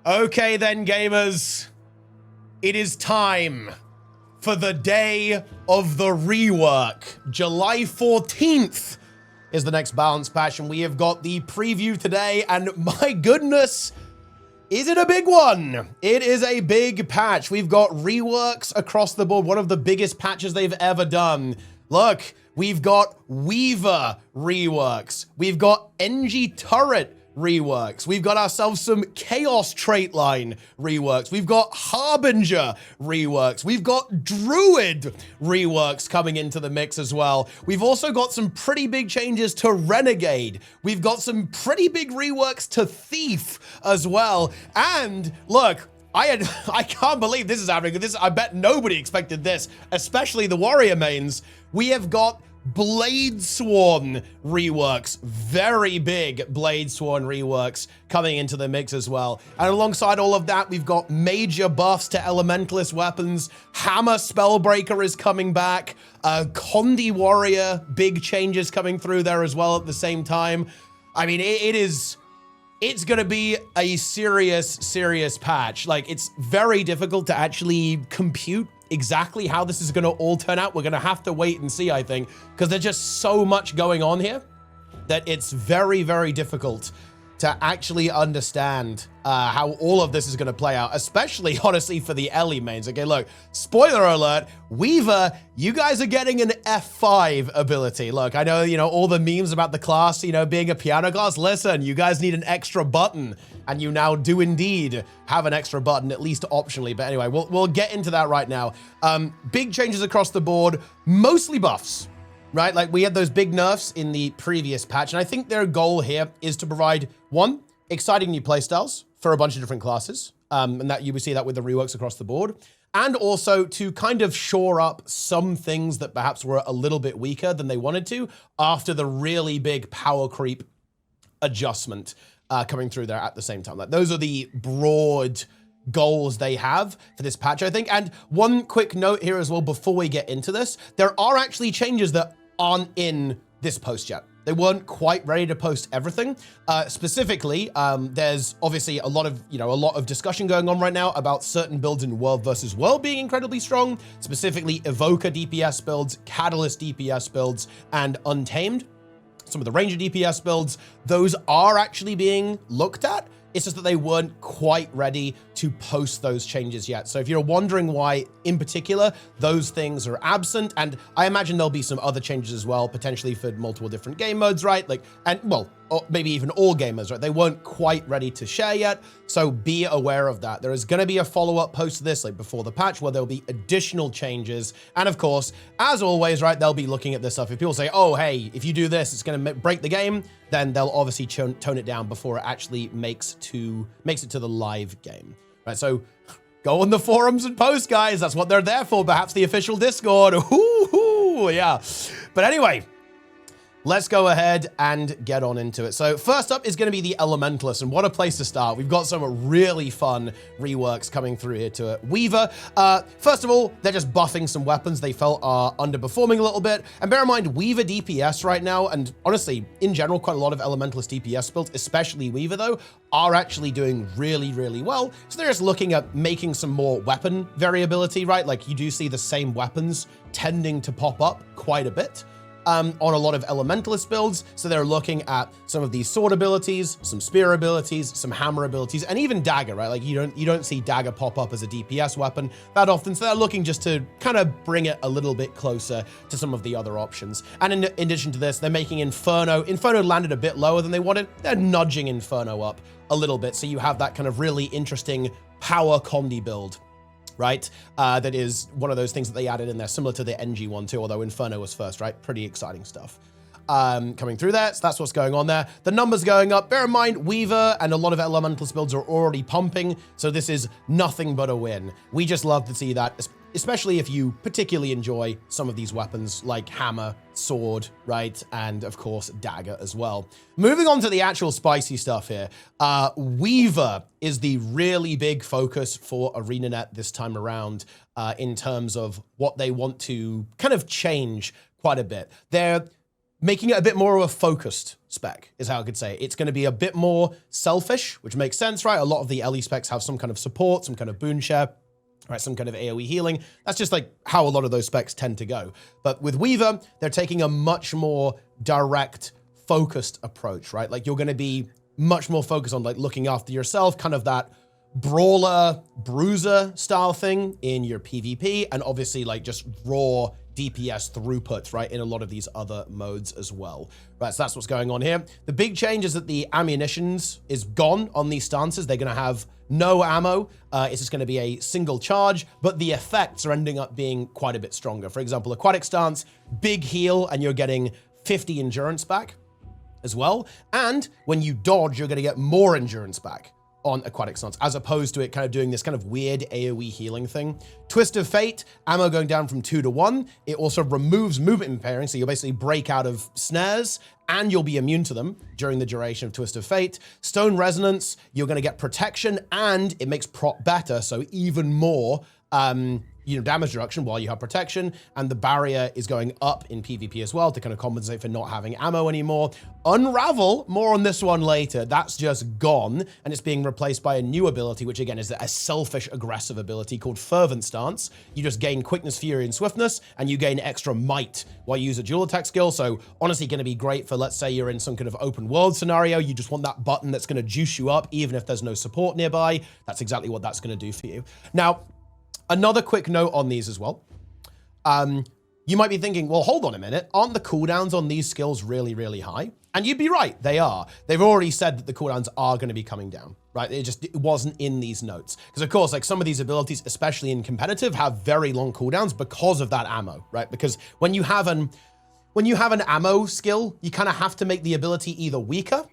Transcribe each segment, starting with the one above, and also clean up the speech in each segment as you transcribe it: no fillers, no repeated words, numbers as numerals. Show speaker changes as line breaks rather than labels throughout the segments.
Okay then, gamers. It is time for the day of the rework. July 14th is the next balance patch, and we have got the preview today, and my goodness, is it a big one? It is a big patch. We've got reworks across the board, one of the biggest patches they've ever done. Look, we've got Weaver reworks. We've got NG Turret reworks. We've got ourselves some Chaos trait line reworks. We've got Harbinger reworks. We've got Druid reworks coming into the mix as well. We've also got some pretty big changes to Renegade. We've got some pretty big reworks to Thief as well. And look, I can't believe this is happening. I bet nobody expected this, especially the Warrior mains. We have got Bladesworn reworks, very big Bladesworn reworks coming into the mix as well. And alongside all of that, we've got major buffs to Elementalist weapons. Hammer Spellbreaker is coming back. Condi Warrior, big changes coming through there as well at the same time. I mean, it's gonna be a serious patch. Like, it's very difficult to actually compute exactly how this is gonna all turn out. We're gonna have to wait and see, I think, because there's just so much going on here that it's very difficult to actually understand how all of this is gonna play out, especially, honestly, for the Ellie mains. Okay, look, spoiler alert, Weaver, you guys are getting an F5 ability. Look, I know, all the memes about the class, being a piano class. Listen, you guys need an extra button, and you now do indeed have an extra button, at least optionally. But anyway, we'll get into that right now. Big changes across the board, mostly buffs, right? Like, we had those big nerfs in the previous patch, and I think their goal here is to provide, one, exciting new playstyles for a bunch of different classes, and that you would see that with the reworks across the board, and also to kind of shore up some things that perhaps were a little bit weaker than they wanted to after the really big power creep adjustment coming through there at the same time. Like, those are the broad goals they have for this patch, I think. And one quick note here as well before we get into this, there are actually changes that aren't in this post yet. They weren't quite ready to post everything. Specifically, there's obviously a lot of discussion going on right now about certain builds in World versus World being incredibly strong, specifically Evoker DPS builds, Catalyst DPS builds, and Untamed. Some of the Ranger DPS builds, those are actually being looked at. It's just that they weren't quite ready to post those changes yet. So if you're wondering why, in particular, those things are absent, and I imagine there'll be some other changes as well, potentially for multiple different game modes, right? Like, and well, or maybe even all gamers, right? They weren't quite ready to share yet, so be aware of that. There is gonna be a follow-up post to this, like before the patch, where there'll be additional changes. And of course, as always, right, they'll be looking at this stuff. If people say, oh, hey, if you do this, it's gonna break the game, then they'll obviously tone it down before it actually makes it to the live game, right? So go on the forums and post, guys. That's what they're there for. Perhaps the official Discord. Ooh, yeah. But anyway, let's go ahead and get on into it. So first up is going to be the Elementalist, and what a place to start. We've got some really fun reworks coming through here to it. Weaver, first of all, they're just buffing some weapons they felt are underperforming a little bit. And bear in mind, Weaver DPS right now, and honestly, in general, quite a lot of Elementalist DPS builds, especially Weaver though, are actually doing really well. So they're just looking at making some more weapon variability, right? Like, you do see the same weapons tending to pop up quite a bit on a lot of Elementalist builds. So they're looking at some of these sword abilities, some spear abilities, some hammer abilities, and even dagger, right? Like, you don't see dagger pop up as a DPS weapon that often. So they're looking just to kind of bring it a little bit closer to some of the other options. And in addition to this, they're making Inferno. Inferno landed a bit lower than they wanted. They're nudging Inferno up a little bit. So you have that kind of really interesting power Condi build, right? That is one of those things that they added in there, similar to the NG one too, although Inferno was first, right? Pretty exciting stuff coming through there. So that's what's going on there. The numbers going up. Bear in mind, Weaver and a lot of Elementalist builds are already pumping, so this is nothing but a win. We just love to see that, especially if you particularly enjoy some of these weapons like hammer, sword, right? And of course, dagger as well. Moving on to the actual spicy stuff here. Weaver is the really big focus for ArenaNet this time around in terms of what they want to kind of change quite a bit. They're making it a bit more of a focused spec, is how I could say it. It's going to be a bit more selfish, which makes sense, right? A lot of the LE specs have some kind of support, some kind of boon share, right? Some kind of AoE healing. That's just like how a lot of those specs tend to go. But with Weaver, they're taking a much more direct, focused approach, right? Like you're going to be much more focused on like looking after yourself, kind of that brawler, bruiser style thing in your PvP, and obviously like just raw DPS throughput, right, in a lot of these other modes as well. Right, so that's what's going on here. The big change is that the ammunitions is gone on these stances. They're going to have no ammo. It's just going to be a single charge, but the effects are ending up being quite a bit stronger. For example, aquatic stance, big heal, and you're getting 50 endurance back as well. And when you dodge, you're going to get more endurance back on aquatic stance, as opposed to it kind of doing this kind of weird AoE healing thing. Twist of Fate, ammo going down from 2 to 1. It also removes movement impairing, so you'll basically break out of snares, and you'll be immune to them during the duration of Twist of Fate. Stone Resonance, you're gonna get protection, and it makes prot better, so even more damage reduction while you have protection, and the barrier is going up in PvP as well to kind of compensate for not having ammo anymore. Unravel, more on this one later, that's just gone, and it's being replaced by a new ability, which again is a selfish aggressive ability called Fervent Stance. You just gain quickness, fury, and swiftness, and you gain extra might while you use a dual attack skill. So honestly gonna be great for, let's say you're in some kind of open world scenario, you just want that button that's gonna juice you up even if there's no support nearby. That's exactly what that's gonna do for you. Now, another quick note on these as well. You might be thinking, well, hold on a minute. Aren't the cooldowns on these skills really, really high? And you'd be right, they are. They've already said that the cooldowns are going to be coming down, right? It wasn't in these notes. Because of course, like some of these abilities, especially in competitive, have very long cooldowns because of that ammo, right? Because when you have an ammo skill, you kind of have to make the ability either weaker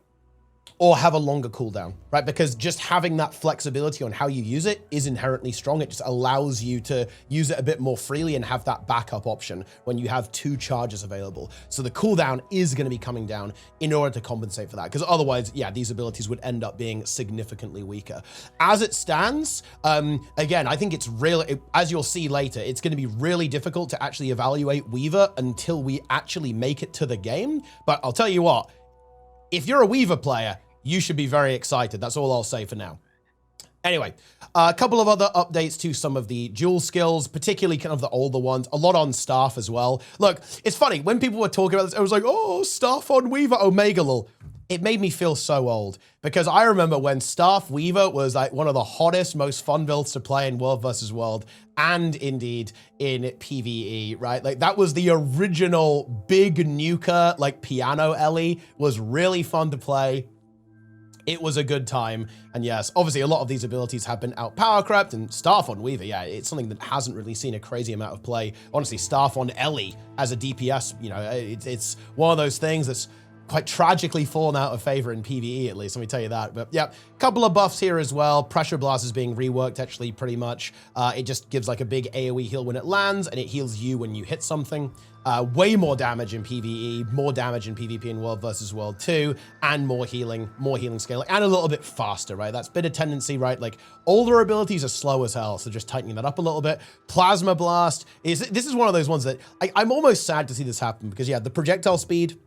or have a longer cooldown, right? Because just having that flexibility on how you use it is inherently strong. It just allows you to use it a bit more freely and have that backup option when you have 2 charges available. So the cooldown is going to be coming down in order to compensate for that, because otherwise, yeah, these abilities would end up being significantly weaker. As it stands, again, I think it's really, as you'll see later, it's going to be really difficult to actually evaluate Weaver until we actually make it to the game. But I'll tell you what, if you're a Weaver player, you should be very excited. That's all I'll say for now. Anyway, a couple of other updates to some of the dual skills, particularly kind of the older ones, a lot on Staff as well. Look, it's funny, when people were talking about this, I was like, oh, Staff on Weaver, Omega lol. It made me feel so old, because I remember when Staff Weaver was like one of the hottest, most fun builds to play in World versus World, and indeed in PvE, right? Like that was the original big nuker, like piano Ellie, was really fun to play. It was a good time. And yes, obviously a lot of these abilities have been out power crept, and Staff on Weaver, yeah, it's something that hasn't really seen a crazy amount of play. Honestly, Staff on Ellie as a DPS, you know, it's one of those things that's quite tragically fallen out of favor in PvE, at least, let me tell you that. But yeah, couple of buffs here as well. Pressure Blast is being reworked, actually, pretty much. It just gives like a big AoE heal when it lands, and it heals you when you hit something. Way more damage in PvE, more damage in PvP in World versus World 2, and more healing scaling, and a little bit faster, right? That's been a tendency, right? Like, older abilities are slow as hell, so just tightening that up a little bit. Plasma Blast this is one of those ones that I'm almost sad to see this happen, because yeah, the projectile speed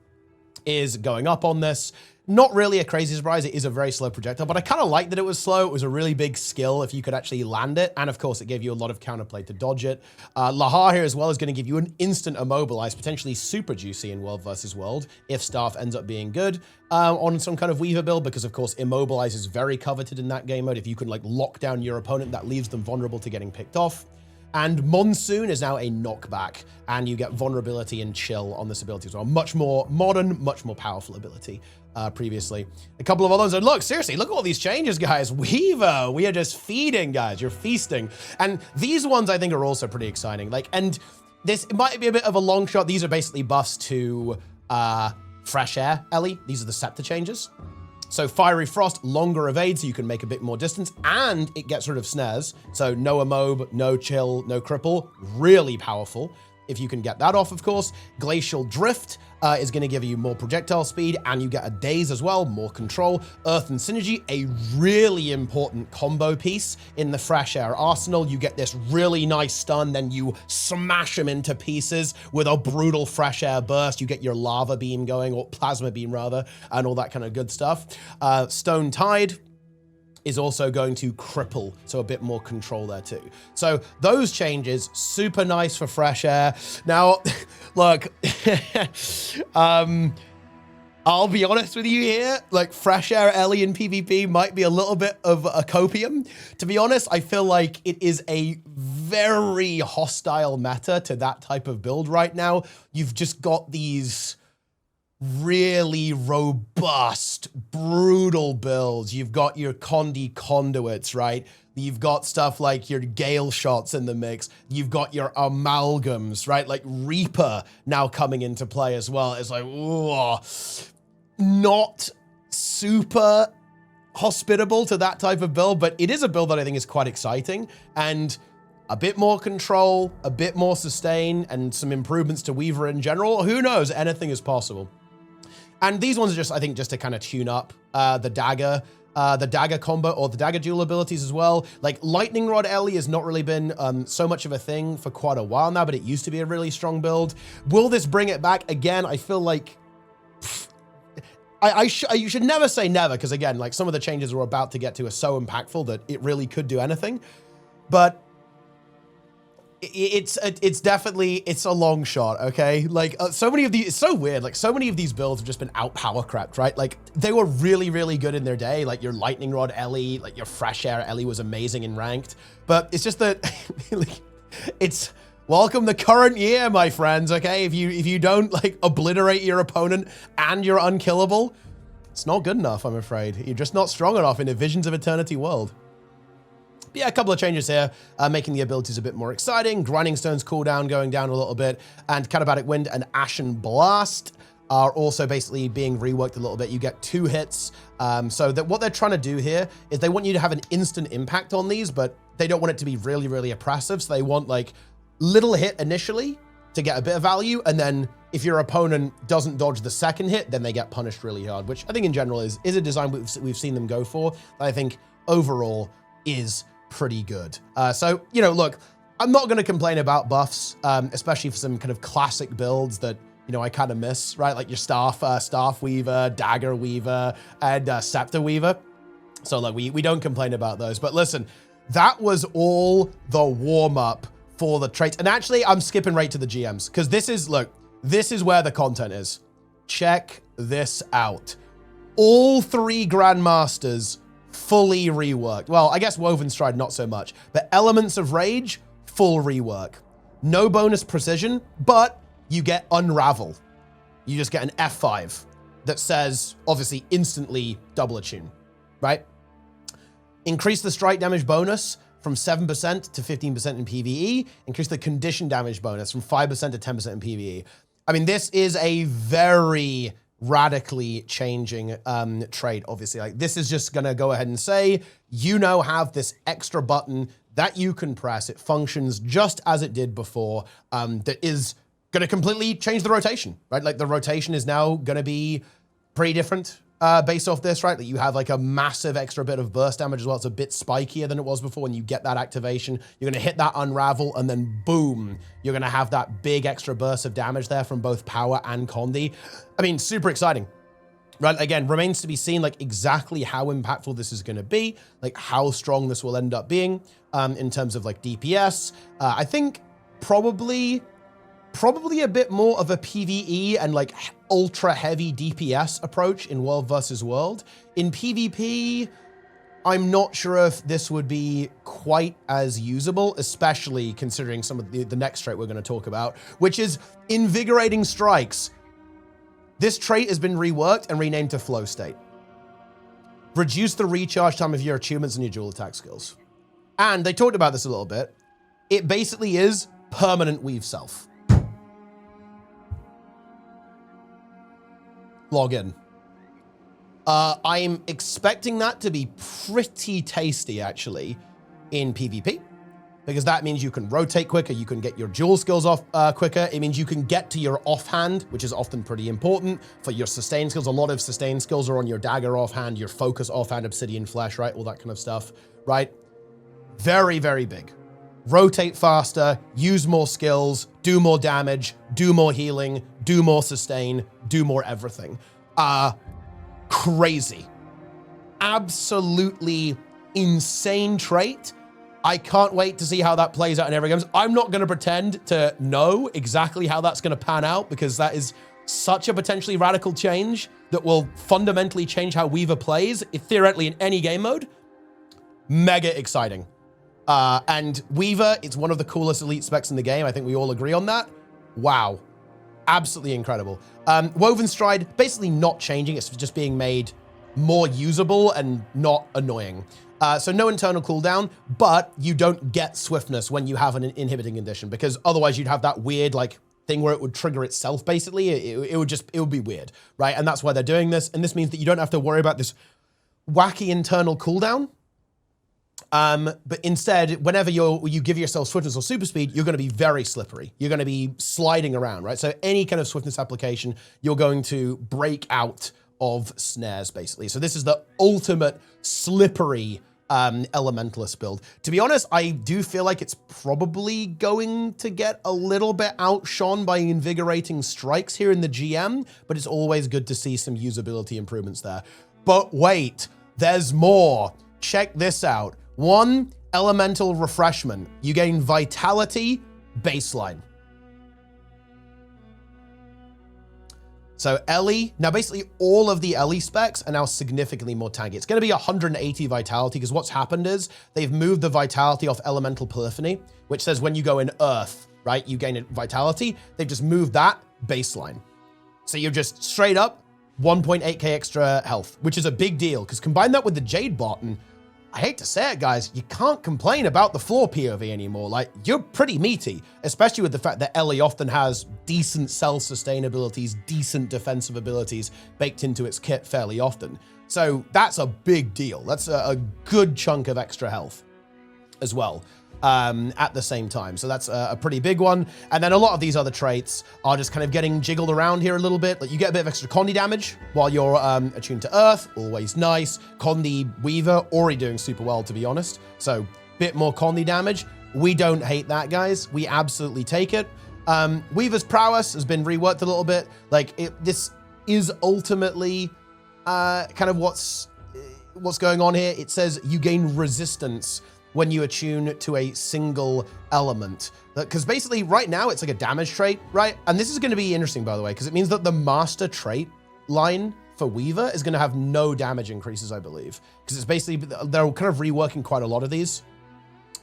is going up on this. Not really a crazy surprise. It is a very slow projectile, but I kind of like that it was slow. It was a really big skill if you could actually land it. And of course, it gave you a lot of counterplay to dodge it. Lahar here as well is going to give you an instant immobilize, potentially super juicy in World versus World if Staff ends up being good on some kind of Weaver build, because of course, immobilize is very coveted in that game mode. If you can like lock down your opponent, that leaves them vulnerable to getting picked off. And Monsoon is now a knockback, and you get vulnerability and chill on this ability as well. Much more modern, much more powerful ability previously. A couple of others, and look, seriously, look at all these changes, guys. Weaver, we are just feeding, guys. You're feasting. And these ones I think are also pretty exciting. Like, and this might be a bit of a long shot. These are basically buffs to Fresh Air Ellie. These are the scepter changes. So Fiery Frost, longer evade, so you can make a bit more distance, and it gets rid of snares. So no immob, no chill, no cripple, really powerful. if you can get that off, of course. Glacial Drift is going to give you more projectile speed, and you get a daze as well, more control. Earth and Synergy, a really important combo piece in the Fresh Air arsenal. You get this really nice stun, then you smash them into pieces with a brutal Fresh Air burst. You get your lava beam going, or plasma beam rather, and all that kind of good stuff. Stone Tide is also going to cripple, so a bit more control there too. So those changes, super nice for Fresh Air. Now, look, I'll be honest with you here, like Fresh Air Ellie in PvP might be a little bit of a copium. To be honest, I feel like it is a very hostile meta to that type of build right now. You've just got these really robust, brutal builds. You've got your Condi conduits, right? You've got stuff like your Gale shots in the mix. You've got your amalgams, right? Like Reaper now coming into play as well. It's like, ooh, not super hospitable to that type of build, but it is a build that I think is quite exciting, and a bit more control, a bit more sustain, and some improvements to Weaver in general. Who knows? Anything is possible. And these ones are just, I think, just to kind of tune up the dagger combo, or the dagger dual abilities as well. Like Lightning Rod Ellie has not really been so much of a thing for quite a while now, but it used to be a really strong build. Will this bring it back again? I feel like you should never say never, because again, like some of the changes we're about to get to are so impactful that it really could do anything. But it's definitely, it's a long shot, okay? Like so many of these, it's so weird, like so many of these builds have just been out power crept, right? Like they were really, really good in their day, like your Lightning Rod Ellie, like your Fresh Air Ellie was amazing in ranked, but it's just that it's welcome the current year, my friends, okay? If you don't like obliterate your opponent and you're unkillable, it's not good enough, I'm afraid. You're just not strong enough in a Visions of Eternity world. Yeah, a couple of changes here, making the abilities a bit more exciting. Grinding Stone's cooldown going down a little bit, and Catabatic Wind and Ashen Blast are also basically being reworked a little bit. You get 2 hits, so that what they're trying to do here is they want you to have an instant impact on these, but they don't want it to be really, really oppressive. So they want like little hit initially to get a bit of value, and then if your opponent doesn't dodge the second hit, then they get punished really hard, which I think in general is a design we've seen them go for, that I think overall is pretty good. So, you know, look, I'm not going to complain about buffs, especially for some kind of classic builds that, you know, I kind of miss, right? Like your Staff Weaver, Dagger Weaver, and Scepter Weaver. So like we don't complain about those. But listen, that was all the warm-up for the traits. And actually, I'm skipping right to the GMs, because this is, look, this is where the content is. Check this out. All 3 Grandmasters fully reworked. Well, I guess Woven Stride not so much, but Elements of Rage, full rework. No bonus precision, but you get Unravel. You just get an F5 that says, obviously, instantly double attune, right? Increase the strike damage bonus from 7% to 15% in PvE. Increase the condition damage bonus from 5% to 10% in PvE. I mean, this is a very radically changing trait, obviously. Like, this is just gonna go ahead and say, you now have this extra button that you can press. It functions just as it did before, that is gonna completely change the rotation, right? Like, the rotation is now gonna be pretty different based off this, right? That you have like a massive extra bit of burst damage as well. It's a bit spikier than it was before. When you get that activation, you're gonna hit that Unravel, and then boom, you're gonna have that big extra burst of damage there from both power and Condi. I mean, super exciting, right? Again, remains to be seen like exactly how impactful this is gonna be, like how strong this will end up being in terms of like DPS. I think probably a bit more of a PvE and like ultra heavy DPS approach in World versus World. In PvP, I'm not sure if this would be quite as usable, especially considering some of the next trait we're going to talk about, which is Invigorating Strikes. This trait has been reworked and renamed to Flow State. Reduce the recharge time of your attunements and your dual attack skills. And they talked about this a little bit. It basically is permanent weave self. Log in. I'm expecting that to be pretty tasty, actually, in PvP. because that means you can rotate quicker, you can get your dual skills off quicker. It means you can get to your offhand, which is often pretty important for your sustain skills. A lot of sustain skills are on your dagger offhand, your focus offhand, obsidian flesh, right? All that kind of stuff, right? Very, very big. Rotate faster, use more skills, do more damage, do more healing, do more sustain, do more everything. Crazy. Absolutely insane trait. I can't wait to see how that plays out in every game. I'm not going to pretend to know exactly how that's going to pan out, because that is such a potentially radical change that will fundamentally change how Weaver plays, theoretically in any game mode. Mega exciting. And Weaver, it's one of the coolest elite specs in the game. I think we all agree on that. Wow. Absolutely incredible. Woven Stride, basically not changing. It's just being made more usable and not annoying. So no internal cooldown, but you don't get swiftness when you have an inhibiting condition, because otherwise you'd have that weird like thing where it would trigger itself basically. It would be weird, right? And that's why they're doing this. And this means that you don't have to worry about this wacky internal cooldown. But instead, whenever you give yourself swiftness or super speed, you're going to be very slippery. You're going to be sliding around, right? So any kind of swiftness application, you're going to break out of snares, basically. So this is the ultimate slippery Elementalist build. To be honest, I do feel like it's probably going to get a little bit outshone by invigorating strikes here in the GM, but it's always good to see some usability improvements there. But wait, there's more. Check this out. 1 elemental refreshment. You gain vitality baseline. So Ellie, now basically all of the Ellie specs are now significantly more tanky. It's going to be 180 vitality, because what's happened is they've moved the vitality off elemental polyphony, which says when you go in earth, right, you gain vitality. They've just moved that baseline. So you're just straight up 1.8k extra health, which is a big deal, because combine that with the Jade bot, and I hate to say it, guys, you can't complain about the floor POV anymore. Like, you're pretty meaty, especially with the fact that Ellie often has decent self-sustain abilities, decent defensive abilities baked into its kit fairly often. So that's a big deal. That's a good chunk of extra health as well at the same time. So that's a pretty big one. And then a lot of these other traits are just kind of getting jiggled around here a little bit. Like, you get a bit of extra Condi damage while you're attuned to Earth. Always nice. Condi Weaver already doing super well, to be honest. So bit more Condi damage. We don't hate that, guys. We absolutely take it. Weaver's prowess has been reworked a little bit. Like, this is ultimately kind of what's going on here. It says you gain resistance when you attune to a single element. Because basically right now it's like a damage trait, right? And this is going to be interesting, by the way, because it means that the master trait line for Weaver is going to have no damage increases, I believe. Because it's basically, they're kind of reworking quite a lot of these.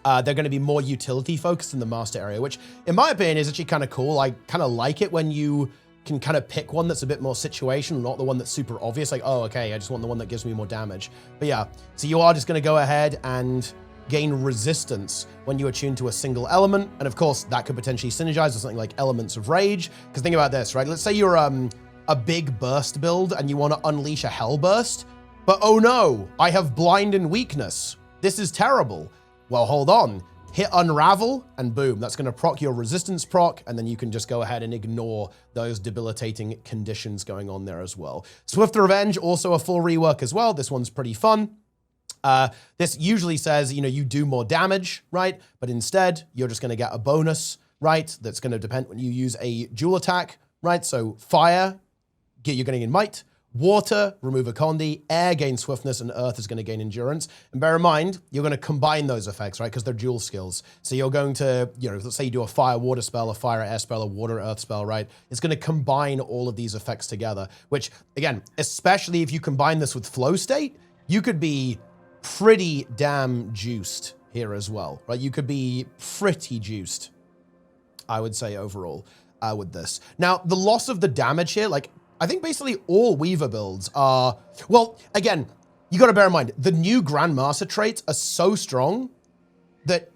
They're going to be more utility focused in the master area, which in my opinion is actually kind of cool. I kind of like it when you can kind of pick one that's a bit more situational, not the one that's super obvious. Like, oh, okay, I just want the one that gives me more damage. But yeah, so you are just going to go ahead and gain resistance when you attune to a single element. And of course, that could potentially synergize with something like Elements of Rage. Because think about this, right? Let's say you're a big burst build and you want to unleash a hell burst, but oh no, I have blind and weakness. This is terrible. Well, hold on. Hit Unravel, and boom, that's going to proc your resistance proc, and then you can just go ahead and ignore those debilitating conditions going on there as well. Swift Revenge, also a full rework as well. This one's pretty fun. This usually says, you do more damage, right? But instead, you're just going to get a bonus, right? That's going to depend when you use a dual attack, right? So fire, you're getting in might. Water, remove a Condi. Air gains swiftness, and earth is going to gain endurance. And bear in mind, you're going to combine those effects, right? Because they're dual skills. So you're going to, let's say you do a fire water spell, a fire air spell, a water earth spell, right? It's going to combine all of these effects together, which, again, especially if you combine this with flow state, you could be pretty damn juiced here as well, right? You could be pretty juiced, I would say, overall with this. Now, the loss of the damage here, like, I think basically all Weaver builds are, well, again, you got to bear in mind, the new Grandmaster traits are so strong that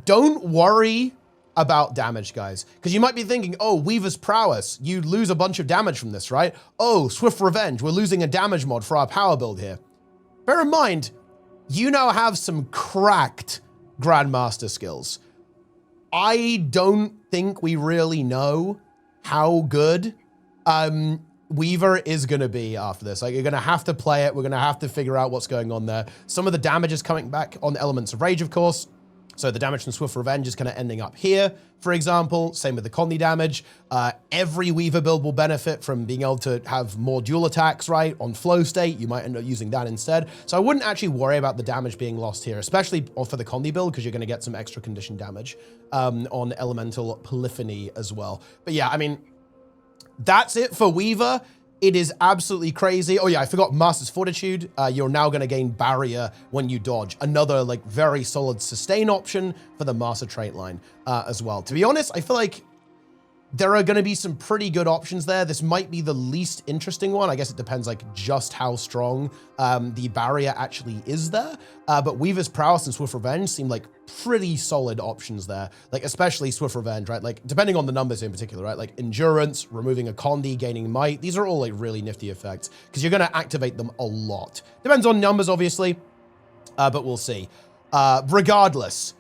don't worry about damage, guys. Because you might be thinking, oh, Weaver's prowess, you lose a bunch of damage from this, right? Oh, Swift Revenge, we're losing a damage mod for our power build here. bear in mind, you now have some cracked Grandmaster skills. I don't think we really know how good Weaver is going to be after this. Like, you're going to have to play it. We're going to have to figure out what's going on there. Some of the damage is coming back on Elements of Rage, of course. So the damage from Swift Revenge is kind of ending up here, for example. Same with the Condi damage. Every Weaver build will benefit from being able to have more dual attacks, right? On flow state, you might end up using that instead. So I wouldn't actually worry about the damage being lost here, especially for the Condi build, because you're going to get some extra condition damage on Elemental Polyphony as well. But yeah, I mean, that's it for Weaver. It is absolutely crazy. Oh yeah, I forgot Master's Fortitude. You're now going to gain Barrier when you dodge. Another like very solid sustain option for the Master trait line as well. To be honest, I feel like there are going to be some pretty good options there. This might be the least interesting one. I guess it depends like just how strong the Barrier actually is there. But Weaver's Prowess and Swift Revenge seem like pretty solid options there. Like especially Swift Revenge, right? Like depending on the numbers in particular, right? Like Endurance, removing a Condi, gaining Might. These are all like really nifty effects because you're going to activate them a lot. Depends on numbers, obviously, but we'll see. Regardless,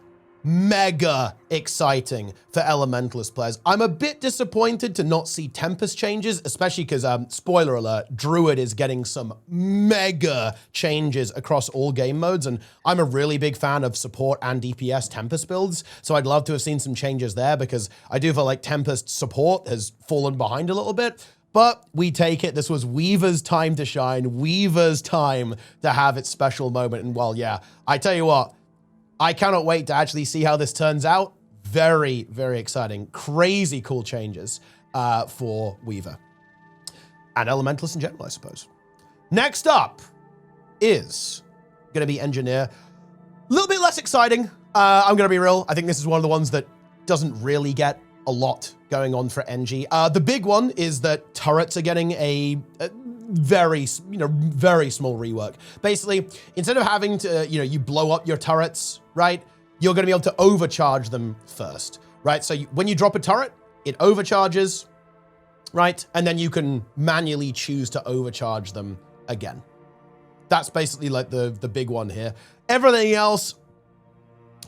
mega exciting for Elementalist players. I'm a bit disappointed to not see Tempest changes, especially because, spoiler alert, Druid is getting some mega changes across all game modes, and I'm a really big fan of support and DPS Tempest builds, so I'd love to have seen some changes there, because I do feel like Tempest support has fallen behind a little bit. But we take it. This was Weaver's time to shine, Weaver's time to have its special moment, and well, yeah, I tell you what, I cannot wait to actually see how this turns out. Very, very exciting. Crazy cool changes for Weaver. And Elementalists in general, I suppose. Next up is going to be Engineer. A little bit less exciting. I'm going to be real. I think this is one of the ones that doesn't really get a lot going on for NG. The big one is that turrets are getting a very small rework. Basically, instead of having to, you blow up your turrets, right? You're going to be able to overcharge them first, right? So when you drop a turret, it overcharges, right? And then you can manually choose to overcharge them again. That's basically like the big one here. Everything else,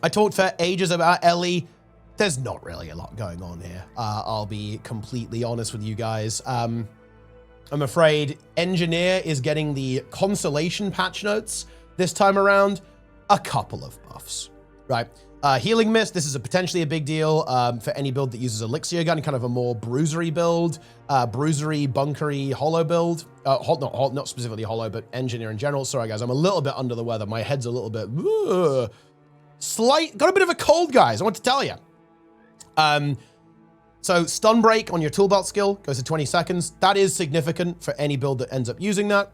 I talked for ages about Ellie. There's not really a lot going on here. I'll be completely honest with you guys. I'm afraid Engineer is getting the Consolation patch notes this time around. A couple of buffs, right? Healing Mist, this is potentially a big deal for any build that uses Elixir Gun, kind of a more bruisery build, bruisery, bunkery, hollow build. Not specifically hollow, but Engineer in general. Sorry guys, I'm a little bit under the weather. My head's a little bit, got a bit of a cold, guys, I want to tell you. So Stun Break on your Tool Belt skill goes to 20 seconds. That is significant for any build that ends up using that.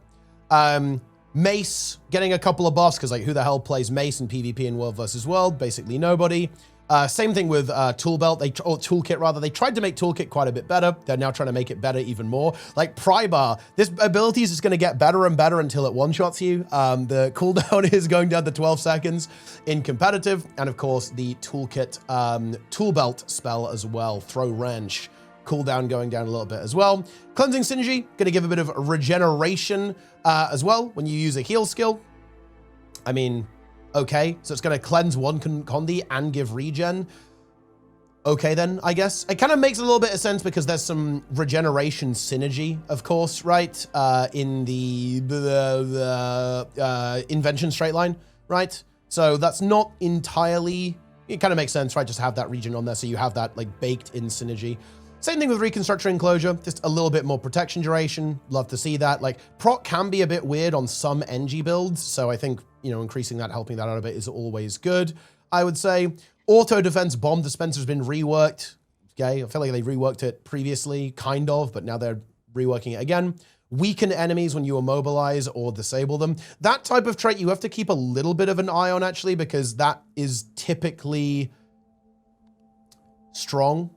Mace getting a couple of buffs, because like who the hell plays Mace in PvP in World vs. World? Basically nobody. Same thing with Tool Belt, or Toolkit rather. They tried to make Toolkit quite a bit better. They're now trying to make it better even more. Like Prybar, this ability is just going to get better and better until it one-shots you. The cooldown is going down to 12 seconds in competitive. And of course, the Toolkit Tool Belt spell as well. Throw Wrench, cooldown going down a little bit as well. Cleansing Synergy, going to give a bit of regeneration as well when you use a heal skill. I mean, okay, so it's going to cleanse one Condi and give regen. Okay then, I guess. It kind of makes a little bit of sense because there's some regeneration synergy, of course, right? In the Invention straight line, right? So that's not entirely, it kind of makes sense, right? Just have that regen on there so you have that like baked in synergy. Same thing with Reconstructor Enclosure, just a little bit more protection duration. Love to see that. Like, proc can be a bit weird on some NG builds, so I think, increasing that, helping that out a bit is always good, I would say. Auto Defense Bomb Dispenser's been reworked. Okay, I feel like they reworked it previously, kind of, but now they're reworking it again. Weaken enemies when you immobilize or disable them. That type of trait you have to keep a little bit of an eye on, actually, because that is typically strong.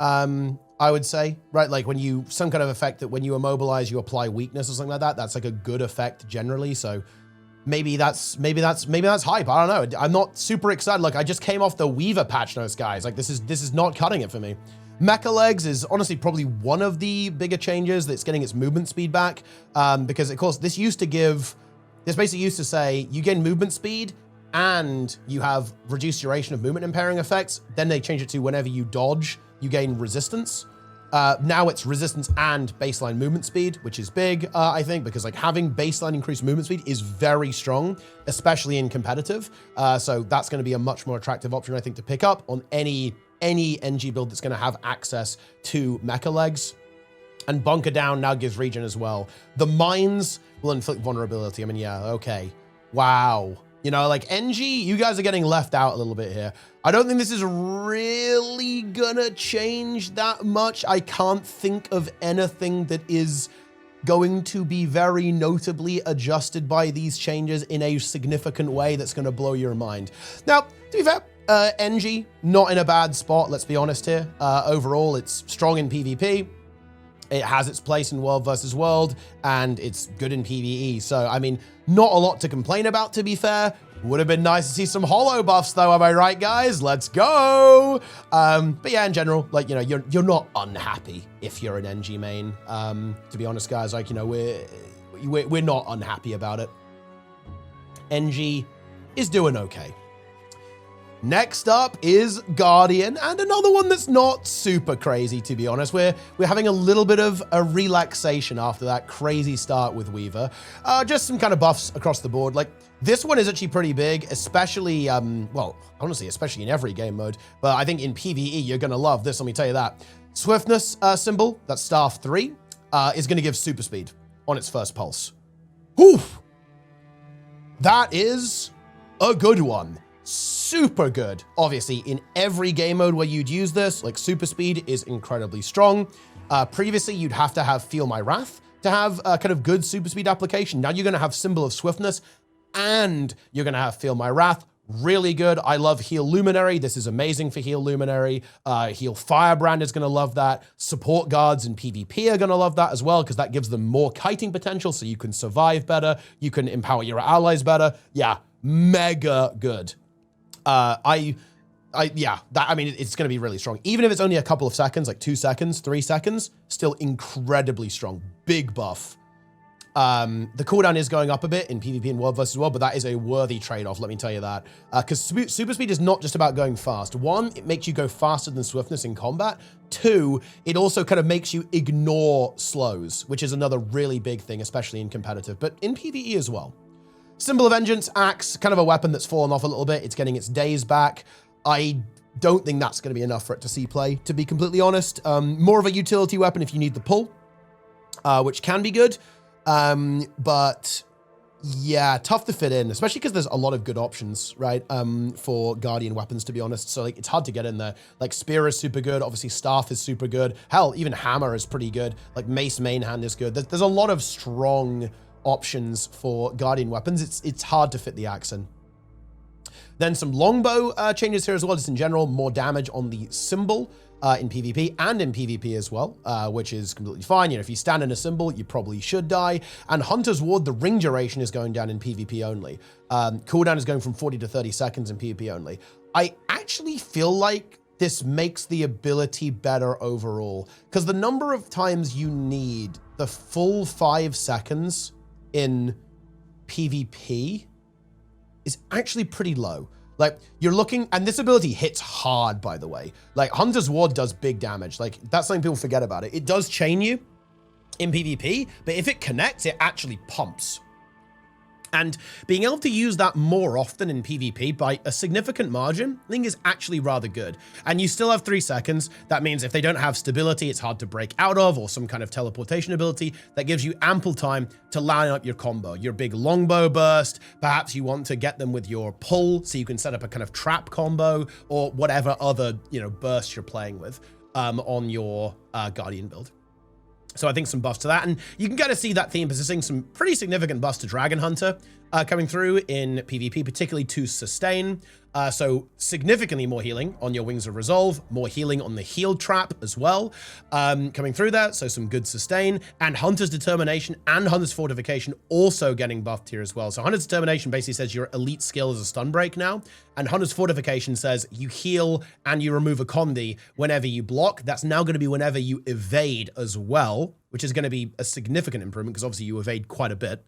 I would say, right? Like when you, some kind of effect that when you immobilize, you apply weakness or something like that. That's like a good effect generally. So maybe that's hype. I don't know. I'm not super excited. Like I just came off the Weaver patch notes, guys. Like this is not cutting it for me. Mecha Legs is honestly probably one of the bigger changes that's getting its movement speed back. Because of course this used to give this basically used to say you gain movement speed and you have reduced duration of movement impairing effects. Then they changed it to whenever you dodge, you gain resistance. Now it's resistance and baseline movement speed, which is big, I think, because like having baseline increased movement speed is very strong, especially in competitive. So that's going to be a much more attractive option, I think, to pick up on any NG build that's going to have access to mecha legs. And Bunker Down now gives regen as well. The mines will inflict vulnerability. I mean, yeah, okay. Wow. You know, like NG, you guys are getting left out a little bit here. I don't think this is really gonna change that much. I can't think of anything that is going to be very notably adjusted by these changes in a significant way that's gonna blow your mind. Now, to be fair, NG, not in a bad spot, let's be honest here. Overall, it's strong in PvP. It has its place in World versus World, and it's good in PvE. So, I mean, not a lot to complain about, to be fair. Would have been nice to see some holo buffs, though, am I right, guys? Let's go! But yeah, in general, like, you know, you're not unhappy if you're an NG main. To be honest, guys, like, you know, we're not unhappy about it. NG is doing okay. Next up is Guardian, and another one that's not super crazy, to be honest. We're having a little bit of a relaxation after that crazy start with Weaver. Just some kind of buffs across the board. Like, this one is actually pretty big, especially, well, honestly, especially in every game mode. But I think in PvE, you're going to love this, let me tell you that. Swiftness symbol, that's staff 3, is going to give super speed on its first pulse. Whew! That is a good one. Super good. Obviously, in every game mode where you'd use this, like super speed is incredibly strong. Previously, you'd have to have Feel My Wrath to have a kind of good super speed application. Now you're going to have Symbol of Swiftness and you're going to have Feel My Wrath. Really good. I love Heal Luminary. This is amazing for Heal Luminary. Heal Firebrand is going to love that. Support guards in PvP are going to love that as well because that gives them more kiting potential so you can survive better. You can empower your allies better. Yeah, mega good. I mean, it's going to be really strong. Even if it's only a couple of seconds, like 2 seconds, 3 seconds, still incredibly strong. Big buff. The cooldown is going up a bit in PvP and World versus World, but that is a worthy trade-off, let me tell you that. Because super speed is not just about going fast. 1, it makes you go faster than swiftness in combat. 2, it also kind of makes you ignore slows, which is another really big thing, especially in competitive, but in PvE as well. Symbol of Vengeance, Axe, kind of a weapon that's fallen off a little bit. It's getting its days back. I don't think that's going to be enough for it to see play, to be completely honest. More of a utility weapon if you need the pull, which can be good. But yeah, tough to fit in, especially because there's a lot of good options, right? For Guardian weapons, to be honest. So like, it's hard to get in there. Like Spear is super good. Obviously Staff is super good. Hell, even Hammer is pretty good. Like Mace main hand is good. There's a lot of strong options for Guardian weapons. It's hard to fit the axe in. Then some longbow changes here as well, just in general, more damage on the symbol in PvP and in PvP as well, which is completely fine. You know, if you stand in a symbol, you probably should die. And Hunter's Ward, the ring duration is going down in PvP only. Cooldown is going from 40 to 30 seconds in PvP only. I actually feel like this makes the ability better overall, because the number of times you need the full 5 seconds in PvP is actually pretty low. Like, you're looking, and this ability hits hard, by the way. Like, Hunter's Ward does big damage. Like, that's something people forget about it. It does chain you in PvP, but if it connects, it actually pumps. And being able to use that more often in PvP by a significant margin, I think is actually rather good. And you still have 3 seconds. That means if they don't have stability, it's hard to break out of, or some kind of teleportation ability, that gives you ample time to line up your combo. Your big longbow burst, perhaps you want to get them with your pull, so you can set up a kind of trap combo, or whatever other, you know, burst you're playing with on your Guardian build. So I think some buffs to that, and you can kind of see that theme persisting. Some pretty significant buffs to Dragon Hunter coming through in PvP, particularly to sustain. So significantly more healing on your Wings of Resolve, more healing on the heal trap as well, coming through that. So some good sustain, and Hunter's Determination and Hunter's Fortification also getting buffed here as well. So Hunter's Determination basically says your elite skill is a stun break now, and Hunter's Fortification says you heal and you remove a condi whenever you block. That's now going to be whenever you evade as well, which is going to be a significant improvement because obviously you evade quite a bit.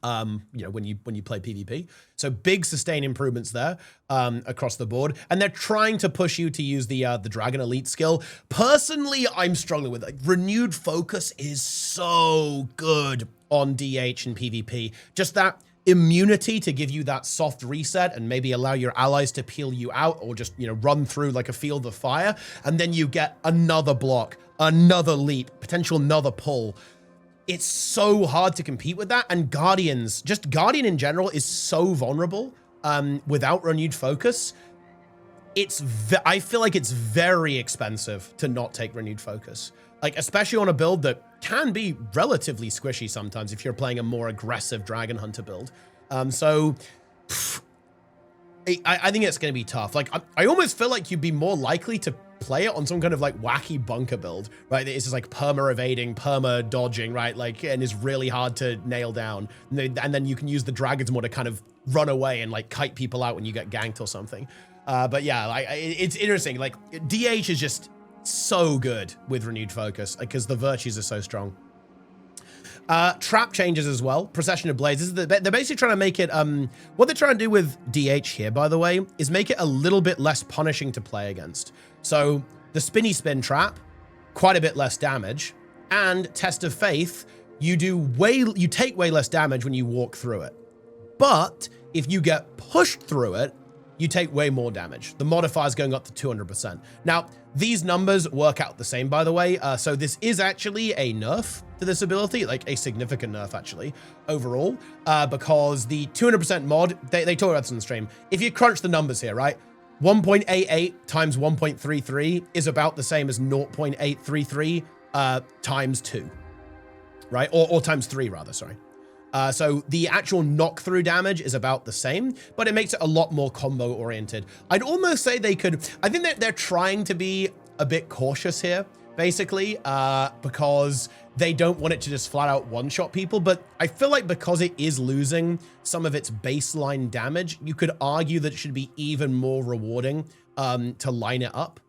you know, when you play PvP. So big sustain improvements there across the board. And they're trying to push you to use the Dragon Elite skill. Personally, I'm struggling with it. Like, renewed focus is so good on DH and PvP. Just that immunity to give you that soft reset and maybe allow your allies to peel you out or just, you know, run through like a field of fire. And then you get another block, another leap, potential another pull. It's so hard to compete with that. And Guardians, just Guardian in general is so vulnerable without renewed focus. I feel like it's very expensive to not take renewed focus. Like, especially on a build that can be relatively squishy sometimes if you're playing a more aggressive Dragon Hunter build. I think it's going to be tough. Like, I almost feel like you'd be more likely to play it on some kind of like wacky bunker build, right? It's just like perma evading, perma dodging, right? Like, and is really hard to nail down. And then you can use the dragons more to kind of run away and like kite people out when you get ganked or something. But yeah, like, it's interesting. Like, DH is just so good with renewed focus because the virtues are so strong. Trap changes as well. Procession of Blades. They're basically trying to make it, what they're trying to do with DH here, by the way, is make it a little bit less punishing to play against. So the Spinny Spin trap, quite a bit less damage, and Test of Faith, you take way less damage when you walk through it. But if you get pushed through it, you take way more damage. The modifier's going up to 200%. Now, these numbers work out the same, by the way. So this is actually a nerf to this ability, like a significant nerf, actually, overall, because the 200% mod, they talk about this on the stream. If you crunch the numbers here, right? 1.88 times 1.33 is about the same as 0.833 times 2, right? Or times 3, rather, sorry. So the actual knock-through damage is about the same, but it makes it a lot more combo-oriented. I'd almost say I think that they're trying to be a bit cautious here, basically, because they don't want it to just flat-out one-shot people, but I feel like because it is losing some of its baseline damage, you could argue that it should be even more rewarding to line it up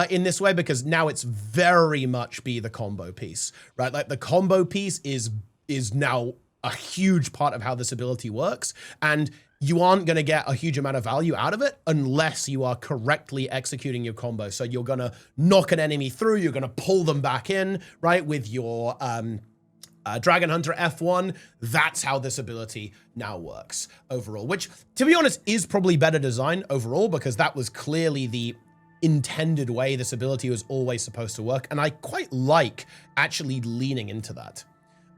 in this way, because now it's very much be the combo piece, right? Like, the combo piece is now a huge part of how this ability works, and you aren't going to get a huge amount of value out of it unless you are correctly executing your combo. So you're going to knock an enemy through, you're going to pull them back in, right, with your Dragon Hunter F1. That's how this ability now works overall, which, to be honest, is probably better design overall, because that was clearly the intended way this ability was always supposed to work, and I quite like actually leaning into that.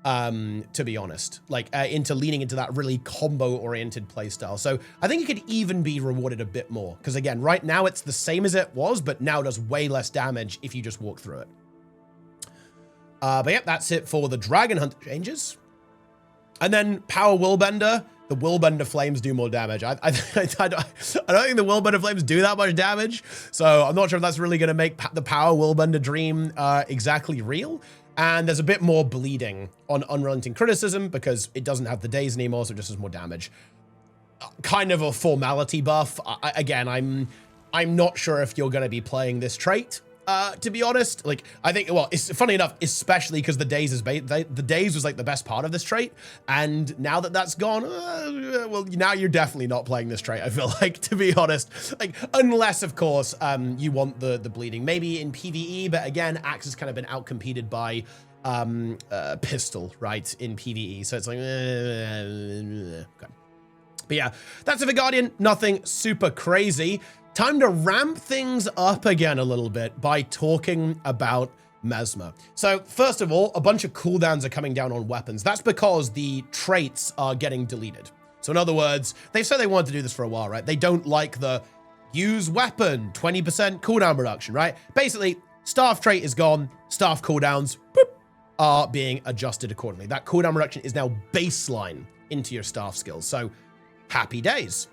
To be honest, like into leaning into that really combo-oriented playstyle. So I think it could even be rewarded a bit more, because again, right now it's the same as it was, but now does way less damage if you just walk through it. But yeah, that's it for the Dragon Hunter changes. And then Power Willbender. The Willbender Flames do more damage. I don't think the Willbender Flames do that much damage, so I'm not sure if that's really going to make the Power Willbender dream exactly real. And there's a bit more bleeding on Unrelenting Criticism because it doesn't have the days anymore, so it just does more damage. Kind of a formality buff. Again, I'm not sure if you're going to be playing this trait, to be honest. Like, I think, well, it's funny enough, especially because the days was like the best part of this trait, and now that that's gone, well, now you're definitely not playing this trait, I feel like, to be honest. Like, unless, of course, you want the bleeding. Maybe in PvE, but again, Axe has kind of been outcompeted by Pistol, right, in PvE, so it's like, okay. But yeah, that's it for Guardian. Nothing super crazy. Time to ramp things up again a little bit by talking about Mesmer. So first of all, a bunch of cooldowns are coming down on weapons. That's because the traits are getting deleted. So in other words, they've said they wanted to do this for a while, right? They don't like the use weapon, 20% cooldown reduction, right? Basically, staff trait is gone. Staff cooldowns are being adjusted accordingly. That cooldown reduction is now baseline into your staff skills. So happy days.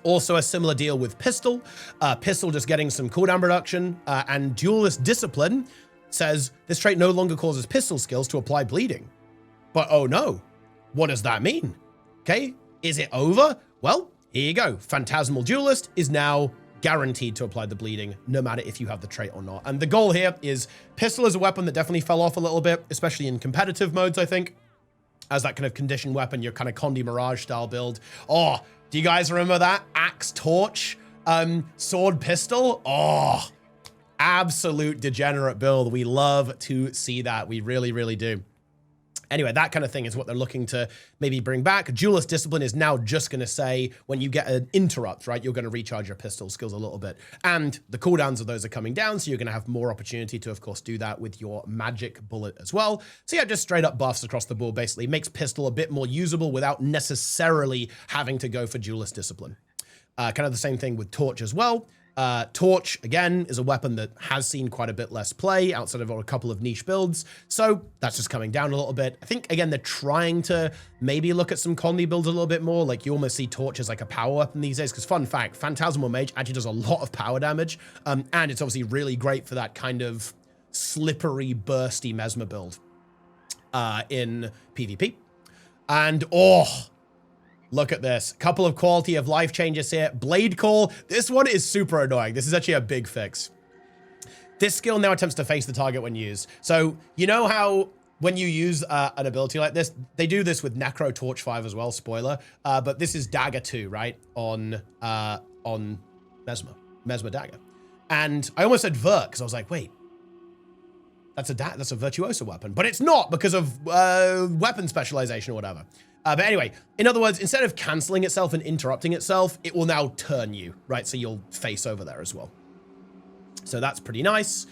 Also a similar deal with Pistol. Pistol just getting some cooldown reduction, and Duelist Discipline says this trait no longer causes pistol skills to apply bleeding. But oh no, what does that mean? Okay, is it over? Well, here you go. Phantasmal Duelist is now guaranteed to apply the bleeding, no matter if you have the trait or not. And the goal here is Pistol is a weapon that definitely fell off a little bit, especially in competitive modes, I think. as that kind of conditioned weapon, your kind of Condi Mirage style build. Oh, do you guys remember that? Axe Torch, sword pistol? Oh, absolute degenerate build. We love to see that. We really, really do. Anyway, that kind of thing is what they're looking to maybe bring back. Duelist Discipline is now just going to say when you get an interrupt, right, you're going to recharge your pistol skills a little bit. And the cooldowns of those are coming down, so you're going to have more opportunity to, of course, do that with your magic bullet as well. So yeah, just straight up buffs across the board, basically. Makes pistol a bit more usable without necessarily having to go for Duelist Discipline. Kind of the same thing with Torch as well. Torch, again, is a weapon that has seen quite a bit less play outside of a couple of niche builds. So that's just coming down a little bit. I think, again, they're trying to maybe look at some Condi builds a little bit more. Like, you almost see Torch as like a power weapon these days. Because fun fact, Phantasmal Mage actually does a lot of power damage. And it's obviously really great for that kind of slippery, bursty Mesmer build in PvP. And, oh... look at this. Couple of quality of life changes here. Blade Call. This one is super annoying. This is actually a big fix. This skill now attempts to face the target when used. So, you know how when you use an ability like this, they do this with Necro Torch 5 as well, spoiler. But this is Dagger 2, right? On Mesmer. Mesmer Dagger. And I almost said Vert, because I was like, wait. That's a Virtuoso weapon. But it's not because of weapon specialization or whatever. But anyway, in other words, instead of canceling itself and interrupting itself, it will now turn you, right? So you'll face over there as well. So that's pretty nice.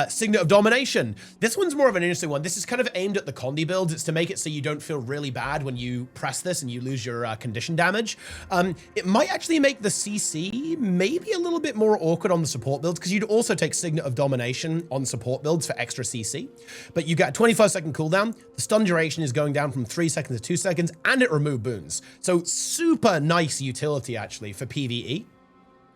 Signet of Domination. This one's more of an interesting one. This is kind of aimed at the Condi builds. It's to make it so you don't feel really bad when you press this and you lose your condition damage. It might actually make the CC maybe a little bit more awkward on the support builds, because you'd also take Signet of Domination on support builds for extra CC. But you get a 25-second cooldown. The stun duration is going down from 3 seconds to 2 seconds, and it removes boons. So super nice utility, actually, for PvE.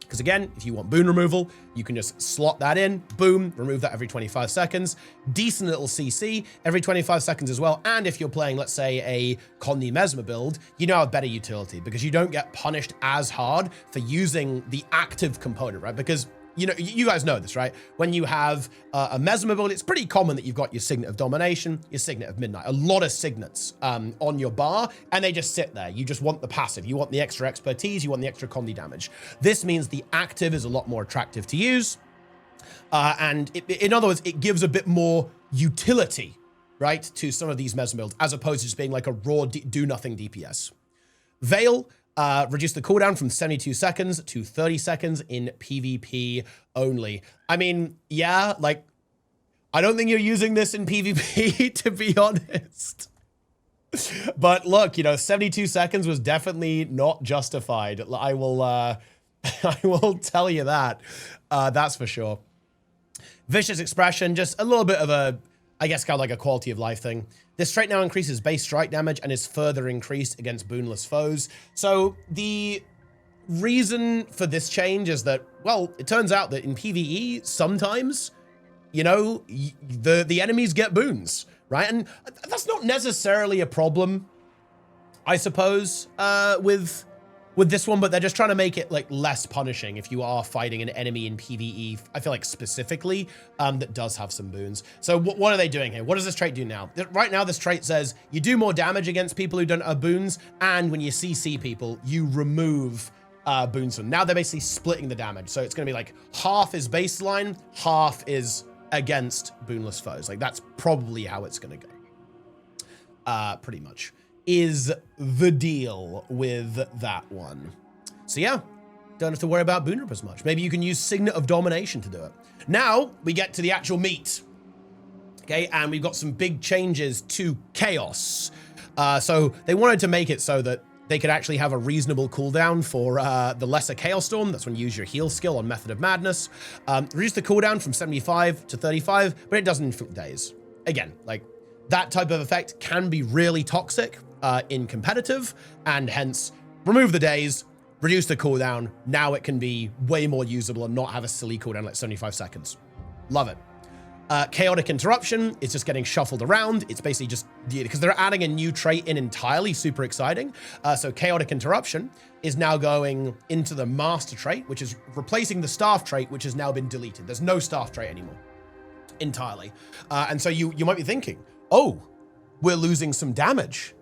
Because again, if you want boon removal, you can just slot that in, boom, remove that every 25 seconds. Decent little CC every 25 seconds as well. And if you're playing, let's say, a Condi Mesmer build, you now have better utility because you don't get punished as hard for using the active component, right? Because you know, you guys know this, right? When you have a Mesmer build, it's pretty common that you've got your Signet of Domination, your Signet of Midnight, a lot of Signets on your bar, and they just sit there. You just want the passive. You want the extra expertise. You want the extra Condi damage. This means the active is a lot more attractive to use. And in other words, it gives a bit more utility, right, to some of these Mesmer builds, as opposed to just being like a raw do-nothing DPS. Veil. Reduce the cooldown from 72 seconds to 30 seconds in PvP only. I mean, yeah, like, I don't think you're using this in PvP, to be honest. But look, you know, 72 seconds was definitely not justified. I will I will tell you that. That's for sure. Vicious Expression, just a little bit of a, I guess, kind of like a quality of life thing. This trait now increases base strike damage and is further increased against boonless foes. So the reason for this change is that, well, it turns out that in PvE, sometimes, you know, the enemies get boons, right? And that's not necessarily a problem, I suppose, with this one, but they're just trying to make it like less punishing if you are fighting an enemy in PvE, I feel like specifically, that does have some boons. So what are they doing here? What does this trait do now? Right now, this trait says you do more damage against people who don't have boons, and when you CC people, you remove boons from them. Now they're basically splitting the damage. So it's gonna be like half is baseline, half is against boonless foes. Like that's probably how it's gonna go. Pretty much is the deal with that one. So yeah, don't have to worry about boon rip as much. Maybe you can use Signet of Domination to do it. Now we get to the actual meat. Okay, and we've got some big changes to Chaos. So they wanted to make it so that they could actually have a reasonable cooldown for the Lesser Chaos Storm. That's when you use your heal skill on Method of Madness. Reduce the cooldown from 75 to 35, but it doesn't inflict days. Again, like that type of effect can be really toxic in competitive, and hence remove the days, reduce the cooldown. Now it can be way more usable and not have a silly cooldown like 75 seconds. Love it. Chaotic Interruption is just getting shuffled around. It's basically just, because they're adding a new trait in entirely, super exciting. So Chaotic Interruption is now going into the Master trait, which is replacing the Staff trait, which has now been deleted. There's no Staff trait anymore entirely. And so you might be thinking, oh, we're losing some damage.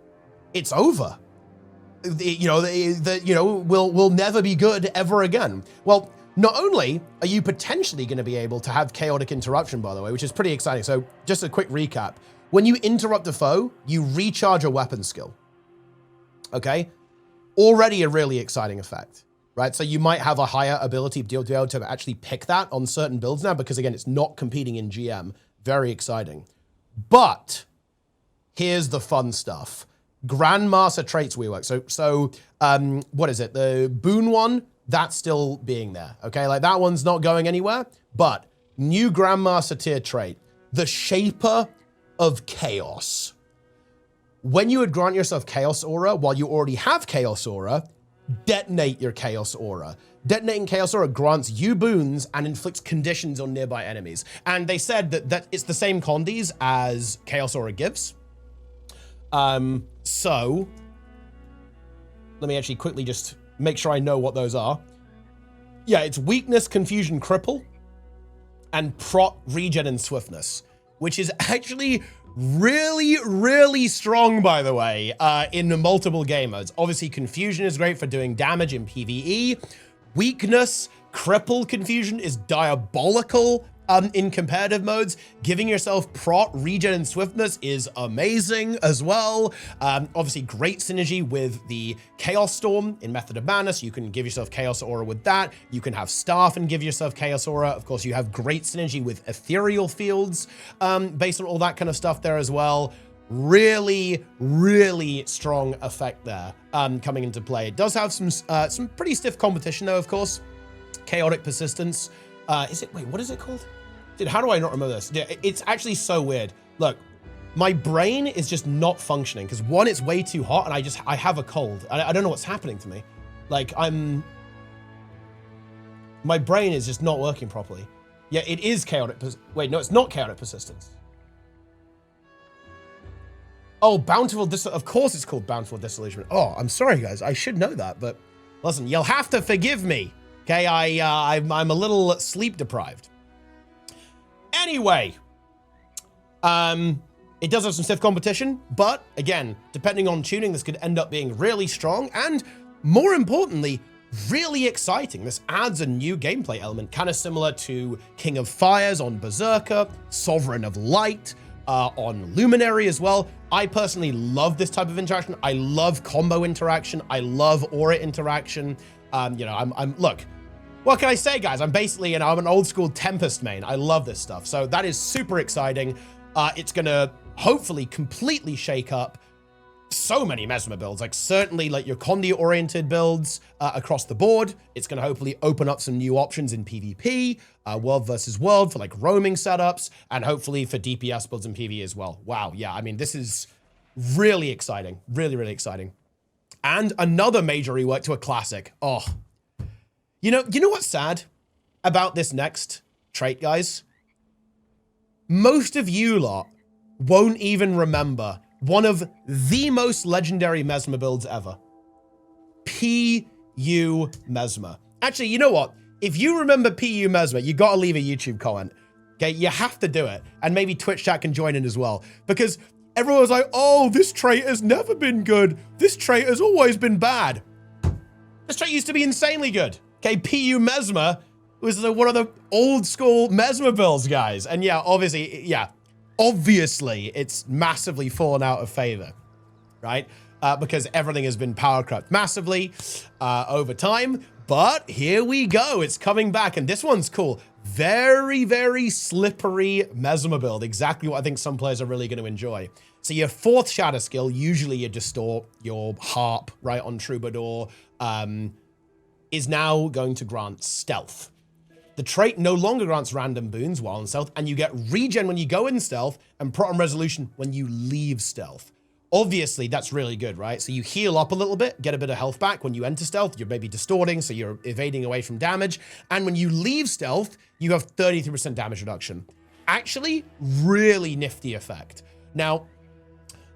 It's over. We'll never be good ever again. Well, not only are you potentially going to be able to have chaotic interruption, by the way, which is pretty exciting. So just a quick recap. When you interrupt a foe, you recharge a weapon skill. Okay? Already a really exciting effect, right? So you might have a higher ability to be able to actually pick that on certain builds now, because again, it's not competing in GM. Very exciting. But here's the fun stuff. Grandmaster traits rework. So what is it? The boon one, that's still being there. Okay, like that one's not going anywhere. But new Grandmaster tier trait, the Shaper of Chaos. When you would grant yourself Chaos Aura while you already have Chaos Aura, detonate your Chaos Aura. Detonating Chaos Aura grants you boons and inflicts conditions on nearby enemies. And they said that it's the same condies as Chaos Aura gives. So let me actually quickly just make sure I know what those are. Yeah, it's weakness, confusion, cripple, and prot, regen, and swiftness, which is actually really, really strong, by the way, in multiple game modes. Obviously, confusion is great for doing damage in PvE. Weakness, cripple confusion is diabolical in competitive modes. Giving yourself prot, regen, and swiftness is amazing as well. Obviously, great synergy with the Chaos Storm in Method of Madness. You can give yourself Chaos Aura with that. You can have Staff and give yourself Chaos Aura. Of course, you have great synergy with Ethereal Fields based on all that kind of stuff there as well. Really, really strong effect there coming into play. It does have some pretty stiff competition, though, of course. Chaotic Persistence. Wait, what is it called? Dude, how do I not remember this? It's actually so weird. Look, my brain is just not functioning because one, it's way too hot and I have a cold. I don't know what's happening to me. Like my brain is just not working properly. Yeah, it is Chaotic. Wait, no, it's not Chaotic Persistence. Oh, Bountiful of course it's called Bountiful Disillusionment. Oh, I'm sorry, guys. I should know that, but listen, you'll have to forgive me. Okay, I'm a little sleep deprived. Anyway, it does have some stiff competition, but again, depending on tuning, this could end up being really strong and, more importantly, really exciting. This adds a new gameplay element, kind of similar to King of Fires on Berserker, Sovereign of Light on Luminary as well. I personally love this type of interaction. I love combo interaction. I love aura interaction. Look, what can I say, guys? I'm basically, I'm an old school Tempest main. I love this stuff. So that is super exciting. It's gonna hopefully completely shake up so many Mesmer builds, like certainly like your Conduit oriented builds across the board. It's gonna hopefully open up some new options in PvP, world versus world for like roaming setups, and hopefully for DPS builds in PvE as well. Wow, yeah, I mean, this is really exciting, really, really exciting. And another major rework to a classic. Oh, you know what's sad about this next trait, guys? Most of you lot won't even remember one of the most legendary Mesmer builds ever. PU Mesmer. Actually, you know what? If you remember PU Mesmer, you gotta leave a YouTube comment. Okay, you have to do it. And maybe Twitch chat can join in as well. Because everyone was like, oh, this trait has never been good. This trait has always been bad. This trait used to be insanely good. Okay, PU Mesmer was one of the old school Mesmer builds, guys. And yeah, obviously it's massively fallen out of favor, right? Because everything has been power crept massively over time. But here we go, it's coming back, and this one's cool. Very, very slippery Mesmer build, exactly what I think some players are really going to enjoy. So your fourth shatter skill, usually you distort your harp, right, on Troubadour, is now going to grant stealth. The trait no longer grants random boons while in stealth, and you get regen when you go in stealth and prot and resolution when you leave stealth. Obviously, that's really good, right? So you heal up a little bit, get a bit of health back when you enter stealth. You're maybe distorting, so you're evading away from damage. And when you leave stealth, you have 33% damage reduction. Actually, really nifty effect. Now,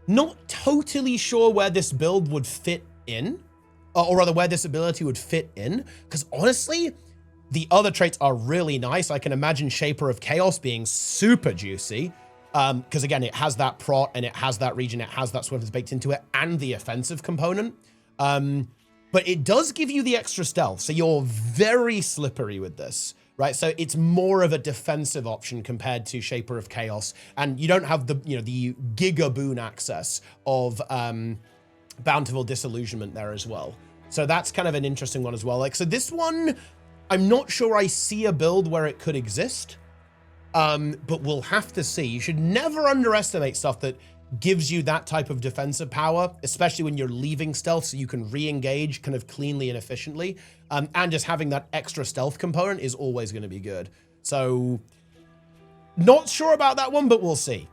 not totally sure where this build would fit in, or rather where this ability would fit in, because honestly, the other traits are really nice. I can imagine Shaper of Chaos being super juicy, Because again, it has that prot and it has that region, it has that swiftness baked into it, and the offensive component. But it does give you the extra stealth, so you're very slippery with this, right? So it's more of a defensive option compared to Shaper of Chaos, and you don't have the, you know, the giga boon access of Bountiful Disillusionment there as well. So that's kind of an interesting one as well. Like, so this one, I'm not sure I see a build where it could exist, but we'll have to see. You should never underestimate stuff that gives you that type of defensive power, especially when you're leaving stealth so you can re-engage kind of cleanly and efficiently. And just having that extra stealth component is always going to be good. So not sure about that one, but we'll see.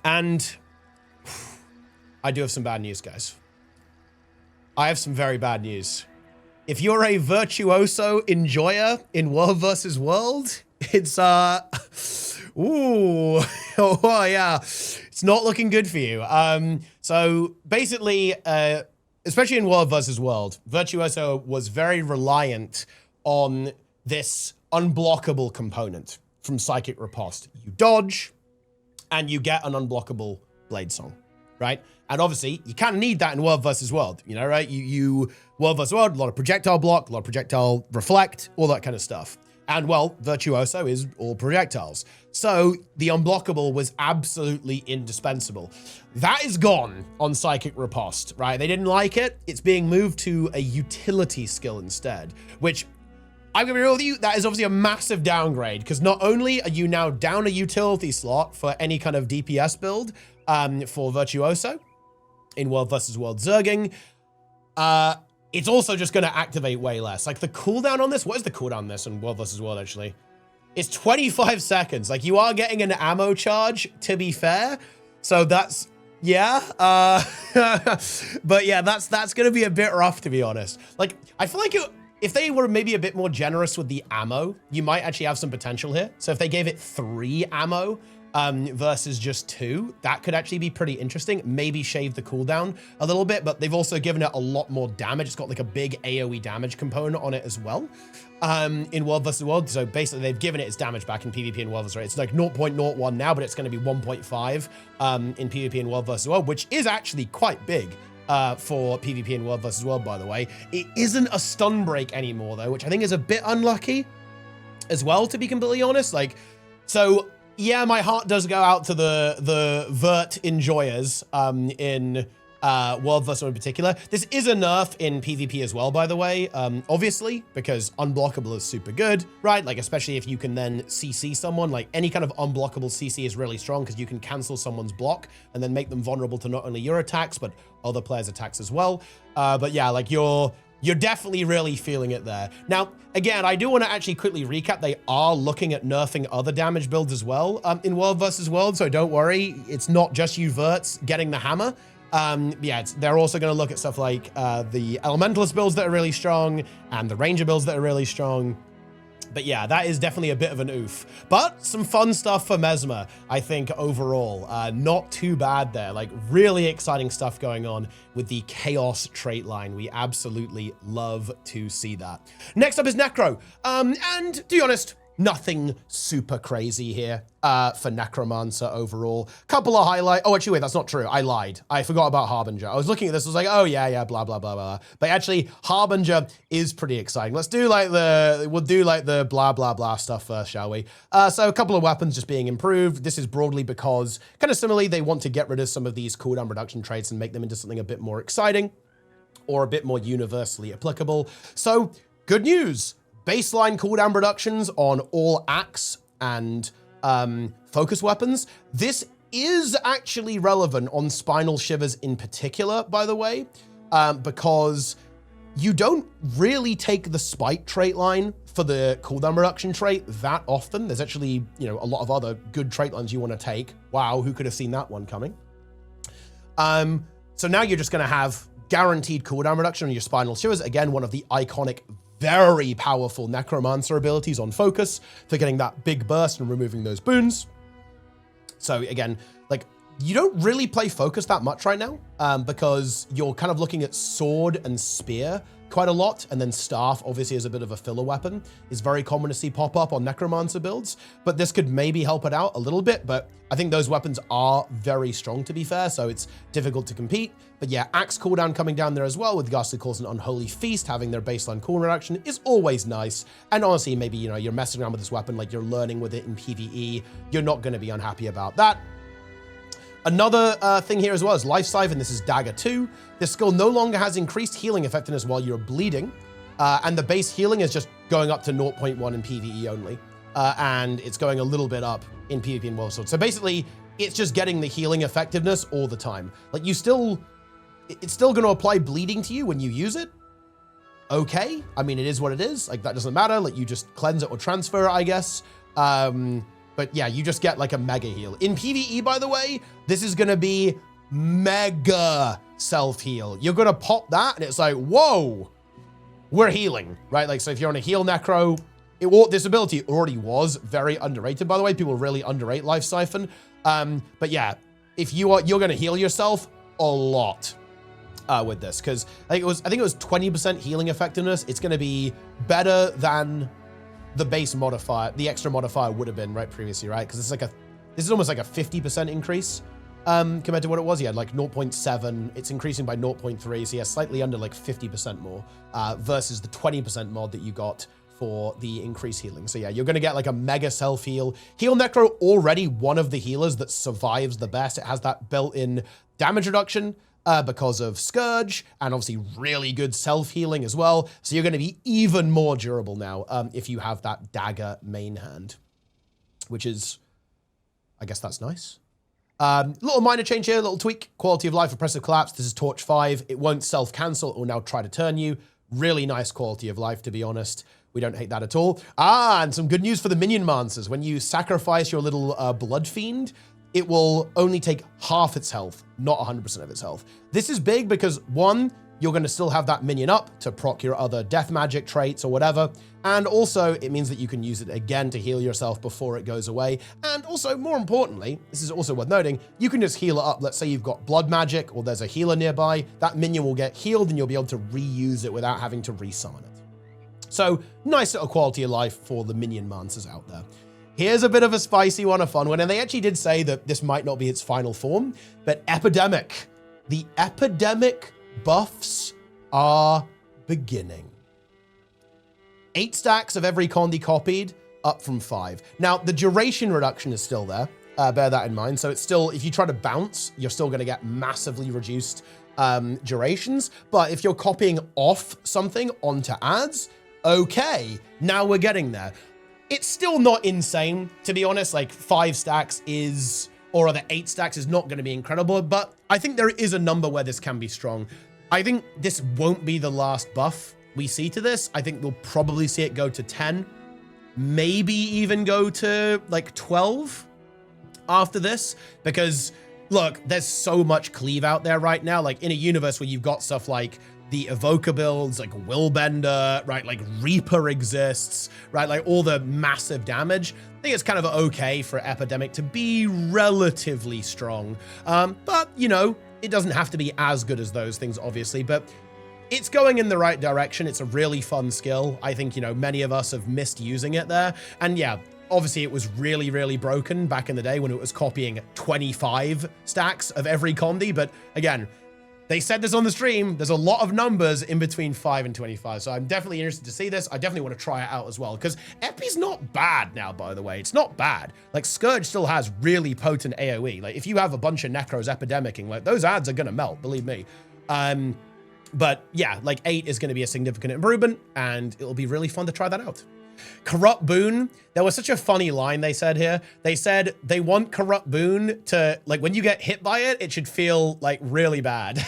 And I do have some bad news, guys. I have some very bad news. If you're a Virtuoso enjoyer in World vs. World, it's, ooh, oh yeah, it's not looking good for you. So basically, especially in World vs. World, Virtuoso was very reliant on this unblockable component from Psychic Riposte. You dodge, and you get an unblockable Blade Song, right? And obviously, you kind of need that in World vs. World, you know, right? You World vs. World, a lot of projectile block, a lot of projectile reflect, all that kind of stuff. And well, Virtuoso is all projectiles. So the unblockable was absolutely indispensable. That is gone on Psychic Riposte, right? They didn't like it. It's being moved to a utility skill instead, which I'm gonna be real with you, that is obviously a massive downgrade, because not only are you now down a utility slot for any kind of DPS build for Virtuoso in World vs. World Zerging, it's also just going to activate way less. Like the cooldown on this, what is the cooldown on this in World vs. World actually? It's 25 seconds. Like you are getting an ammo charge, to be fair. So that's, yeah. But yeah, that's going to be a bit rough, to be honest. Like I feel like if they were maybe a bit more generous with the ammo, you might actually have some potential here. So if they gave it 3 ammo, versus just 2, that could actually be pretty interesting. Maybe shave the cooldown a little bit, but they've also given it a lot more damage. It's got like a big AoE damage component on it as well in World vs. World. So basically they've given it its damage back in PvP and World vs. World. It's like 0.01 now, but it's going to be 1.5 in PvP and World vs. World, which is actually quite big for PvP and World vs. World, by the way. It isn't a stun break anymore though, which I think is a bit unlucky as well, to be completely honest. Like, so yeah, my heart does go out to the Vert enjoyers in World vs. World in particular. This is a nerf in PvP as well, by the way, obviously, because unblockable is super good, right? Like, especially if you can then CC someone, like any kind of unblockable CC is really strong because you can cancel someone's block and then make them vulnerable to not only your attacks, but other players' attacks as well. But yeah, like you're definitely really feeling it there. Now, again, I do want to actually quickly recap. They are looking at nerfing other damage builds as well in World vs. World, so don't worry. It's not just you Verts getting the hammer. Yeah, they're also going to look at stuff like the Elementalist builds that are really strong and the Ranger builds that are really strong. But yeah, that is definitely a bit of an oof. But some fun stuff for Mesmer, I think, overall. Not too bad there. Like, really exciting stuff going on with the Chaos trait line. We absolutely love to see that. Next up is Necro. And to be honest, nothing super crazy here for Necromancer overall. Couple of highlights. Oh, actually, wait, that's not true. I lied. I forgot about Harbinger. I was looking at this, I was like, oh yeah, blah, blah, blah, blah. But actually, Harbinger is pretty exciting. We'll do like the blah, blah, blah stuff first, shall we? So a couple of weapons just being improved. This is broadly because, kind of similarly, they want to get rid of some of these cooldown reduction traits and make them into something a bit more exciting or a bit more universally applicable. So, good news. Baseline cooldown reductions on all axe and focus weapons. This is actually relevant on Spinal Shivers in particular, by the way, because you don't really take the Spite trait line for the cooldown reduction trait that often. There's actually, you know, a lot of other good trait lines you want to take. Wow, who could have seen that one coming? So now you're just going to have guaranteed cooldown reduction on your Spinal Shivers. Again, one of the iconic, very powerful Necromancer abilities on focus for getting that big burst and removing those boons. So again, like, you don't really play focus that much right now because you're kind of looking at sword and spear quite a lot, and then Staff, obviously as a bit of a filler weapon, is very common to see pop up on Necromancer builds, but this could maybe help it out a little bit, but I think those weapons are very strong, to be fair, so it's difficult to compete. But yeah, Axe cooldown coming down there as well, with Ghastly Calls and Unholy Feast having their baseline cooldown reduction is always nice. And honestly, maybe, you know, you're messing around with this weapon, like you're learning with it in PvE, you're not going to be unhappy about that. Another thing here as well is Life Siphon. This is Dagger 2. This skill no longer has increased healing effectiveness while you're bleeding, and the base healing is just going up to 0.1 in PvE only, and it's going a little bit up in PvP and World Sword. So basically, it's just getting the healing effectiveness all the time. Like it's still going to apply bleeding to you when you use it. Okay, I mean, it is what it is. Like that doesn't matter. Like you just cleanse it or transfer it, I guess. But yeah, you just get like a mega heal. In PvE, by the way, this is going to be mega self-heal. You're going to pop that and it's like, whoa, we're healing, right? Like, so if you're on a heal necro, this ability already was very underrated, by the way. People really underrate Life Siphon. But yeah, if you're going to heal yourself a lot with this, because I think it was 20% healing effectiveness. It's going to be better than the base modifier, the extra modifier would have been right previously, right? Because this is almost like a 50% increase compared to what it was. You had like 0.7, it's increasing by 0.3, so yeah, slightly under like 50% more versus the 20% mod that you got for the increased healing. So yeah, you're gonna get like a mega self-heal. Heal Necro, already one of the healers that survives the best. It has that built-in damage reduction because of Scourge, and obviously really good self-healing as well. So you're gonna be even more durable now if you have that Dagger main hand, which is, I guess that's nice. Little minor change here, little tweak. Quality of life, oppressive collapse. This is Torch 5. It won't self-cancel, it will now try to turn you. Really nice quality of life, to be honest. We don't hate that at all. And some good news for the Minion Mancers. When you sacrifice your little Blood Fiend, it will only take half its health, not 100% of its health. This is big because, one, you're going to still have that minion up to proc your other death magic traits or whatever. And also, it means that you can use it again to heal yourself before it goes away. And also, more importantly, this is also worth noting, you can just heal it up. Let's say you've got blood magic or there's a healer nearby. That minion will get healed and you'll be able to reuse it without having to resummon it. So, nice little quality of life for the Minion Mancers out there. Here's a bit of a spicy one, a fun one, and they actually did say that this might not be its final form, but Epidemic. The Epidemic buffs are beginning. 8 stacks of every Condi copied, up from 5. Now, the duration reduction is still there, bear that in mind, so it's still, if you try to bounce, you're still gonna get massively reduced durations, but if you're copying off something onto ads, okay, now we're getting there. It's still not insane, to be honest. Like 5 stacks is, or other 8 stacks is not going to be incredible, but I think there is a number where this can be strong. I think this won't be the last buff we see to this. I think we'll probably see it go to 10, maybe even go to like 12 after this, because look, there's so much cleave out there right now. Like in a universe where you've got stuff like the Evoker builds, like Willbender, right? Like Reaper exists, right? Like all the massive damage. I think it's kind of okay for Epidemic to be relatively strong. But, you know, it doesn't have to be as good as those things, obviously, but it's going in the right direction. It's a really fun skill. I think, you know, many of us have missed using it there. And yeah, obviously it was really, really broken back in the day when it was copying 25 stacks of every Condi. But again, they said this on the stream, there's a lot of numbers in between 5 and 25, so I'm definitely interested to see this. I definitely want to try it out as well, because Epi's not bad now, by the way. It's not bad. Like, Scourge still has really potent AoE. Like, if you have a bunch of Necros epidemicing, like, those ads are going to melt, believe me. But yeah, like, 8 is going to be a significant improvement, and it'll be really fun to try that out. Corrupt Boon. There was such a funny line they said here. They said they want Corrupt Boon to, like, when you get hit by it, it should feel, like, really bad.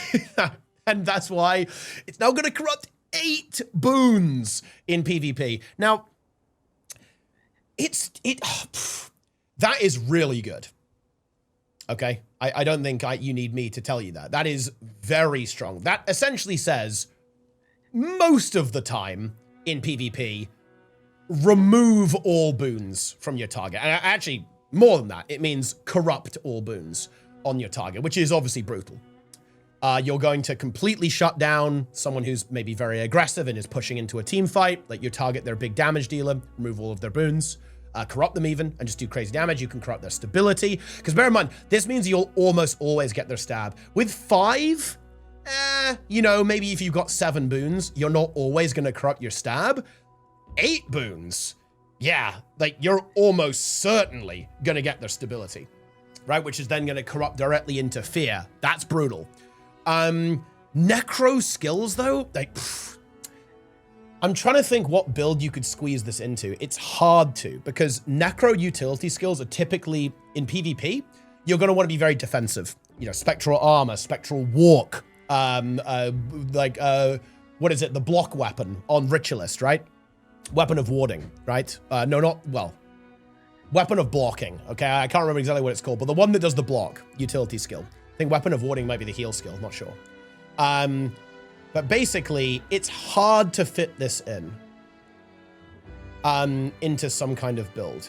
And that's why it's now going to corrupt 8 boons in PvP. Now, that is really good. Okay? I don't think you need me to tell you that. That is very strong. That essentially says, most of the time in PvP, remove all boons from your target. And actually, more than that, it means corrupt all boons on your target, which is obviously brutal. You're going to completely shut down someone who's maybe very aggressive and is pushing into a team fight. Like, you target their big damage dealer, remove all of their boons, corrupt them even, and just do crazy damage. You can corrupt their stability. Because bear in mind, this means you'll almost always get their stab. With 5, you know, maybe if you've got 7 boons, you're not always going to corrupt your stab. 8 boons, yeah, like, you're almost certainly going to get their stability, right? Which is then going to corrupt directly into fear. That's brutal. Necro skills, though, like, I'm trying to think what build you could squeeze this into. It's hard to, because Necro utility skills are typically, in PvP, you're going to want to be very defensive. You know, Spectral Armor, Spectral Walk, what is it? The block weapon on Ritualist, right? Weapon of warding, right? Weapon of blocking, okay? I can't remember exactly what it's called, but the one that does the block, utility skill. I think weapon of warding might be the heal skill, not sure. But basically, it's hard to fit this in into some kind of build.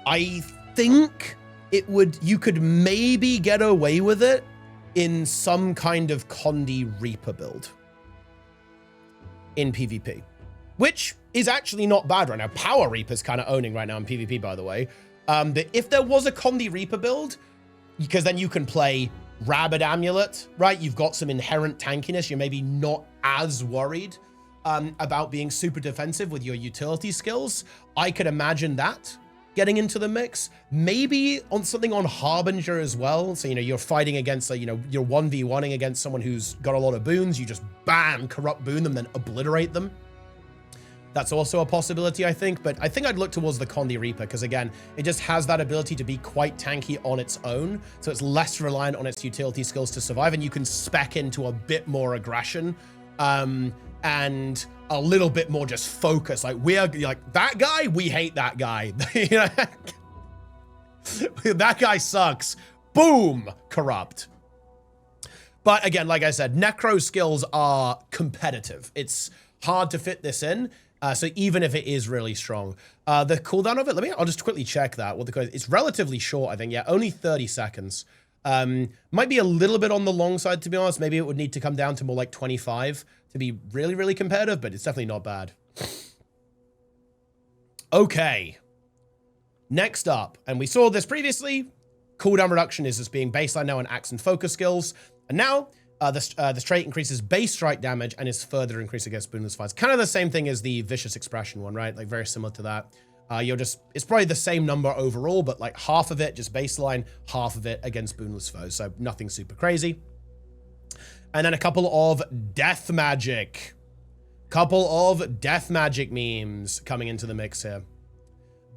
I think you could maybe get away with it in some kind of Condi Reaper build in PvP, which is actually not bad right now. Power Reaper's kind of owning right now in PvP, by the way. But if there was a Condi Reaper build, because then you can play Rabid Amulet, right? You've got some inherent tankiness. You're maybe not as worried about being super defensive with your utility skills. I could imagine that getting into the mix. Maybe on something on Harbinger as well. So, you know, you're fighting against, you know, you're 1v1ing against someone who's got a lot of boons. You just bam, corrupt boon them, then obliterate them. That's also a possibility, I think, but I think I'd look towards the Condi Reaper because, again, it just has that ability to be quite tanky on its own, so it's less reliant on its utility skills to survive, and you can spec into a bit more aggression and a little bit more just focus. Like, we're like, that guy, we hate that guy. You know? That guy sucks. Boom, corrupt. But again, like I said, Necro skills are competitive. It's hard to fit this in. So even if it is really strong, the cooldown of it, I'll just quickly check that. It's relatively short, I think. Yeah, only 30 seconds. Might be a little bit on the long side, to be honest. Maybe it would need to come down to more like 25 to be really, really competitive, but it's definitely not bad. Okay. Next up, and we saw this previously, cooldown reduction is just being baseline now on axe and focus skills. And now, the trait increases base strike damage and is further increased against boonless fights. Kind of the same thing as the Vicious Expression one, right? Like, very similar to that. It's probably the same number overall, but like half of it just baseline, half of it against boonless foes. So nothing super crazy. And then a couple of death magic. Couple of death magic memes coming into the mix here.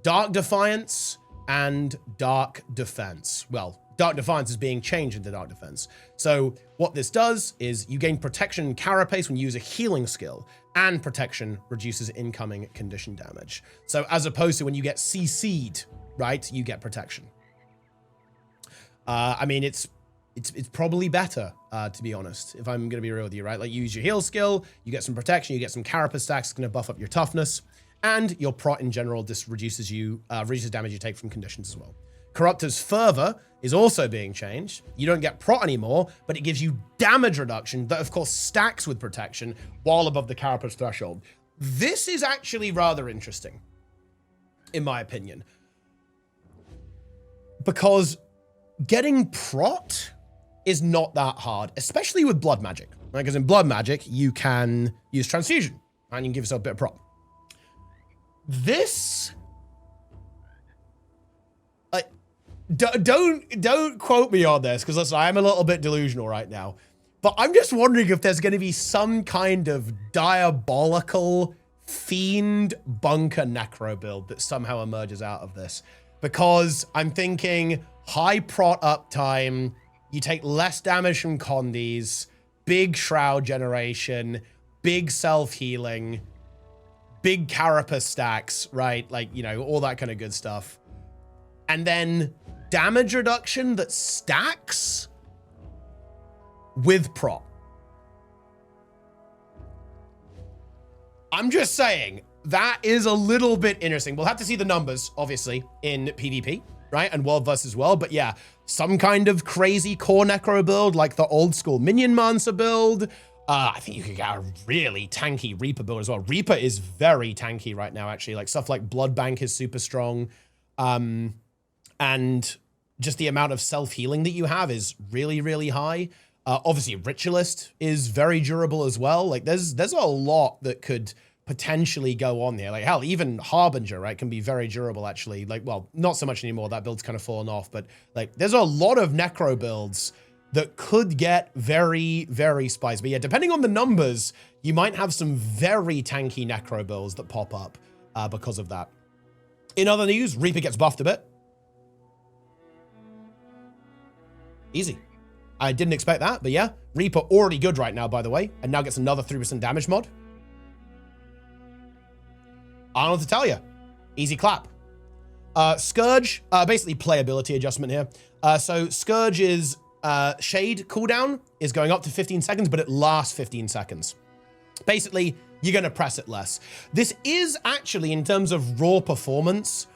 Dark Defiance and Dark Defense. Well, Dark Defiance is being changed into Dark Defense. So what this does is you gain protection and carapace when you use a healing skill, and protection reduces incoming condition damage. So as opposed to when you get CC'd, right, you get protection. I mean, it's probably better, to be honest, if I'm going to be real with you, right? Like, you use your heal skill, you get some protection, you get some carapace stacks, it's going to buff up your toughness, and your prot in general just reduces damage you take from conditions as well. Corruptor's Fervor is also being changed. You don't get prot anymore, but it gives you damage reduction that, of course, stacks with protection while above the carapace threshold. This is actually rather interesting, in my opinion, because getting prot is not that hard, especially with blood magic, right? Because in blood magic, you can use transfusion, and you can give yourself a bit of prot. This... Don't quote me on this, because listen, I'm a little bit delusional right now. But I'm just wondering if there's going to be some kind of diabolical fiend bunker necro build that somehow emerges out of this. Because I'm thinking high prot uptime, you take less damage from condis, big shroud generation, big self-healing, big carapace stacks, right? Like, you know, all that kind of good stuff. And then damage reduction that stacks with prot. I'm just saying, that is a little bit interesting. We'll have to see the numbers, obviously, in PvP. right? And World versus World, but yeah, some kind of crazy core Necro build, like the old school Minionmancer build. I think you could get a really tanky Reaper build as well. Reaper is very tanky right now, actually. Like stuff like Blood Bank is super strong. And just the amount of self-healing that you have is really, really high. Obviously, Ritualist is very durable as well. Like there's a lot that could potentially go on here. Like hell, even Harbinger, right, can be very durable actually. Like, well, not so much anymore. That build's kind of fallen off, but like there's a lot of Necro builds that could get very, very spicy. But yeah, depending on the numbers, you might have some very tanky Necro builds that pop up because of that. In other news, Reaper gets buffed a bit. Easy. I didn't expect that, but yeah. Reaper already good right now, by the way, and now gets another 3% damage mod. I don't know what to tell you. Easy clap. Scourge, basically playability adjustment here. So Scourge is Shade cooldown is going up to 15 seconds, but it lasts 15 seconds. Basically, you're going to press it less. This is actually, in terms of raw performance,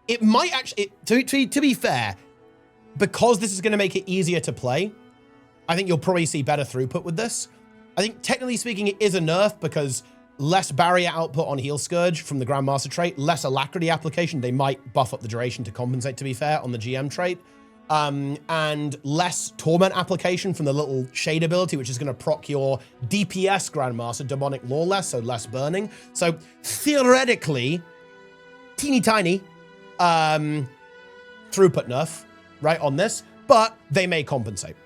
it might actually, to be fair, because this is going to make it easier to play, I think you'll probably see better throughput with this. I think technically speaking, it is a nerf because less barrier output on Heal Scourge from the Grandmaster trait, less Alacrity application. They might buff up the duration to compensate, to be fair, on the GM trait. And less Torment application from the little Shade ability, which is going to proc your DPS Grandmaster, Demonic Lawless, so less burning. So theoretically, teeny tiny throughput nerf, right, on this, but they may compensate.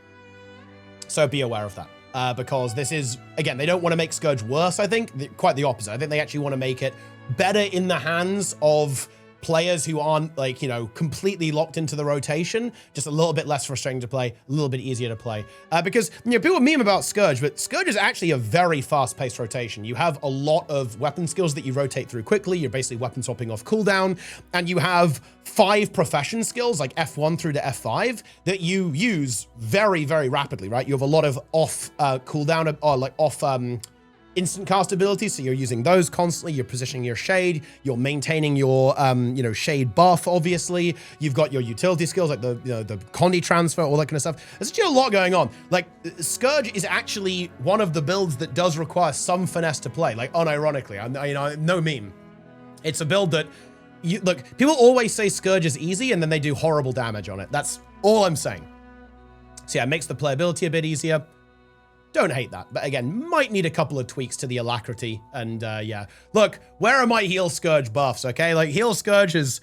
So be aware of that, because this is, again, they don't want to make Scourge worse, I think. Quite the opposite. I think they actually want to make it better in the hands of players who aren't, like, you know, completely locked into the rotation, just a little bit less frustrating to play, a little bit easier to play. Because, you know, people meme about Scourge, but Scourge is actually a very fast-paced rotation. You have a lot of weapon skills that you rotate through quickly. You're basically weapon swapping off cooldown, and you have 5 profession skills, like F1 through to F5, that you use very, very rapidly, right? You have a lot of off cooldown, or like off instant cast abilities, so you're using those constantly. You're positioning your Shade, you're maintaining your you know, Shade buff, obviously. You've got your utility skills like the, you know, the Condi transfer, all that kind of stuff. There's actually a lot going on. Like, Scourge is actually one of the builds that does require some finesse to play, like, unironically. You know, no meme. It's a build that, look, people always say Scourge is easy and then they do horrible damage on it. That's all I'm saying. So yeah, it makes the playability a bit easier. Don't hate that, but again, might need a couple of tweaks to the Alacrity. And yeah, look, where are my Heal Scourge buffs? Okay, like Heal Scourge is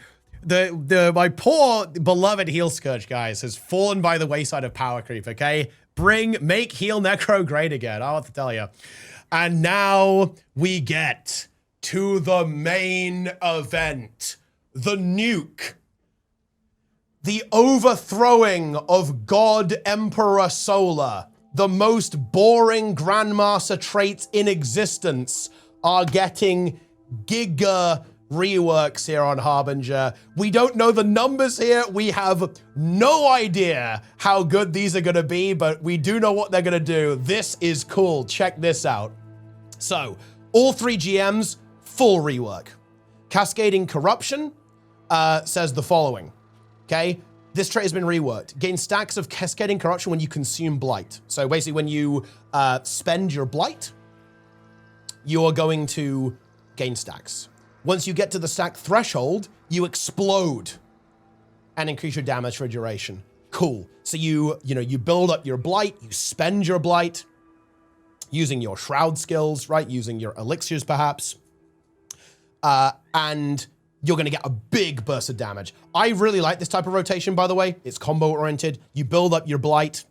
my poor beloved Heal Scourge, guys, has fallen by the wayside of power creep. Okay, make Heal Necro great again. I want to tell you. And now we get to the main event, the nuke. The overthrowing of God Emperor Solar. The most boring Grandmaster traits in existence are getting giga reworks here on Harbinger. We don't know the numbers here. We have no idea how good these are going to be, but we do know what they're going to do. This is cool. Check this out. So, all 3 GMs, full rework. Cascading Corruption says the following, okay? This trait has been reworked. Gain stacks of Cascading Corruption when you consume Blight. So basically when you spend your Blight, you are going to gain stacks. Once you get to the stack threshold, you explode and increase your damage for a duration. Cool. So you build up your Blight, you spend your Blight using your Shroud skills, right? Using your elixirs perhaps. And you're going to get a big burst of damage. I really like this type of rotation, by the way. It's combo oriented. You build up your Blight.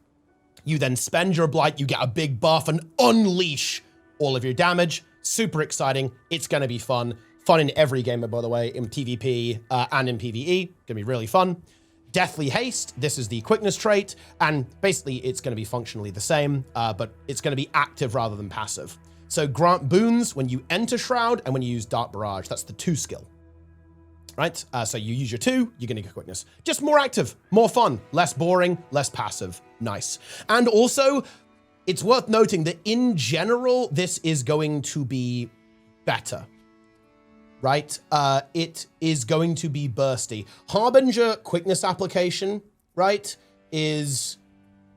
You then spend your Blight. You get a big buff and unleash all of your damage. Super exciting. It's going to be fun. Fun in every game, by the way, in PvP and in PvE. Going to be really fun. Deathly Haste. This is the quickness trait. And basically, it's going to be functionally the same, but it's going to be active rather than passive. So grant boons when you enter Shroud and when you use Dark Barrage. That's the 2 skill. Right? So you use your 2, you're going to get quickness. Just more active, more fun, less boring, less passive. Nice. And also, it's worth noting that in general, this is going to be better. right? It is going to be bursty. Harbinger quickness application, right, is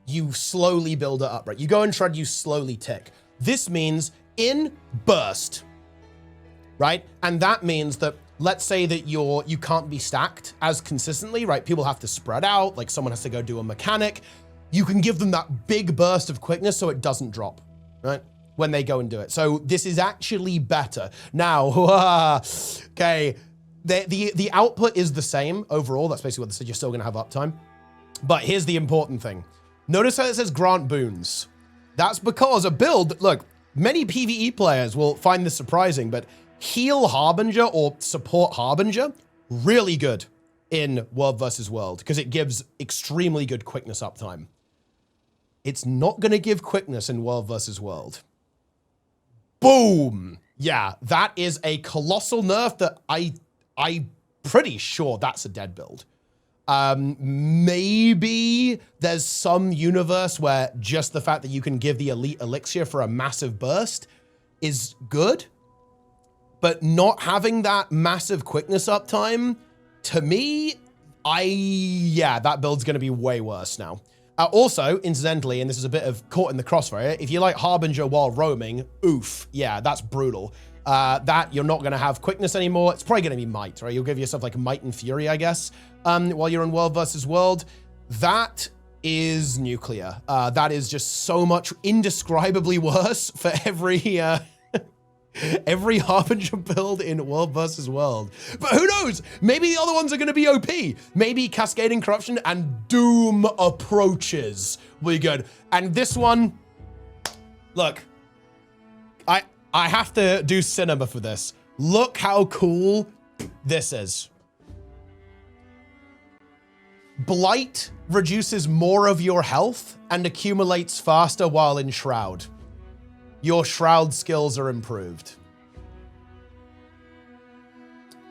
you slowly build it up, right? You go and shred, you slowly tick. This means in burst, right? And that means that, let's say that you can't be stacked as consistently, right? People have to spread out, like someone has to go do a mechanic. You can give them that big burst of quickness so it doesn't drop, right? When they go and do it. So this is actually better. Now, okay, the output is the same overall. That's basically what they said. You're still gonna have uptime. But here's the important thing. Notice how it says grant boons. That's because a build, look, many PvE players will find this surprising, but heal Harbinger or support Harbinger, really good in World versus World because it gives extremely good quickness uptime. It's not going to give quickness in World versus World. Boom. Yeah, that is a colossal nerf that I'm pretty sure that's a dead build. Maybe there's some universe where just the fact that you can give the elite elixir for a massive burst is good. But not having that massive quickness uptime, to me, yeah, that build's gonna be way worse now. Also, incidentally, and this is a bit of caught in the crossfire, if you like Harbinger while roaming, oof, yeah, that's brutal. That you're not gonna have quickness anymore. It's probably gonna be might, right? You'll give yourself like might and fury, I guess, while you're in World versus World. That is nuclear. That is just so much indescribably worse for every every Harbinger build in World versus World. But who knows? Maybe the other ones are going to be OP. Maybe Cascading Corruption and Doom Approaches will be good. And this one, look, I have to do cinema for this. Look how cool this is. Blight reduces more of your health and accumulates faster while in Shroud. Your Shroud skills are improved.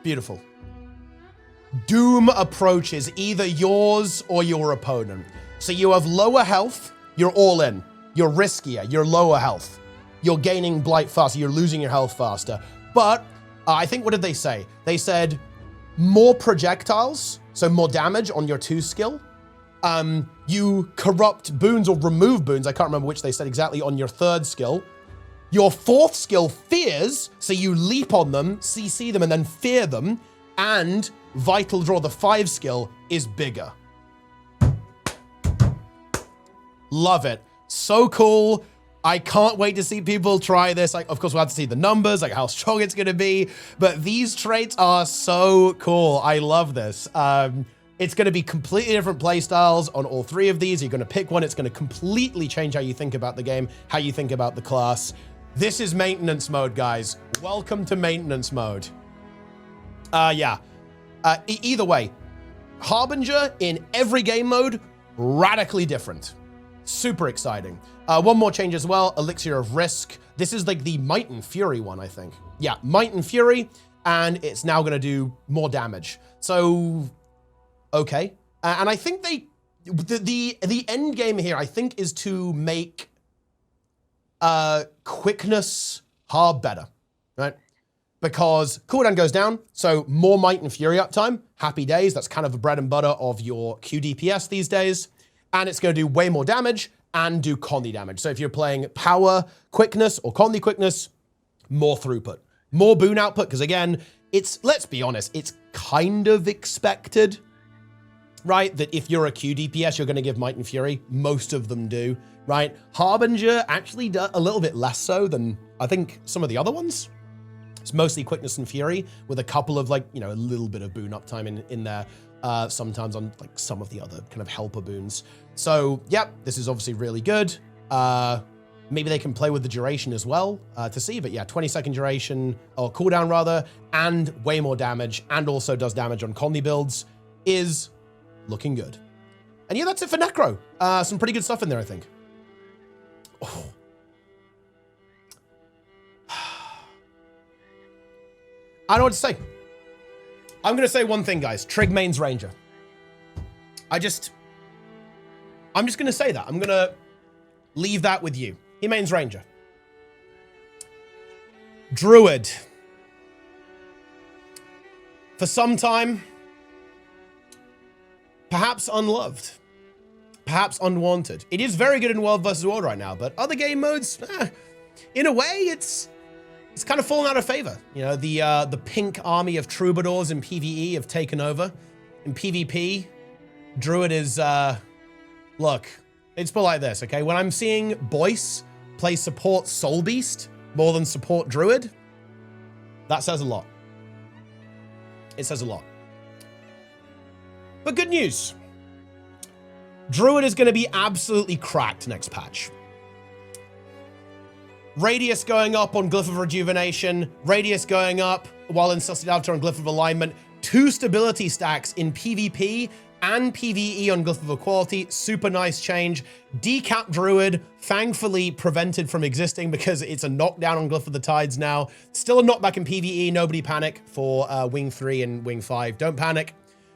Beautiful. Doom Approaches either yours or your opponent. So you have lower health, you're all in. You're riskier, you're lower health. You're gaining Blight faster, you're losing your health faster. But I think, what did they say? They said more projectiles, so more damage on your 2 skill. You corrupt boons or remove boons, I can't remember which they said exactly, on your 3rd skill. Your 4th skill, fears, so you leap on them, CC them, and then fear them, and Vital Draw, the 5 skill, is bigger. Love it. So cool. I can't wait to see people try this. Like, of course, we'll have to see the numbers, like how strong it's gonna be, but these traits are so cool. I love this. It's going to be completely different playstyles on all 3 of these. You're going to pick one. It's going to completely change how you think about the game, how you think about the class. This is maintenance mode, guys. Welcome to maintenance mode. Yeah. Either way, Harbinger in every game mode, radically different. Super exciting. One more change as well, Elixir of Risk. This is like the Might and Fury one, I think. Yeah, Might and Fury, and it's now going to do more damage. So... okay, and I think the end game here, I think, is to make quickness hard better, right? Because cooldown goes down, so more Might and Fury uptime, happy days. That's kind of the bread and butter of your QDPS these days, and it's going to do way more damage and do Condy damage. So if you're playing power quickness or Condy quickness, more throughput, more boon output. Because again, it's, let's be honest, it's kind of expected, right, that if you're a QDPS, you're going to give Might and Fury. Most of them do, right? Harbinger actually does a little bit less so than, I think, some of the other ones. It's mostly quickness and fury with a couple of, like, you know, a little bit of boon uptime in there sometimes on, like, some of the other kind of helper boons. So, yep, this is obviously really good. Maybe they can play with the duration as well to see, but yeah, 20-second duration, or cooldown rather, and way more damage, and also does damage on Condy builds, is looking good. And yeah, that's it for Necro. Some pretty good stuff in there, I think. Oh. I don't know what to say. I'm going to say one thing, guys. Trig mains Ranger. I'm just going to say that. I'm going to leave that with you. He mains Ranger. Druid. for some time, perhaps unloved, perhaps unwanted. It is very good in World vs. World right now, but other game modes, in a way, it's kind of fallen out of favor. You know, the pink army of troubadours in PvE have taken over. In PvP, Druid is, look, it's put like this, okay? When I'm seeing Boyce play support Soul Beast more than support Druid, that says a lot. It says a lot. But good news. Druid is going to be absolutely cracked next patch. Radius going up on Glyph of Rejuvenation, Radius going up while in Sustained Avatar on Glyph of Alignment, 2 stability stacks in PvP and PvE on Glyph of Equality, super nice change. Decap Druid, thankfully prevented from existing because it's a knockdown on Glyph of the Tides now. Still a knockback in PvE, nobody panic for Wing 3 and Wing 5, don't panic.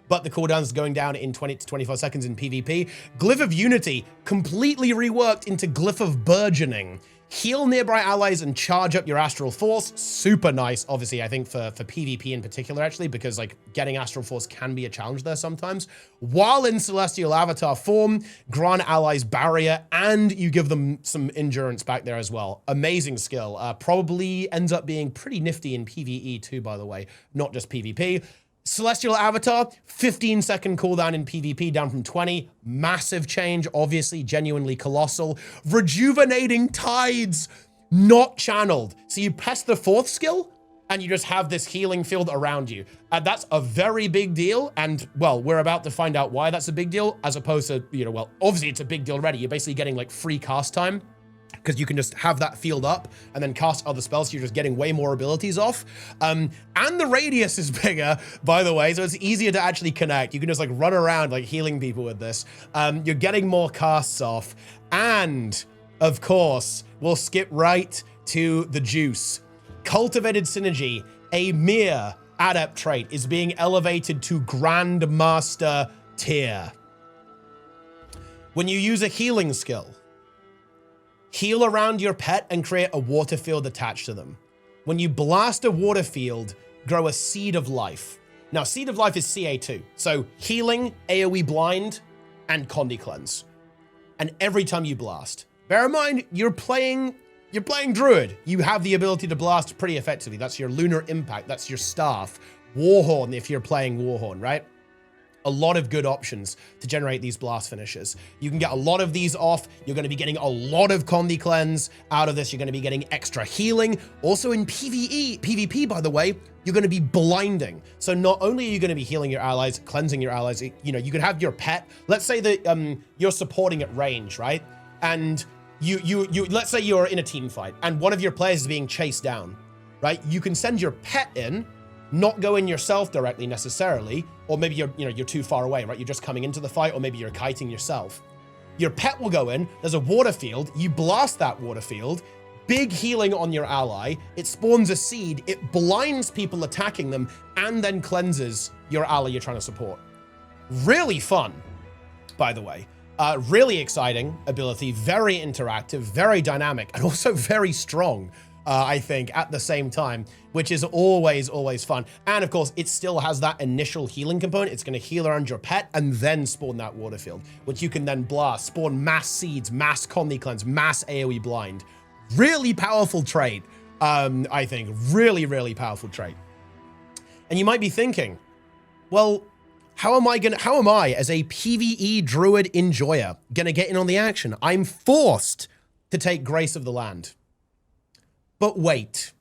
But the cooldown's going down in 20 to 25 seconds in PvP. Glyph of Unity, completely reworked into Glyph of Burgeoning. Heal nearby allies and charge up your Astral Force. Super nice, obviously, I think for PvP in particular, actually, because like getting Astral Force can be a challenge there sometimes. While in Celestial Avatar form, grant allies barrier, and you give them some endurance back there as well. Amazing skill. Probably ends up being pretty nifty in PvE too, by the way, not just PvP. Celestial Avatar, 15-second cooldown in PvP, down from 20. Massive change, obviously, genuinely colossal. Rejuvenating Tides, not channeled. So you press the 4th skill, and you just have this healing field around you. That's a very big deal, and, well, we're about to find out why that's a big deal, as opposed to, you know, well, obviously it's a big deal already. You're basically getting, like, free cast time, because you can just have that field up and then cast other spells, so you're just getting way more abilities off. And the radius is bigger, by the way, so it's easier to actually connect. You can just like run around like healing people with this. You're getting more casts off. And, of course, we'll skip right to the juice. Cultivated Synergy, a mere adept trait, is being elevated to Grandmaster tier. When you use a healing skill, heal around your pet and create a water field attached to them. When you blast a water field, grow a Seed of Life. Now, Seed of Life is CA2, so healing, AoE blind, and Condi Cleanse. And every time you blast, bear in mind, you're playing Druid. You have the ability to blast pretty effectively. That's your Lunar Impact, that's your staff. Warhorn, if you're playing Warhorn, right? A lot of good options to generate these blast finishes. You can get a lot of these off. You're going to be getting a lot of Condi Cleanse out of this. You're going to be getting extra healing. Also in PvP, by the way, you're going to be blinding. So not only are you going to be healing your allies, cleansing your allies, you know, you can have your pet. Let's say that you're supporting at range, right? And you let's say you're in a team fight and one of your players is being chased down, right? You can send your pet in, not go in yourself directly necessarily, or maybe you're too far away, right? You're just coming into the fight, or maybe you're kiting yourself. Your pet will go in, there's a water field, you blast that water field, big healing on your ally, it spawns a seed, it blinds people attacking them, and then cleanses your ally you're trying to support. Really fun, by the way. Really exciting ability, very interactive, very dynamic, and also very strong. I think, at the same time, which is always, always fun. And of course, it still has that initial healing component. It's going to heal around your pet and then spawn that water field, which you can then blast, spawn mass seeds, mass Condi Cleanse, mass AoE blind. Really powerful trait, I think. Really, really powerful trait. And you might be thinking, well, how am I, as a PvE Druid enjoyer, gonna get in on the action? I'm forced to take Grace of the Land. But wait,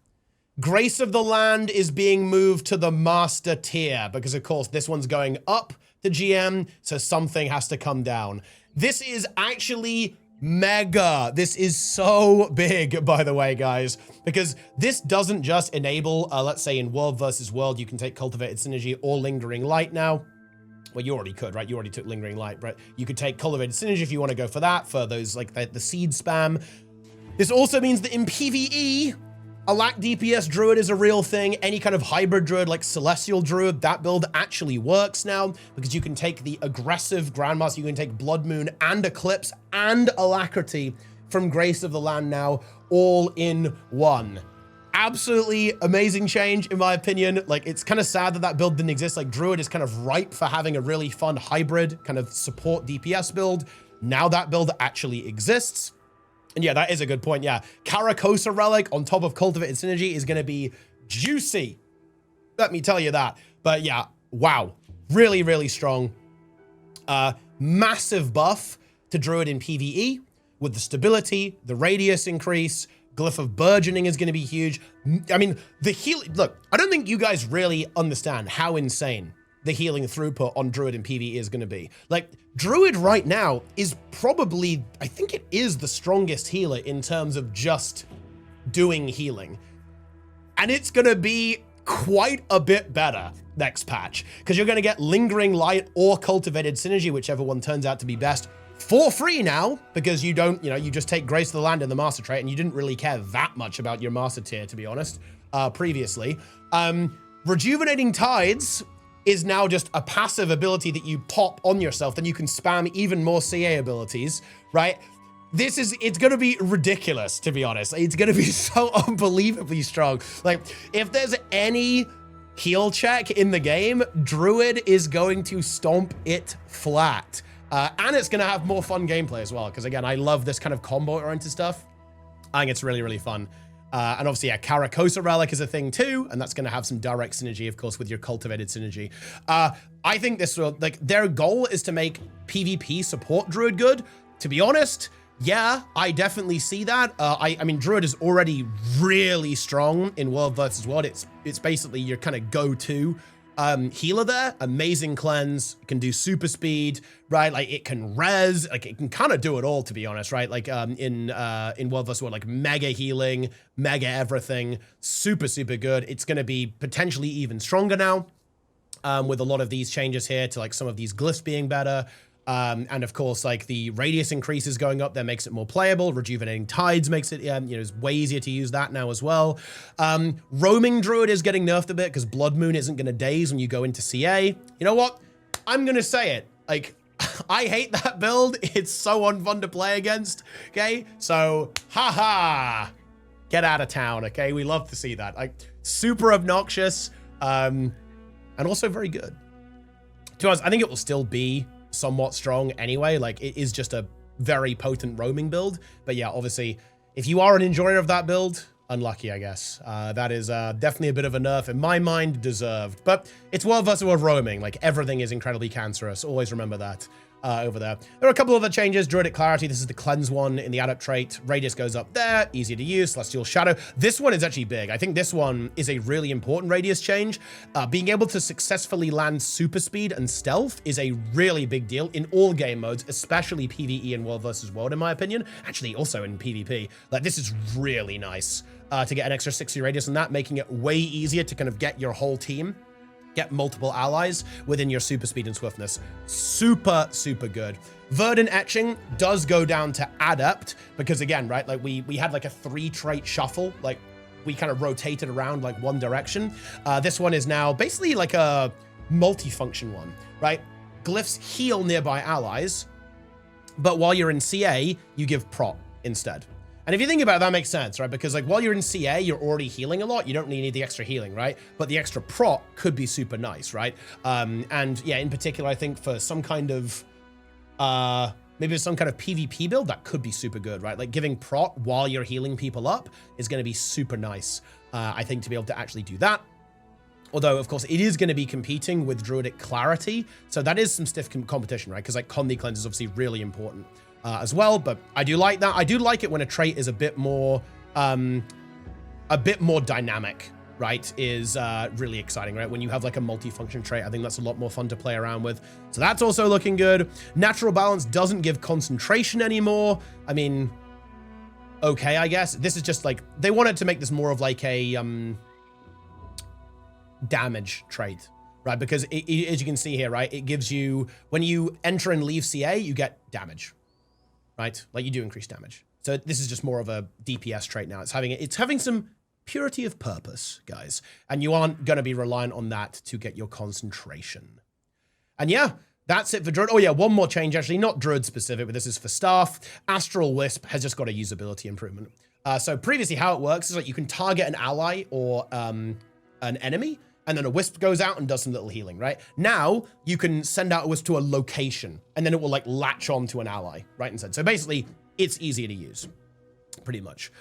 Grace of the Land is being moved to the Master tier because, of course, this one's going up to GM, so something has to come down. This is actually mega. This is so big, by the way, guys, because this doesn't just enable, let's say in World versus World, you can take Cultivated Synergy or Lingering Light now. Well, you already could, right? You already took Lingering Light, right? You could take Cultivated Synergy if you want to go for that, for those, like, the seed spam. This also means that in PvE, a lack DPS Druid is a real thing. Any kind of hybrid Druid like Celestial Druid, that build actually works now because you can take the aggressive Grandmaster, you can take Blood Moon and Eclipse and Alacrity from Grace of the Land now, all in one. Absolutely amazing change, in my opinion. Like, it's kind of sad that that build didn't exist. Like, Druid is kind of ripe for having a really fun hybrid kind of support DPS build. Now that build actually exists. And yeah, that is a good point. Yeah, Caracosa Relic on top of Cultivated Synergy is going to be juicy. Let me tell you that. But yeah, wow. Really, really strong. Massive buff to Druid in PvE with the stability, the radius increase. Glyph of Burgeoning is going to be huge. I mean, the healing... Look, I don't think you guys really understand how insane the healing throughput on Druid in PvE is going to be. Like, Druid right now is probably... I think it is the strongest healer in terms of just doing healing. And it's going to be quite a bit better next patch, because you're going to get Lingering Light or Cultivated Synergy, whichever one turns out to be best, for free now, because you don't, you just take Grace of the Land and the Master trait, and you didn't really care that much about your Master tier, to be honest, previously. Rejuvenating Tides is now just a passive ability that you pop on yourself, then you can spam even more CA abilities, right? It's gonna be ridiculous, to be honest. It's gonna be so unbelievably strong. Like, if there's any heal check in the game, Druid is going to stomp it flat. And it's going to have more fun gameplay as well, because again, I love this kind of combo-oriented stuff. I think it's really, really fun. And obviously, yeah, Caracosa Relic is a thing too, and that's going to have some direct synergy, of course, with your Cultivated Synergy. I think this will, like, their goal is to make PvP support Druid good. To be honest, yeah, I definitely see that. I mean, Druid is already really strong in World versus World. It's basically your kind of go-to healer there. Amazing cleanse, can do super speed, right? Like, it can res, like, it can kind of do it all, to be honest, right? Like, in World vs. World, like, mega healing, mega everything, super, super good. It's going to be potentially even stronger now, with a lot of these changes here to, like, some of these glyphs being better. And of course, like, the radius increases going up there makes it more playable. Rejuvenating Tides makes it, it's way easier to use that now as well. Roaming Druid is getting nerfed a bit because Blood Moon isn't going to daze when you go into CA. You know what? I'm going to say it. Like, I hate that build. It's so unfun to play against. Okay? So, haha. Get out of town, okay? We love to see that. Like, super obnoxious, and also very good. To be honest, I think it will still be somewhat strong anyway. Like, it is just a very potent roaming build. But yeah, obviously, if you are an enjoyer of that build, unlucky, I guess. That is definitely a bit of a nerf, in my mind, deserved. But it's World vs. World roaming. Like, everything is incredibly cancerous. Always remember that. Over there. There are a couple other changes. Druidic Clarity, this is the cleanse one in the adept trait. Radius goes up there, easier to use. Celestial Shadow. This one is actually big. I think this one is a really important radius change. Being able to successfully land super speed and stealth is a really big deal in all game modes, especially PvE and World versus World, in my opinion. Actually, also in PvP. Like, this is really nice to get an extra 60 radius on that, making it way easier to kind of get your whole team, get multiple allies within your super speed and swiftness. Super, super good. Verdant Etching does go down to adept because, again, right, like we had like a 3-trait shuffle, like we kind of rotated around like one direction. This one is now basically like a multifunction one, right? Glyphs heal nearby allies, but while you're in CA, you give prot instead. And if you think about it, that makes sense, right? Because, like, while you're in CA, you're already healing a lot. You don't really need the extra healing, right? But the extra prot could be super nice, right? And yeah, in particular, I think for some kind of, maybe some kind of PvP build, that could be super good, right? Like, giving prot while you're healing people up is going to be super nice, I think, to be able to actually do that. Although, of course, it is going to be competing with Druidic Clarity. So that is some stiff competition, right? Because, like, Condi Cleanse is obviously really important as well. But I do like that. I do like it when a trait is a bit more dynamic, right? Is really exciting, right? When you have, like, a multifunction trait, I think that's a lot more fun to play around with. So that's also looking good. Natural Balance doesn't give concentration anymore. I mean, okay, I guess. This is just, like, they wanted to make this more of, like, a damage trait, right? Because as you can see here, right, it gives you, when you enter and leave CA, you get damage, right? Like, you do increase damage. So this is just more of a DPS trait now. It's having some purity of purpose, guys, and you aren't going to be reliant on that to get your concentration. And yeah, that's it for Druid. Oh yeah, one more change, actually, not Druid specific, but this is for staff. Astral Wisp has just got a usability improvement. So previously how it works is like you can target an ally or an enemy, and then a wisp goes out and does some little healing, right? Now you can send out a wisp to a location, and then it will like latch on to an ally, right instead. So basically, it's easier to use, pretty much.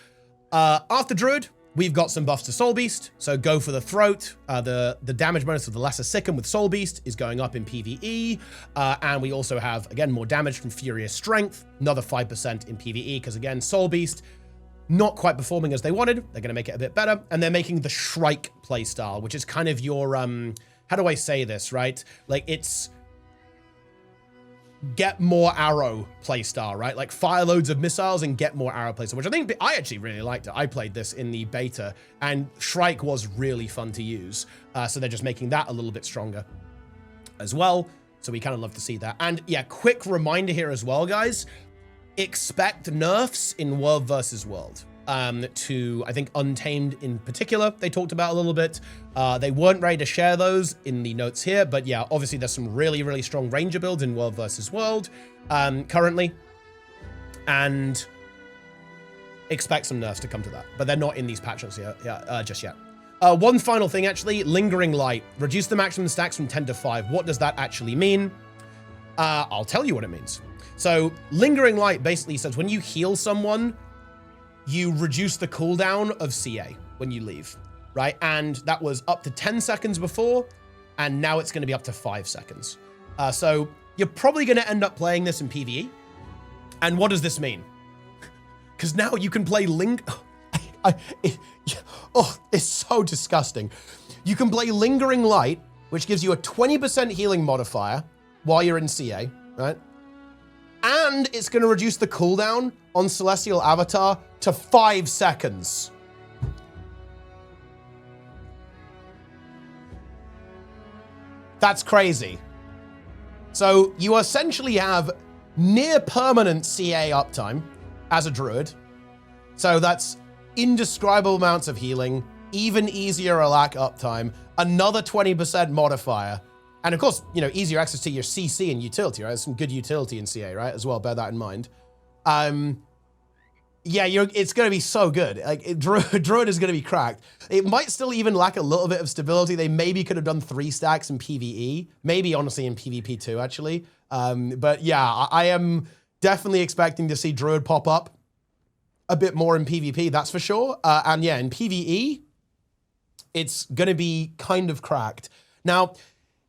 After Druid, we've got some buffs to Soul Beast, so go for the throat. The damage bonus of the Lesser Sicken with Soul Beast is going up in PvE, and we also have, again, more damage from Furious Strength, another 5% in PvE, because again, Soul Beast, not quite performing as they wanted. They're going to make it a bit better, and they're making the Shrike playstyle, which is kind of your, how do I say this, right? Like, it's get more arrow playstyle, right? Like fire loads of missiles and get more arrow playstyle, which I think I actually really liked it. I played this in the beta, and Shrike was really fun to use. So they're just making that a little bit stronger as well. So we kind of love to see that. And yeah, quick reminder here as well, guys. Expect nerfs in World versus World. To, I think, Untamed in particular, they talked about a little bit. They weren't ready to share those in the notes here, but yeah, obviously there's some really, really strong Ranger builds in World versus World currently, and expect some nerfs to come to that, but they're not in these patch notes just yet. One final thing, actually, Lingering Light. Reduce the maximum stacks from 10 to 5. What does that actually mean? I'll tell you what it means. So Lingering Light basically says when you heal someone, you reduce the cooldown of CA when you leave, right? And that was up to 10 seconds before, and now it's going to be up to 5 seconds. So you're probably going to end up playing this in PvE. And what does this mean? Because now you can play it's so disgusting. You can play Lingering Light, which gives you a 20% healing modifier while you're in CA, right? And it's going to reduce the cooldown on Celestial Avatar to 5 seconds. That's crazy. So you essentially have near permanent CA uptime as a druid. So that's indescribable amounts of healing, even easier Alack uptime, another 20% modifier. And of course, you know, easier access to your CC and utility, right? There's some good utility in CA, right? As well, bear that in mind. Yeah, it's going to be so good. Like, Druid is going to be cracked. It might still even lack a little bit of stability. They maybe could have done 3 stacks in PvE. Maybe, honestly, in PvP too, actually. But yeah, I am definitely expecting to see Druid pop up a bit more in PvP, that's for sure. And yeah, in PvE, it's going to be kind of cracked. Now,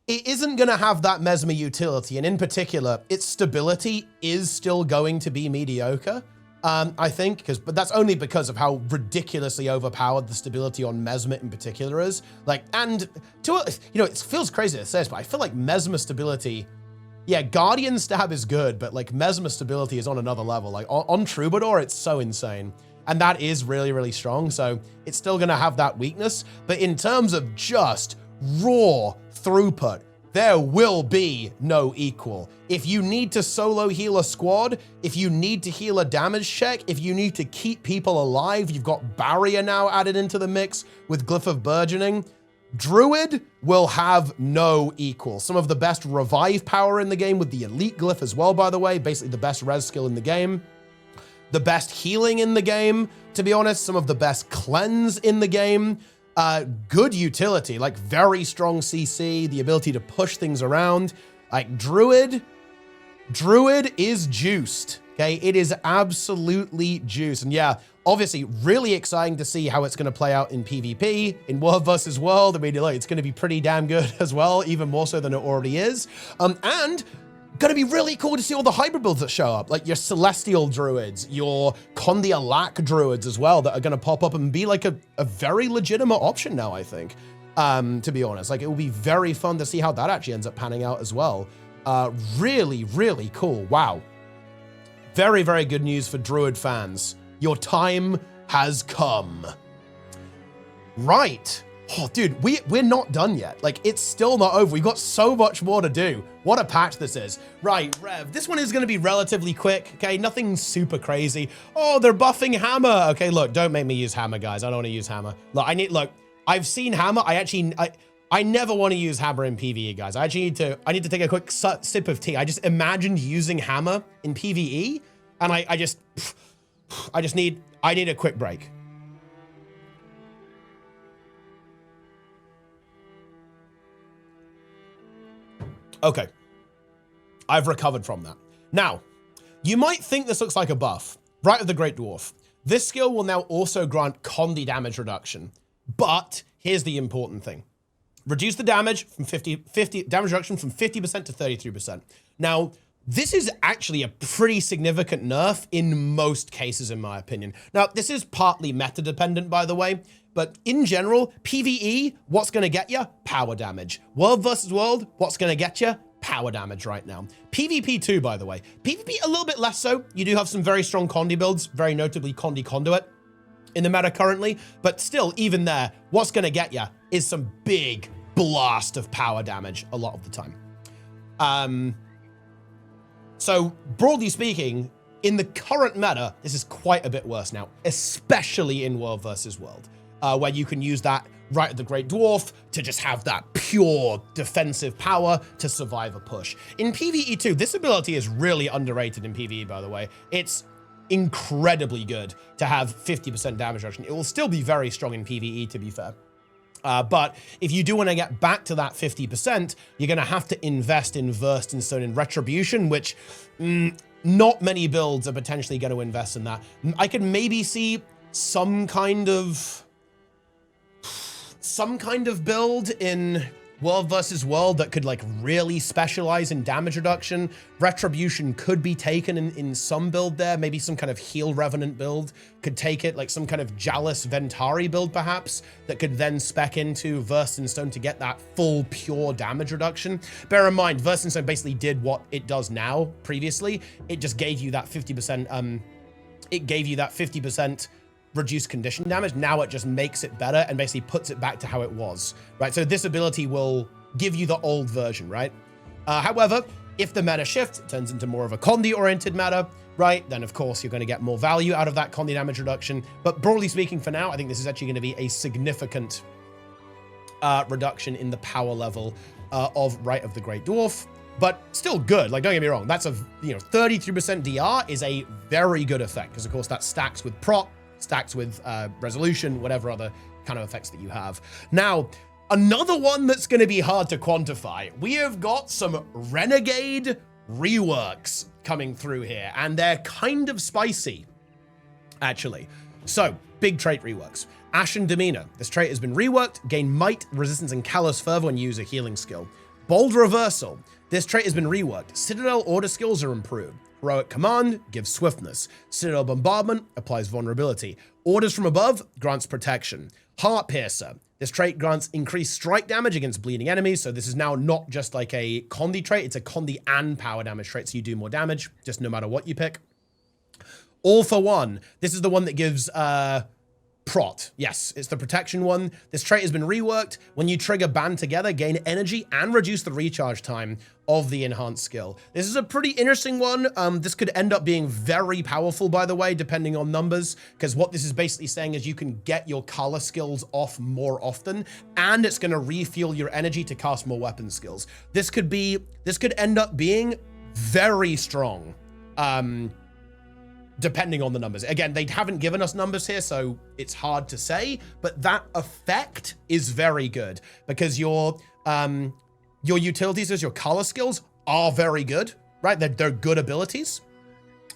it isn't going to have that Mesmer utility, and in particular, its stability is still going to be mediocre, I think, but that's only because of how ridiculously overpowered the stability on Mesmer in particular is. Like, and to, you know, it feels crazy to say this, but I feel like Mesmer stability, yeah, Guardian Stab is good, but like Mesmer stability is on another level. Like on Troubadour, it's so insane. And that is really, really strong. So it's still going to have that weakness. But in terms of just raw throughput, there will be no equal. If you need to solo heal a squad, if you need to heal a damage check, if you need to keep people alive, you've got Barrier now added into the mix with Glyph of Burgeoning. Druid will have no equal. Some of the best revive power in the game with the Elite Glyph as well, by the way. Basically the best res skill in the game. The best healing in the game, to be honest. Some of the best cleanse in the game. Good utility, like very strong CC, the ability to push things around. Like Druid is juiced, okay? It is absolutely juiced. And yeah, obviously really exciting to see how it's going to play out in PvP, in World versus World. I mean, like, it's going to be pretty damn good as well, even more so than it already is. And gonna be really cool to see all the hybrid builds that show up, like your Celestial Druids, your Kondia Lack Druids as well, that are gonna pop up and be like a very legitimate option now, I think, to be honest. Like, it will be very fun to see how that actually ends up panning out as well. Really, really cool. Wow. Very, very good news for Druid fans. Your time has come. Right. Oh, dude, we're not done yet. Like, it's still not over. We've got so much more to do. What a patch this is. Right, Rev, this one is going to be relatively quick, okay? Nothing super crazy. Oh, they're buffing Hammer. Okay, look, don't make me use Hammer, guys. I don't want to use Hammer. Look, I've seen Hammer. I never want to use Hammer in PvE, guys. I need to take a quick sip of tea. I just imagined using Hammer in PvE, and I just... I need a quick break. Okay. I've recovered from that. Now, you might think this looks like a buff. Right of the Great Dwarf. This skill will now also grant Condi damage reduction. But here's the important thing. Reduce the damage from 50 damage reduction from 50% to 33%. Now, this is actually a pretty significant nerf in most cases, in my opinion. Now, this is partly meta dependent, by the way, but in general, PvE, what's gonna get you? Power damage. World versus world, what's gonna get you? Power damage right now. PvP too, by the way. PvP a little bit less so. You do have some very strong Condi builds, very notably Condi Conduit in the meta currently, but still, even there, what's gonna get you is some big blast of power damage a lot of the time. So broadly speaking, in the current meta, this is quite a bit worse now, especially in World versus World, where you can use that right at the Great Dwarf to just have that pure defensive power to survive a push. In PvE too, this ability is really underrated in PvE, by the way. It's incredibly good to have 50% damage reduction. It will still be very strong in PvE, to be fair. But if you do want to get back to that 50%, you're going to have to invest in Versed in Stone and Retribution, which not many builds are potentially going to invest in that. I could maybe see some kind of build in World versus World that could like really specialize in damage reduction. Retribution could be taken in some build there. Maybe some kind of heal Revenant build could take it, like some kind of Jalis Ventari build perhaps, that could then spec into Versed in Stone to get that full pure damage reduction. Bear in mind, Versed in Stone basically did what it does now previously. It just gave you that 50%, it gave you that 50% reduced condition damage. Now it just makes it better and basically puts it back to how it was, right? So this ability will give you the old version, right? However, if the meta shifts, it turns into more of a Condi-oriented meta, right? Then of course you're going to get more value out of that Condi damage reduction. But broadly speaking, for now, I think this is actually going to be a significant reduction in the power level of Right of the Great Dwarf. But still good, like don't get me wrong, that's a 33% DR is a very good effect, because of course that stacks with prot, stacks with resolution, whatever other kind of effects that you have. Now, another one that's going to be hard to quantify. We have got some Renegade reworks coming through here, and they're kind of spicy, actually. So, big trait reworks. Ashen Demeanor. This trait has been reworked. Gain Might, Resistance, and Callous Fervor when you use a healing skill. Bold Reversal. This trait has been reworked. Citadel order skills are improved. Heroic Command gives swiftness. Citadel Bombardment applies vulnerability. Orders from Above grants protection. Heart Piercer. This trait grants increased strike damage against bleeding enemies. So this is now not just like a Condi trait. It's a Condi and power damage trait. So you do more damage, just no matter what you pick. All for One. This is the one that gives prot. Yes, it's the protection one. This trait has been reworked. When you trigger band together, gain energy and reduce the recharge time of the enhanced skill. This is a pretty interesting one. This could end up being very powerful, by the way, depending on numbers, because what this is basically saying is you can get your color skills off more often, and it's going to refuel your energy to cast more weapon skills. This could end up being very strong. Depending on the numbers. Again, they haven't given us numbers here, so it's hard to say, but that effect is very good because your utilities as your color skills are very good, right? They're good abilities,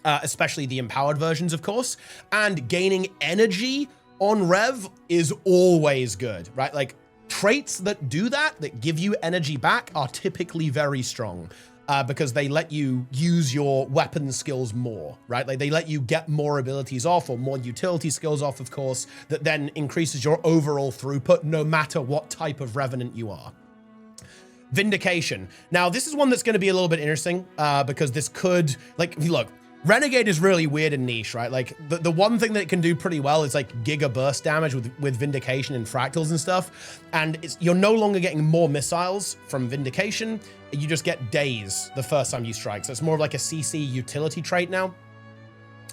especially the empowered versions, of course, and gaining energy on Rev is always good, right? Like traits that do that give you energy back are typically very strong. Because they let you use your weapon skills more, right? Like they let you get more abilities off or more utility skills off, of course, that then increases your overall throughput no matter what type of Revenant you are. Vindication. Now, this is one that's going to be a little bit interesting because this could, like, look, Renegade is really weird and niche, right? Like the one thing that it can do pretty well is like giga burst damage with Vindication and Fractals and stuff. And you're no longer getting more missiles from Vindication. You just get days the first time you strike. So it's more of like a CC utility trait now,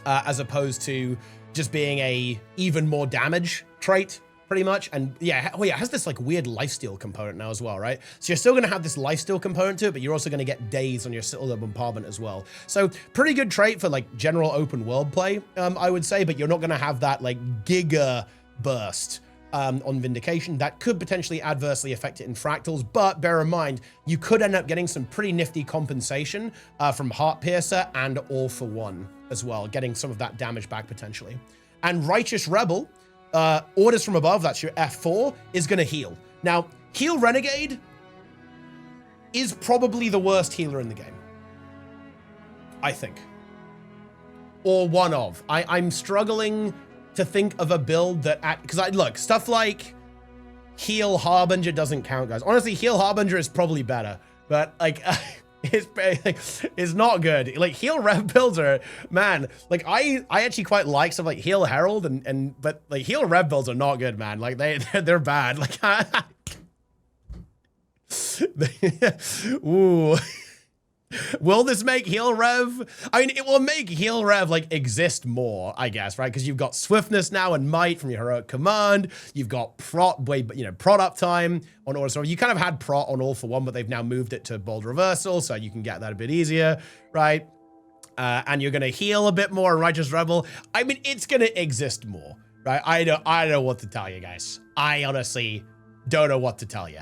as opposed to just being a even more damage trait pretty much. And yeah, oh yeah, it has this like weird lifesteal component now as well, right? So you're still gonna have this lifesteal component to it, but you're also gonna get days on your citadel bombardment as well. So pretty good trait for like general open world play, I would say, but you're not gonna have that like giga burst on Vindication. That could potentially adversely affect it in Fractals, but bear in mind, you could end up getting some pretty nifty compensation from Heart Piercer and All for One as well, getting some of that damage back potentially. And Righteous Rebel, Orders from Above, that's your F4, is gonna heal. Now, Heal Renegade is probably the worst healer in the game, I think. Or one of. I'm struggling to think of a build that, because look, stuff like Heal Harbinger doesn't count, guys. Honestly, Heal Harbinger is probably better, but like, it's not good. Like Heal Rev builds are, man, like I actually quite like stuff like Heal Herald but like Heal Rev builds are not good, man. Like they're bad. Like, ooh. Will this make Heal Rev? I mean, it will make Heal Rev like exist more, I guess, right? Because you've got swiftness now and might from your heroic command. You've got prot uptime on Orders. You kind of had prot on All for One, but they've now moved it to bold reversal, so you can get that a bit easier, right? And you're gonna heal a bit more in Righteous Rebel. I mean, it's gonna exist more, right? I don't know what to tell you guys. I honestly don't know what to tell you.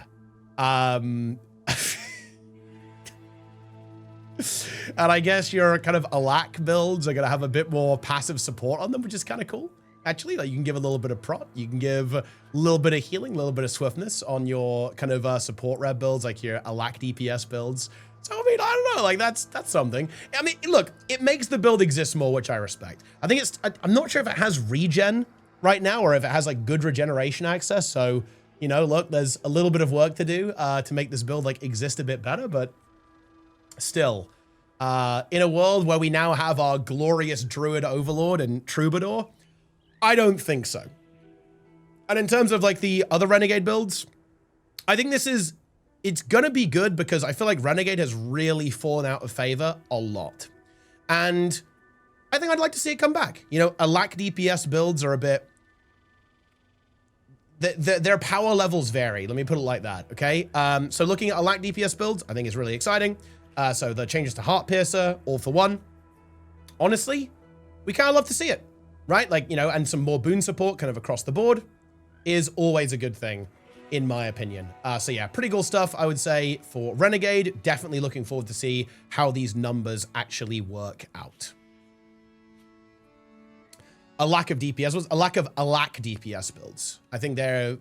And I guess your kind of Alak builds are going to have a bit more passive support on them, which is kind of cool. Actually, like you can give a little bit of prot, you can give a little bit of healing, a little bit of swiftness on your kind of support rev builds, like your Alak DPS builds. So, I mean, I don't know, like that's something. I mean, look, it makes the build exist more, which I respect. I think I'm not sure if it has regen right now or if it has like good regeneration access. So, you know, look, there's a little bit of work to do to make this build like exist a bit better, but still, in a world where we now have our glorious Druid Overlord and Troubadour, I don't think so. And in terms of like the other Renegade builds, I think it's gonna be good because I feel like Renegade has really fallen out of favor a lot. And I think I'd like to see it come back. You know, Alak DPS builds are a bit, their power levels vary. Let me put it like that, okay? So looking at Alak DPS builds, I think is really exciting. So the changes to Heart Piercer, All for One. Honestly, we kind of love to see it, right? Like, you know, and some more boon support kind of across the board is always a good thing, in my opinion. So yeah, pretty cool stuff, I would say, for Renegade. Definitely looking forward to see how these numbers actually work out. A lack of DPS was a lack of Alak DPS builds. I think they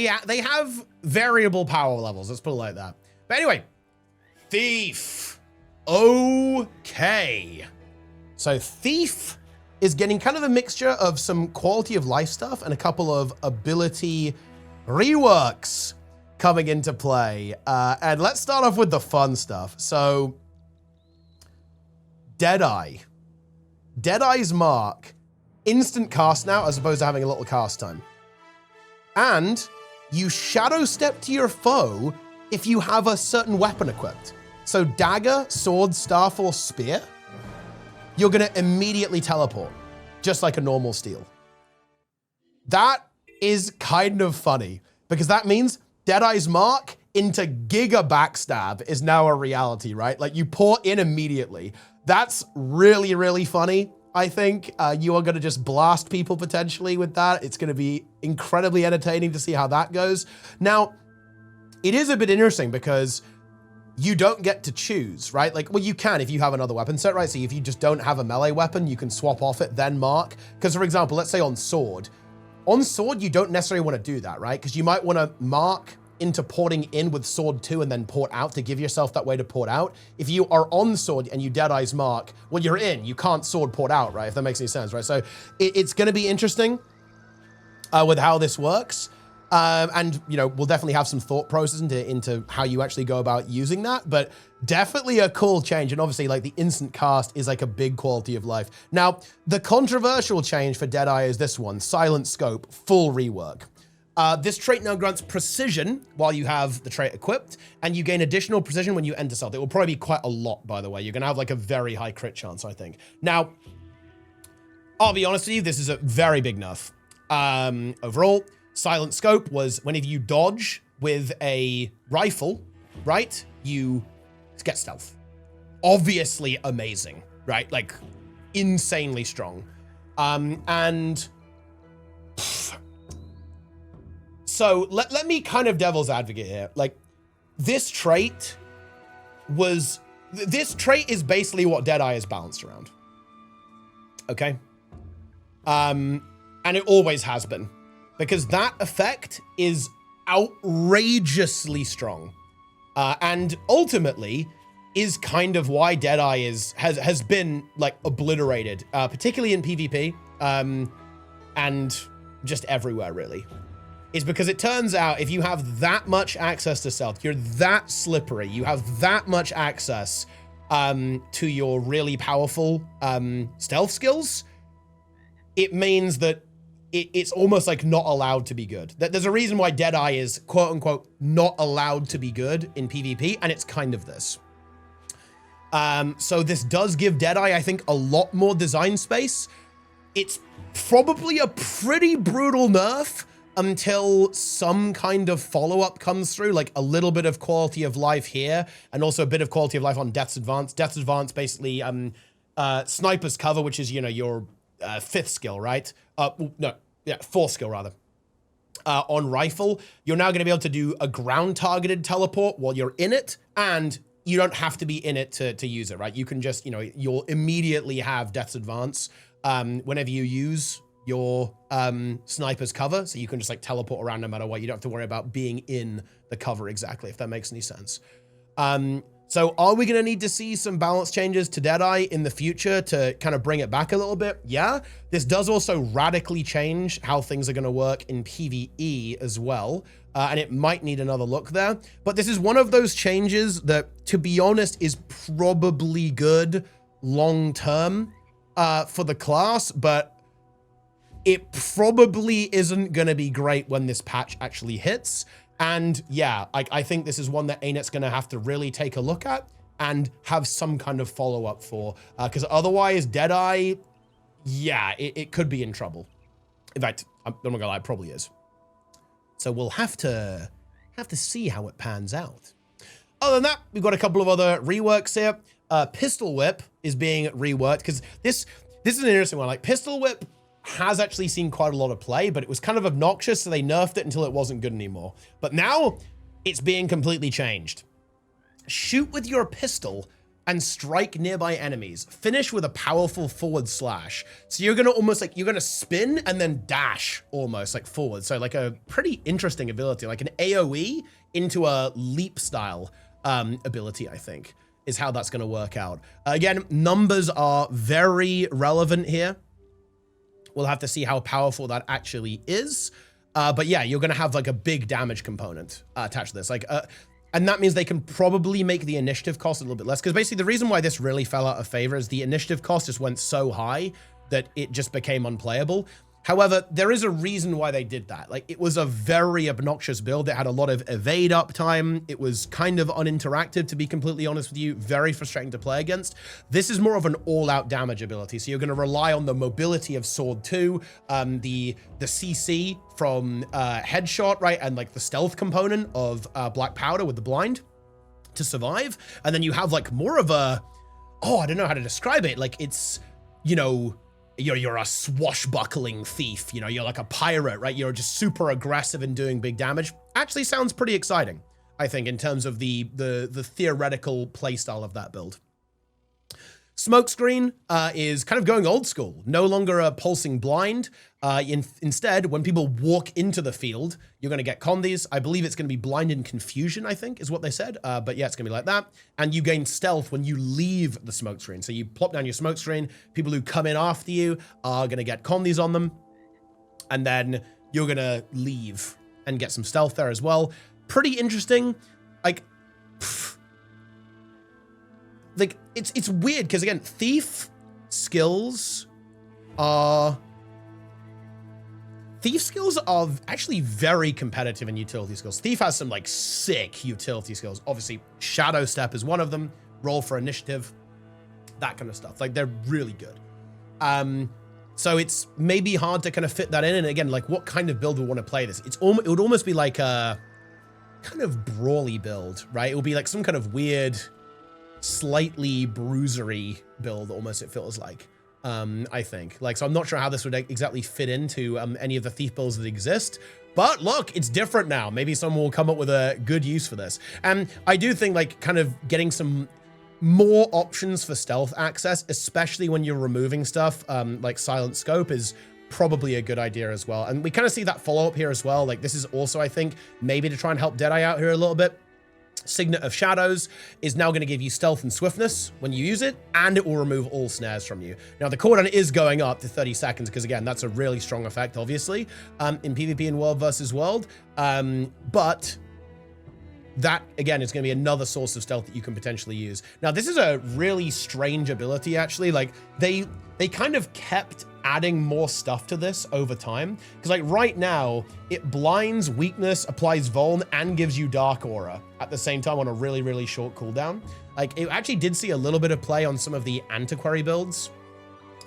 have variable power levels. Let's put it like that. But anyway, Thief. Okay. So Thief is getting kind of a mixture of some quality of life stuff and a couple of ability reworks coming into play. And let's start off with the fun stuff. So Deadeye. Deadeye's Mark. Instant cast now as opposed to having a little cast time. And you shadow step to your foe if you have a certain weapon equipped. So dagger, sword, staff, or spear, you're gonna immediately teleport, just like a normal steel. That is kind of funny, because that means Deadeye's Mark into Giga Backstab is now a reality, right? Like you port in immediately. That's really, really funny. I think you are gonna just blast people potentially with that. It's gonna be incredibly entertaining to see how that goes. Now, it is a bit interesting because you don't get to choose, right? Like, well, you can if you have another weapon set, right? So if you just don't have a melee weapon, you can swap off it, then mark. Because for example, let's say on sword, you don't necessarily want to do that, right? Because you might want to mark into porting in with sword 2 and then port out to give yourself that way to port out. If you are on sword and you Deadeye's Mark, when you're in, you can't sword port out, right? If that makes any sense, right? So it's going to be interesting with how this works. And, you know, we'll definitely have some thought process into how you actually go about using that, but definitely a cool change. And obviously, like, the instant cast is like a big quality of life. Now, the controversial change for Deadeye is this one, Silent Scope, full rework. This trait now grants precision while you have the trait equipped, and you gain additional precision when you enter stealth. It will probably be quite a lot, by the way. You're gonna have like a very high crit chance, I think. Now, I'll be honest with you, this is a very big nerf. Overall, silent scope was whenever you dodge with a rifle, right, you get stealth. Obviously amazing, right? Like, insanely strong. So let me kind of devil's advocate here. Like, this trait is basically what Deadeye is balanced around. Okay? And it always has been. Because that effect is outrageously strong. And ultimately is kind of why Deadeye has been like obliterated, particularly in PvP, and just everywhere really. Is because it turns out if you have that much access to stealth, you're that slippery, you have that much access to your really powerful stealth skills, it means that it's almost like not allowed to be good. There's a reason why Deadeye is quote unquote not allowed to be good in PvP, and it's kind of this. So this does give Deadeye, I think, a lot more design space. It's probably a pretty brutal nerf until some kind of follow-up comes through, like a little bit of quality of life here, and also a bit of quality of life on Death's Advance. Death's Advance, basically, Sniper's Cover, which is, you know, your 5th skill, right? Fourth skill, rather. On Rifle, you're now going to be able to do a ground-targeted teleport while you're in it, and you don't have to be in it to use it, right? You can just, you know, you'll immediately have Death's Advance whenever you use your Sniper's Cover, so you can just like teleport around no matter what. You don't have to worry about being in the cover exactly, if that makes any sense. So are we gonna need to see some balance changes to Deadeye in the future to kind of bring it back a little bit? Yeah. This does also radically change how things are gonna work in PvE as well, and it might need another look there. But this is one of those changes that, to be honest, is probably good long-term for the class, but it probably isn't going to be great when this patch actually hits. And yeah, I think this is one that ArenaNet's going to have to really take a look at and have some kind of follow-up for, because otherwise Deadeye, yeah, it could be in trouble. In fact, I'm not gonna lie, it probably is. So we'll have to see how it pans out. Other than that, we've got a couple of other reworks here. Pistol Whip is being reworked, because this is an interesting one. Like, Pistol Whip has actually seen quite a lot of play, but it was kind of obnoxious, so they nerfed it until it wasn't good anymore. But now it's being completely changed. Shoot with your pistol and strike nearby enemies. Finish with a powerful forward slash. So you're gonna almost like, you're gonna spin and then dash almost like forward. So like a pretty interesting ability, like an AoE into a leap style ability, I think, is how that's gonna work out. Again, numbers are very relevant here. We'll have to see how powerful that actually is. But yeah, you're going to have like a big damage component attached to this. Like, and that means they can probably make the initiative cost a little bit less. Because basically the reason why this really fell out of favor is the initiative cost just went so high that it just became unplayable. However, there is a reason why they did that. Like, it was a very obnoxious build. It had a lot of evade uptime. It was kind of uninteractive, to be completely honest with you. Very frustrating to play against. This is more of an all-out damage ability. So you're going to rely on the mobility of Sword 2, the CC from Headshot, right? And like the stealth component of Black Powder with the blind to survive. And then you have like more of a, I don't know how to describe it. Like, it's, you know, you're a swashbuckling thief, you know, you're like a pirate, right? You're just super aggressive and doing big damage. Actually sounds pretty exciting, I think, in terms of the theoretical playstyle of that build. Smokescreen is kind of going old school, no longer a pulsing blind. Instead, when people walk into the field, you're going to get condies. I believe it's going to be blind and confusion, I think, is what they said. But yeah, it's going to be like that. And you gain stealth when you leave the smokescreen. So you plop down your smokescreen. People who come in after you are going to get condies on them. And then you're going to leave and get some stealth there as well. Pretty interesting. Like, it's weird because, again, thief skills are actually very competitive in utility skills. Thief has some like sick utility skills. Obviously, Shadow Step is one of them. Roll for initiative, that kind of stuff. Like, they're really good. So it's maybe hard to kind of fit that in. And again, like what kind of build would want to play this? It would almost be like a kind of brawly build, right? It would be like some kind of weird, slightly bruisery build, almost it feels like, I think. Like, so I'm not sure how this would exactly fit into any of the thief builds that exist. But look, it's different now. Maybe someone will come up with a good use for this. And I do think like kind of getting some more options for stealth access, especially when you're removing stuff like Silent Scope, is probably a good idea as well. And we kind of see that follow up here as well. Like this is also, I think, maybe to try and help Deadeye out here a little bit. Signet of Shadows is now going to give you stealth and swiftness when you use it, and it will remove all snares from you. Now, the cooldown is going up to 30 seconds because, again, that's a really strong effect, obviously, in PvP and World versus World. But that, again, is going to be another source of stealth that you can potentially use. Now, this is a really strange ability, actually. Like, they kind of kept adding more stuff to this over time. Because, like, right now, it blinds, weakness, applies vuln, and gives you dark aura at the same time on a really, really short cooldown. Like, it actually did see a little bit of play on some of the Antiquary builds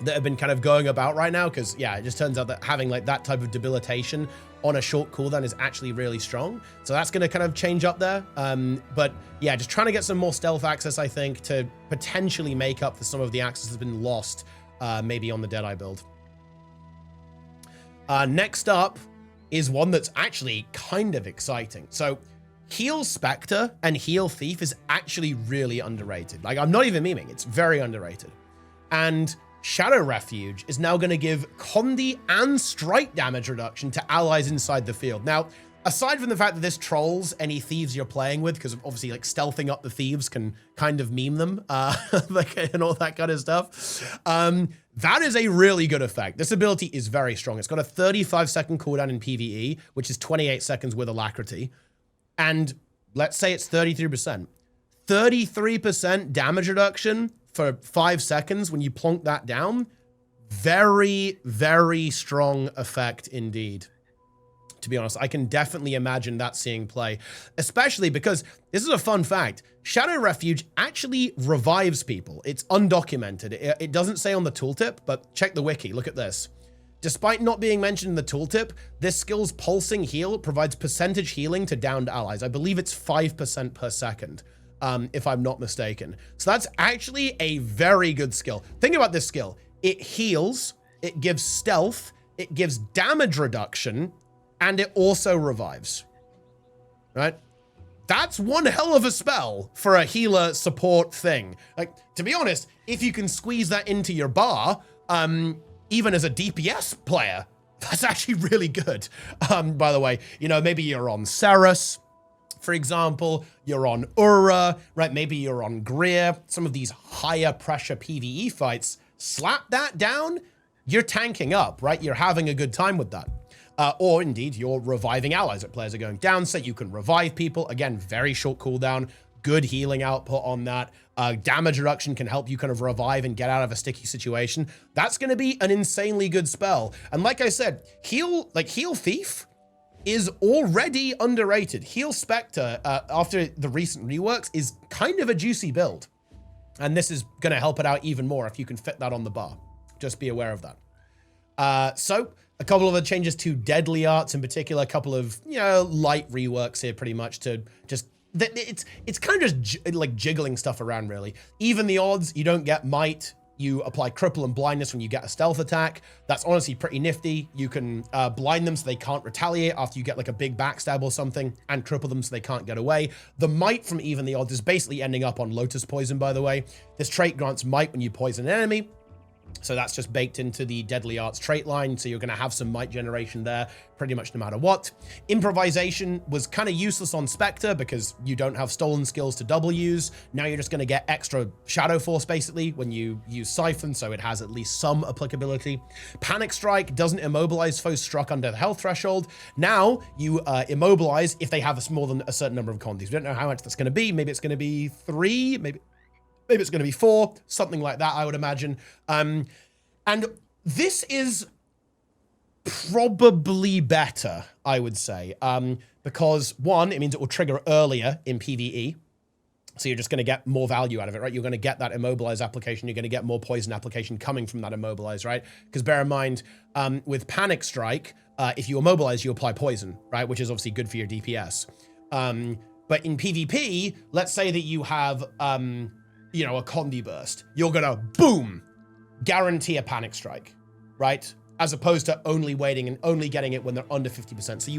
that have been kind of going about right now. Because, yeah, it just turns out that having, like, that type of debilitation on a short cooldown is actually really strong. So that's going to kind of change up there. But yeah, just trying to get some more stealth access, I think, to potentially make up for some of the access that's been lost maybe on the Deadeye build. Next up is one that's actually kind of exciting. So Heal Spectre and Heal Thief is actually really underrated. Like, I'm not even memeing, it's very underrated. And Shadow Refuge is now going to give Condi and strike damage reduction to allies inside the field. Now, aside from the fact that this trolls any thieves you're playing with, because obviously like stealthing up the thieves can kind of meme them like, and all that kind of stuff, that is a really good effect. This ability is very strong. It's got a 35-second cooldown in PvE, which is 28 seconds with Alacrity. And let's say it's 33%. 33% damage reduction for 5 seconds when you plonk that down. Very, very strong effect indeed. To be honest, I can definitely imagine that seeing play, especially because this is a fun fact. Shadow Refuge actually revives people. It's undocumented. It doesn't say on the tooltip, but check the wiki. Look at this. Despite not being mentioned in the tooltip, this skill's pulsing heal provides percentage healing to downed allies. I believe it's 5% per second, if I'm not mistaken. So that's actually a very good skill. Think about this skill. It heals, it gives stealth, it gives damage reduction, and it also revives, right? That's one hell of a spell for a healer support thing. Like, to be honest, if you can squeeze that into your bar, even as a DPS player, that's actually really good. By the way, you know, maybe you're on Ceres, for example, you're on Ura, right? Maybe you're on Greer, some of these higher pressure PvE fights, slap that down, you're tanking up, right? You're having a good time with that. Or indeed, you're reviving allies that players are going down, so you can revive people. Again, very short cooldown, good healing output on that. Damage reduction can help you kind of revive and get out of a sticky situation. That's going to be an insanely good spell. And like I said, Heal Thief is already underrated. Heal Spectre, after the recent reworks, is kind of a juicy build. And this is going to help it out even more if you can fit that on the bar. Just be aware of that. So a couple of the changes to Deadly Arts in particular, a couple of, you know, light reworks here pretty much to just, it's kind of just like jiggling stuff around really. Even the odds, you don't get Might, you apply Cripple and Blindness when you get a stealth attack. That's honestly pretty nifty. You can blind them so they can't retaliate after you get like a big backstab or something, and cripple them so they can't get away. The Might from Even the Odds is basically ending up on Lotus Poison, by the way. This trait grants Might when you poison an enemy. So that's just baked into the Deadly Arts trait line. So you're going to have some Might generation there pretty much no matter what. Improvisation was kind of useless on Spectre because you don't have stolen skills to double use. Now you're just going to get extra Shadow Force basically when you use Siphon, so it has at least some applicability. Panic Strike doesn't immobilize foes struck under the health threshold. Now you immobilize if they have more than a certain number of condies. We don't know how much that's going to be. Maybe it's going to be 3, maybe it's going to be 4, something like that, I would imagine. And this is probably better, I would say, because one, it means it will trigger earlier in PvE. So you're just going to get more value out of it, right? You're going to get that immobilize application. You're going to get more poison application coming from that immobilize, right? Because bear in mind, with Panic Strike, if you immobilize, you apply poison, right? Which is obviously good for your DPS. But in PvP, let's say that you have, you know, a Condi Burst. You're going to, boom, guarantee a Panic Strike, right? As opposed to only waiting and only getting it when they're under 50%. So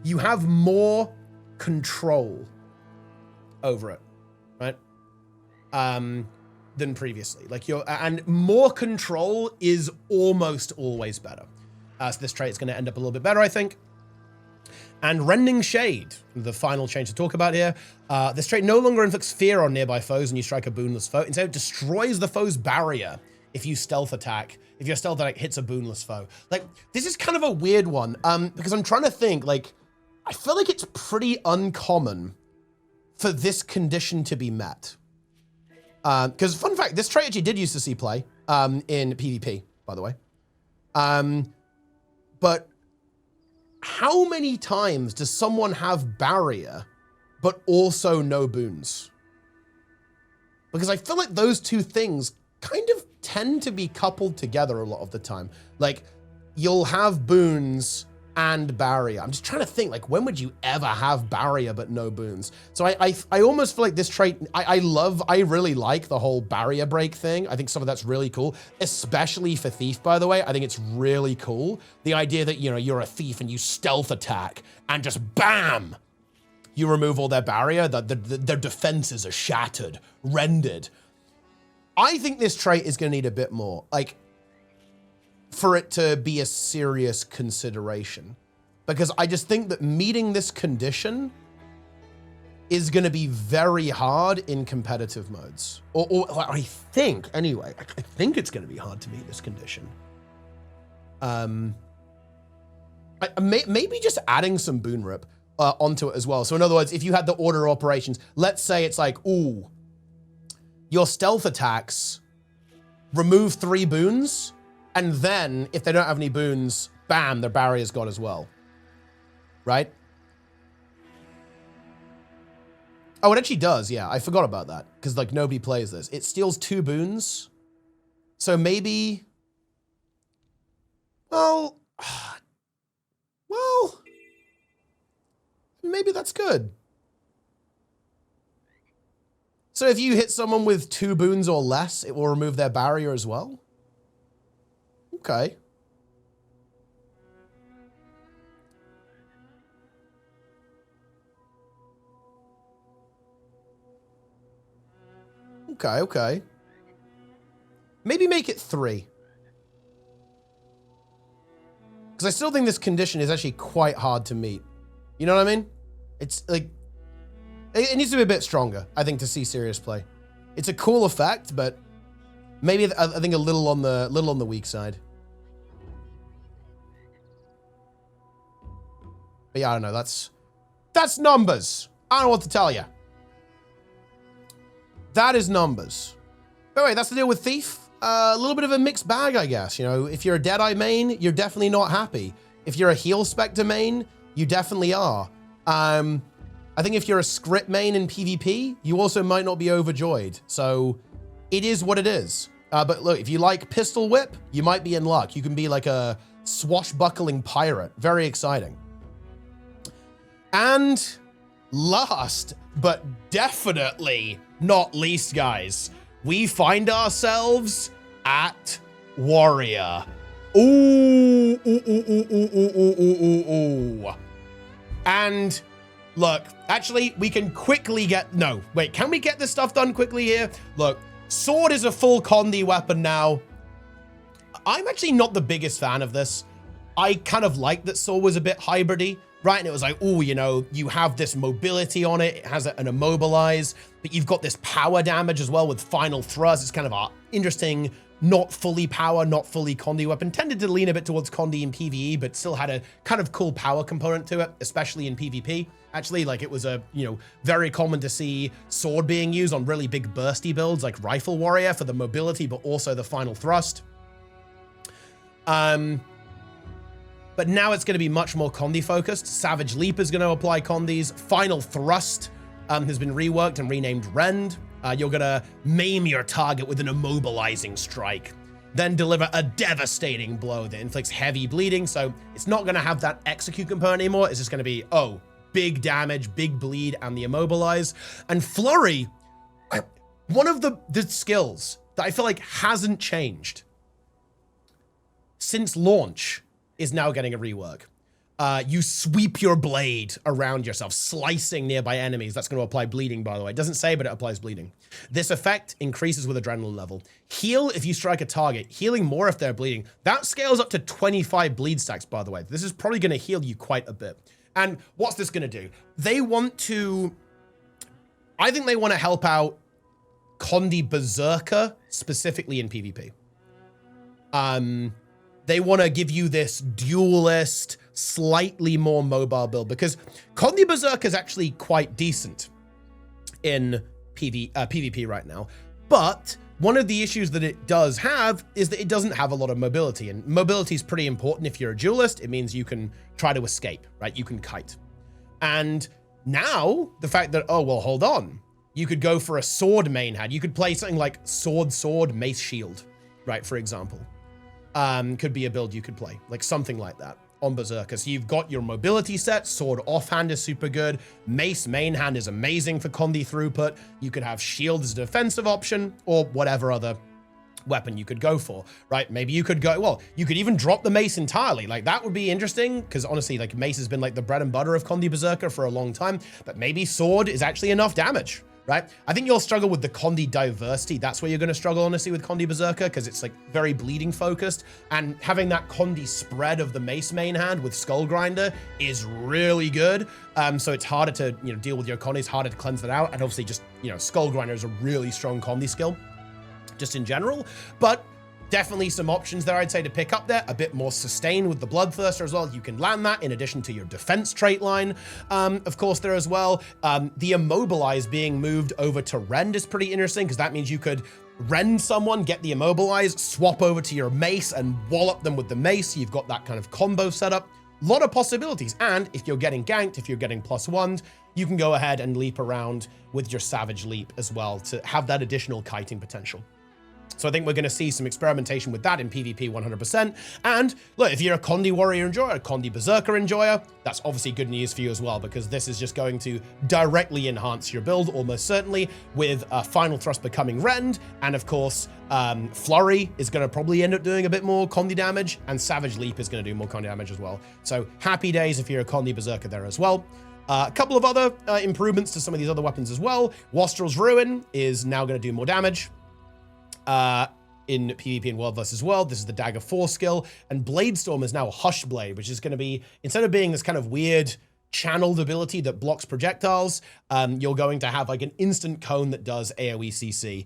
you have more control over it, right? Than previously. Like and more control is almost always better. So this trait is going to end up a little bit better, I think. And Rending Shade, the final change to talk about here. This trait no longer inflicts fear on nearby foes when you strike a boonless foe. Instead, it destroys the foe's barrier if you stealth attack. If your stealth attack hits a boonless foe. Like, this is kind of a weird one, because I'm trying to think, like, I feel like it's pretty uncommon for this condition to be met. Because, fun fact, this trait actually did used to see play in PvP, by the way. But how many times does someone have barrier, but also no boons? Because I feel like those two things kind of tend to be coupled together a lot of the time. Like, you'll have boons and barrier. I'm just trying to think, like, when would you ever have barrier but no boons? So I almost feel like this trait, I really like the whole barrier break thing. I think some of that's really cool, especially for Thief, by the way. I think it's really cool. The idea that, you know, you're a thief and you stealth attack and just bam, you remove all their barrier, their defenses are shattered, rendered. I think this trait is going to need a bit more, like, for it to be a serious consideration. Because I just think that meeting this condition is going to be very hard in competitive modes. Or I think, anyway, I think it's going to be hard to meet this condition. Maybe just adding some boon rip onto it as well. So in other words, if you had the order of operations, let's say it's like, ooh, your stealth attacks remove 3 boons, and then if they don't have any boons, bam, their barrier's gone as well. Right? Oh, it actually does, yeah. I forgot about that, because like nobody plays this. It steals 2 boons. So maybe, well, maybe that's good. So if you hit someone with 2 boons or less, it will remove their barrier as well? Okay. Okay. Maybe make it 3. Because I still think this condition is actually quite hard to meet. You know what I mean? It's like, it needs to be a bit stronger, I think, to see serious play. It's a cool effect, but maybe I think a little on the weak side. But yeah, I don't know. That's numbers. I don't know what to tell you. That is numbers. But anyway, that's the deal with Thief. A little bit of a mixed bag, I guess. You know, if you're a Deadeye main, you're definitely not happy. If you're a Heal Spectre main, you definitely are. I think if you're a script main in PvP, you also might not be overjoyed. So it is what it is. But look, if you like Pistol Whip, you might be in luck. You can be like a swashbuckling pirate. Very exciting. And last, but definitely not least, guys, we find ourselves at Warrior. Ooh. And look, actually, we can quickly get, no, wait, can we get this stuff done quickly here? Look, Sword is a full Condi weapon now. I'm actually not the biggest fan of this. I kind of like that Sword was a bit hybridy, right? And it was like, oh, you know, you have this mobility on it. It has an immobilize, but you've got this power damage as well with Final Thrust. It's kind of an interesting, not fully power, not fully Condi weapon. Tended to lean a bit towards Condi in PvE, but still had a kind of cool power component to it, especially in PvP. Actually, like, it was a, you know, very common to see Sword being used on really big bursty builds like Rifle Warrior for the mobility, but also the Final Thrust. But now it's going to be much more Condi focused. Savage Leap is going to apply Condis. Final Thrust has been reworked and renamed Rend. You're gonna maim your target with an immobilizing strike, then deliver a devastating blow that inflicts heavy bleeding. So it's not gonna have that execute component anymore. It's just gonna be, oh, big damage, big bleed, and the immobilize. And Flurry, one of the skills that I feel like hasn't changed since launch is now getting a rework. You sweep your blade around yourself, slicing nearby enemies. That's going to apply bleeding, by the way. It doesn't say, but it applies bleeding. This effect increases with adrenaline level. Heal if you strike a target, healing more if they're bleeding. That scales up to 25 bleed stacks, by the way. This is probably going to heal you quite a bit. And what's this going to do? They want to, I think they want to help out Condi Berserker, specifically in PvP. They want to give you this duelist, slightly more mobile build, because Condi Berserker is actually quite decent in PvP right now. But one of the issues that it does have is that it doesn't have a lot of mobility, and mobility is pretty important if you're a duelist. It means you can try to escape, right? You can kite. And now the fact that, oh, well, hold on. You could go for a sword main hand. You could play something like sword, mace, shield, right? For example. Could be a build you could play, like something like that on Berserker. So you've got your mobility set, sword offhand is super good, mace main hand is amazing for Condi throughput. You could have shield as a defensive option, or whatever other weapon you could go for, right? Maybe you could go, well, you could even drop the mace entirely. Like that would be interesting, because honestly, like mace has been like the bread and butter of Condi Berserker for a long time, but maybe sword is actually enough damage. Right? I think you'll struggle with the Condi diversity. That's where you're going to struggle, honestly, with Condi Berserker, because it's like very bleeding focused. And having that Condi spread of the mace main hand with Skull Grinder is really good. So it's harder to, deal with your Condis, harder to cleanse that out. And obviously just, Skull Grinder is a really strong Condi skill, just in general. But definitely some options there, I'd say, to pick up there. A bit more sustain with the Bloodthirster as well. You can land that in addition to your defense trait line, of course, there as well. The Immobilize being moved over to Rend is pretty interesting, because that means you could rend someone, get the Immobilize, swap over to your mace, and wallop them with the mace. You've got that kind of combo setup. A lot of possibilities. And if you're getting ganked, if you're getting +1, you can go ahead and leap around with your Savage Leap as well to have that additional kiting potential. So I think we're going to see some experimentation with that in PvP 100%. And look, if you're a Condi Warrior enjoyer, a Condi Berserker enjoyer, that's obviously good news for you as well, because this is just going to directly enhance your build, almost certainly, with Final Thrust becoming Rend. And of course, Flurry is going to probably end up doing a bit more Condi damage, and Savage Leap is going to do more Condi damage as well. So happy days if you're a Condi Berserker there as well. A couple of other improvements to some of these other weapons as well. Wastrel's Ruin is now going to do more damage in PvP and World vs. World. This is the Dagger 4 skill, and Bladestorm is now Hush Blade, which is going to be, instead of being this kind of weird channeled ability that blocks projectiles, you're going to have like an instant cone that does AoE CC.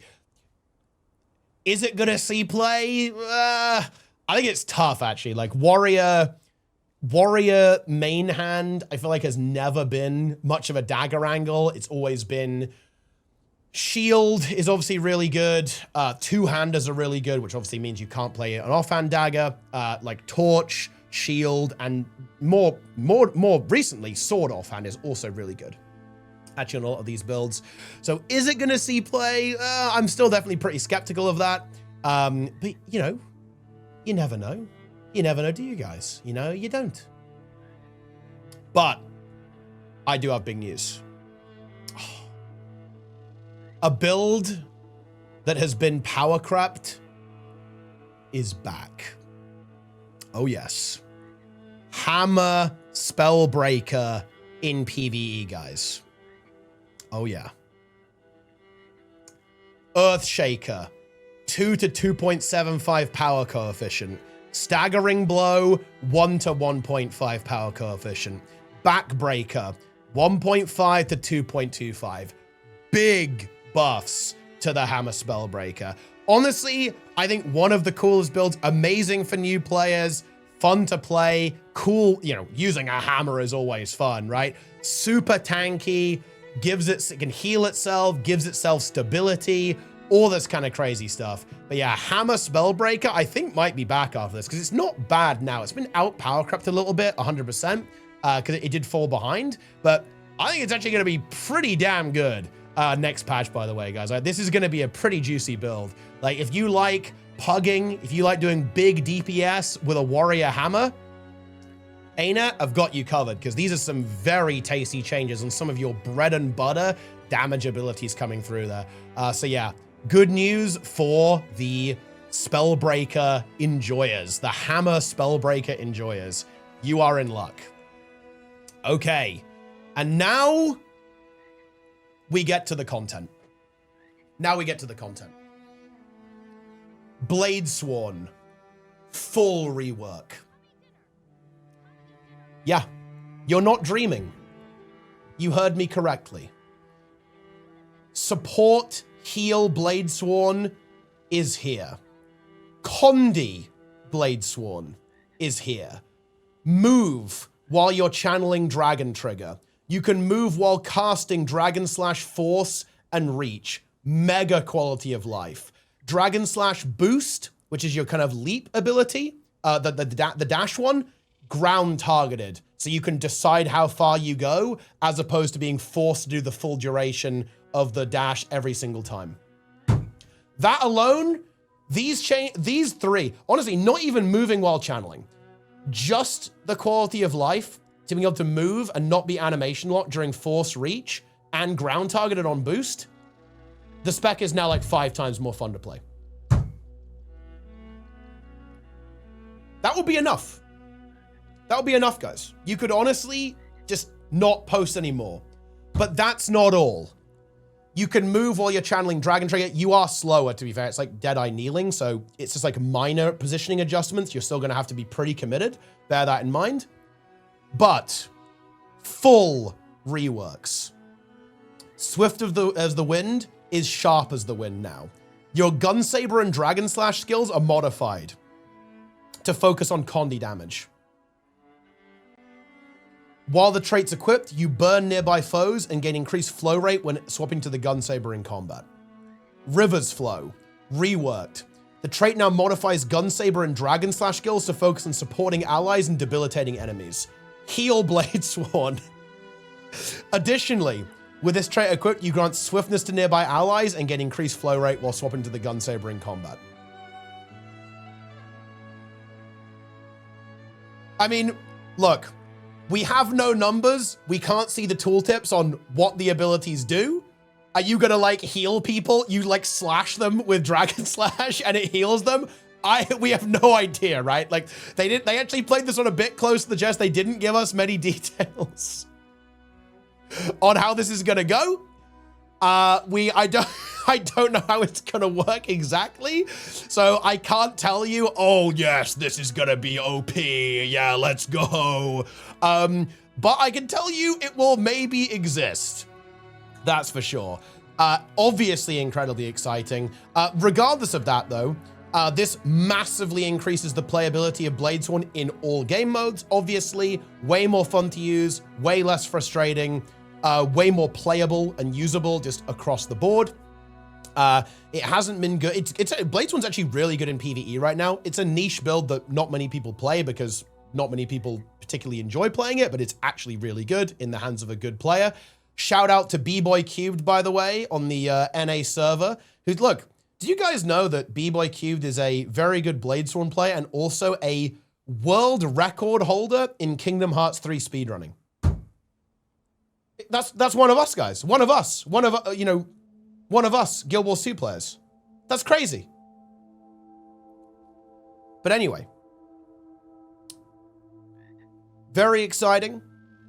Is it going to see play? I think it's tough, actually. Like Warrior main hand, I feel like has never been much of a dagger angle. It's always been shield is obviously really good. Two-handers are really good, which obviously means you can't play an offhand dagger. Like torch, shield, and more recently, sword offhand is also really good. Actually, on a lot of these builds. So is it going to see play? I'm still definitely pretty skeptical of that. But you never know. You never know, do you guys? You don't. But I do have big news. A build that has been power crept is back. Oh yes. Hammer Spellbreaker in PvE, guys. Oh yeah. Earthshaker, 2 to 2.75 power coefficient. Staggering Blow, 1 to 1.5 power coefficient. Backbreaker, 1.5 to 2.25. Big buffs to the Hammer Spellbreaker. Honestly, I think one of the coolest builds, amazing for new players, fun to play, cool, using a hammer is always fun, right? Super tanky, it can heal itself, gives itself stability, all this kind of crazy stuff. But yeah, Hammer Spellbreaker, I think might be back after this, because it's not bad now. It's been out power crept a little bit, 100%, because it did fall behind, but I think it's actually going to be pretty damn good next patch, by the way, guys. This is going to be a pretty juicy build. Like, if you like pugging, if you like doing big DPS with a warrior hammer, ArenaNet, I've got you covered, because these are some very tasty changes on some of your bread and butter damage abilities coming through there. So yeah, good news for the Spellbreaker enjoyers, the Hammer Spellbreaker enjoyers. You are in luck. Okay, and now we get to the content. Bladesworn, full rework. Yeah, you're not dreaming. You heard me correctly. Support heal Bladesworn is here. Condi Bladesworn is here. Move while you're channeling Dragon Trigger. You can move while casting Dragon Slash Force and Reach. Mega quality of life. Dragon Slash Boost, which is your kind of leap ability, the dash one, ground targeted. So you can decide how far you go as opposed to being forced to do the full duration of the dash every single time. That alone, these three, honestly, not even moving while channeling, just the quality of life to being able to move and not be animation locked during force reach and ground targeted on boost, the spec is now like 5 times more fun to play. That would be enough. That would be enough, guys. You could honestly just not post anymore. But that's not all. You can move while you're channeling Dragon Trigger. You are slower, to be fair. It's like Deadeye kneeling, so it's just like minor positioning adjustments. You're still going to have to be pretty committed. Bear that in mind. But full reworks. Swift as the wind is sharp as the wind now. Your Gunsaber and Dragon Slash skills are modified to focus on Condi damage. While the trait's equipped, you burn nearby foes and gain increased flow rate when swapping to the Gunsaber in combat. River's Flow, reworked. The trait now modifies Gunsaber and Dragon Slash skills to focus on supporting allies and debilitating enemies. Heal Bladesworn. Additionally, with this trait equipped, you grant swiftness to nearby allies and get increased flow rate while swapping to the Gunsaber in combat. I mean, look, we have no numbers. We can't see the tooltips on what the abilities do. Are you gonna like heal people? You like slash them with Dragon Slash and it heals them? We have no idea, right? Like they actually played this one a bit close to the chest. They didn't give us many details on how this is gonna go. I don't know how it's gonna work exactly. So I can't tell you, oh yes, this is gonna be OP. Yeah, let's go. But I can tell you it will maybe exist. That's for sure. Obviously incredibly exciting. Regardless of that though, this massively increases the playability of Bladesworn in all game modes. Obviously, way more fun to use, way less frustrating, way more playable and usable just across the board. It hasn't been good. Bladesworn's actually really good in PvE right now. It's a niche build that not many people play because not many people particularly enjoy playing it, but it's actually really good in the hands of a good player. Shout out to B-Boy Cubed, by the way, on the NA server. Look, do you guys know that B-Boy Cubed is a very good Bladesworn player and also a world record holder in Kingdom Hearts 3 speedrunning? That's one of us, guys. One of us, Guild Wars 2 players. That's crazy. But anyway, very exciting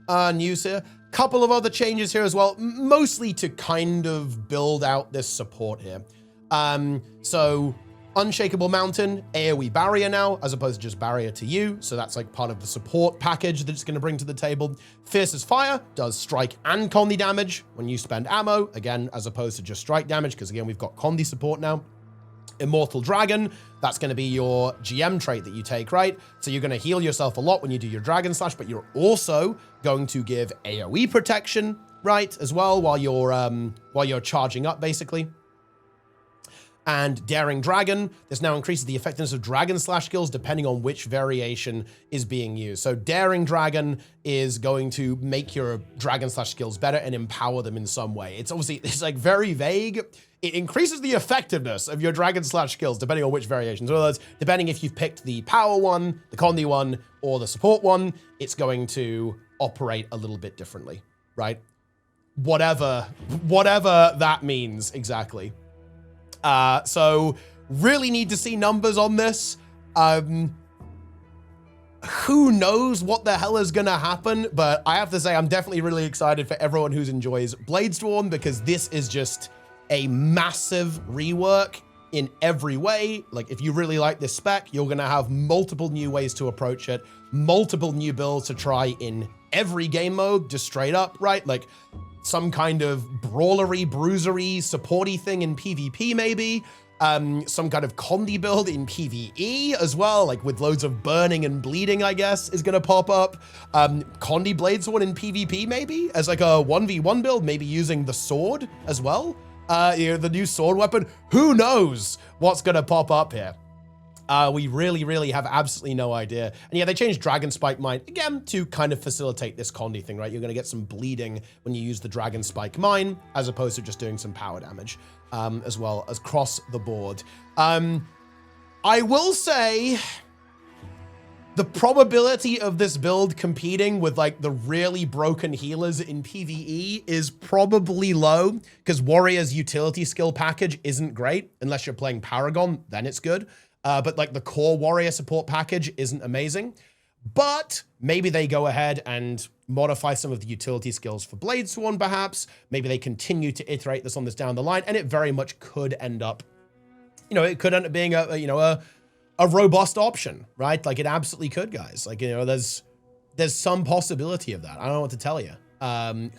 news here. Couple of other changes here as well, mostly to kind of build out this support here. So Unshakable Mountain, AoE barrier now, as opposed to just barrier to you. So that's like part of the support package that it's going to bring to the table. Fierce as Fire does strike and Condi damage when you spend ammo, again, as opposed to just strike damage, because again, we've got Condi support now. Immortal Dragon, that's going to be your GM trait that you take, right? So you're going to heal yourself a lot when you do your Dragon Slash, but you're also going to give AoE protection, right, as well, while you're charging up, basically. And Daring Dragon, this now increases the effectiveness of Dragon Slash skills depending on which variation is being used. So Daring Dragon is going to make your Dragon Slash skills better and empower them in some way. It's obviously, it's like very vague. It increases the effectiveness of your Dragon Slash skills depending on which variations. In other words, depending if you've picked the power one, the Condi one, or the support one, it's going to operate a little bit differently, right? Whatever that means exactly. So really need to see numbers on this. Who knows what the hell is gonna happen, but I have to say I'm definitely really excited for everyone who enjoys Bladestorm, because this is just a massive rework in every way. Like, if you really like this spec, you're gonna have multiple new ways to approach it, multiple new builds to try in every game mode, just straight up, right? Like some kind of brawlery, bruisery, supporty thing in PvP maybe, some kind of Condi build in PvE as well, like with loads of burning and bleeding, I guess, is gonna pop up. Condi Bladesword in PvP maybe, as like a 1v1 build, maybe using the sword as well. You know, the new sword weapon, who knows what's gonna pop up here. We really have absolutely no idea. And yeah, they changed Dragon Spike Mine, again, to kind of facilitate this Condi thing, right? You're gonna get some bleeding when you use the Dragon Spike Mine, as opposed to just doing some power damage, as well as across the board. I will say, the probability of this build competing with like the really broken healers in PvE is probably low, because Warrior's utility skill package isn't great. Unless you're playing Paragon, then it's good. But like the core Warrior support package isn't amazing. But maybe they go ahead and modify some of the utility skills for Bladesworn, perhaps. Maybe they continue to iterate this on this down the line, and it very much could end up, you know, it could end up being a robust option, right? Like it absolutely could, guys. Like, you know, there's some possibility of that. I don't know what to tell you.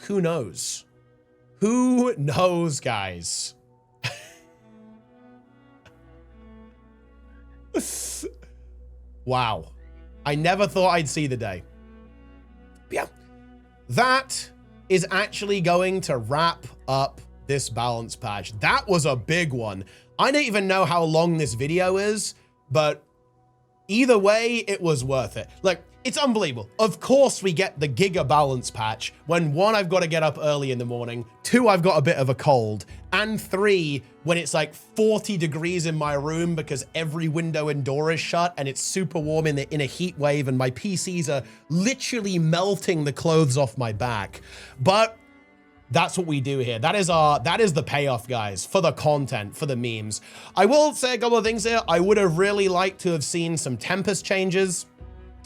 Who knows? Who knows, guys? Wow. I never thought I'd see the day. But yeah, that is actually going to wrap up this balance patch. That was a big one. I don't even know how long this video is, but either way, it was worth it. Like, it's unbelievable. Of course, we get the Giga balance patch when 1, I've got to get up early in the morning, 2, I've got a bit of a cold, and 3, when it's like 40 degrees in my room because every window and door is shut and it's super warm in a heat wave and my PCs are literally melting the clothes off my back. But that's what we do here. That is the payoff, guys, for the content, for the memes. I will say a couple of things here. I would have really liked to have seen some Tempest changes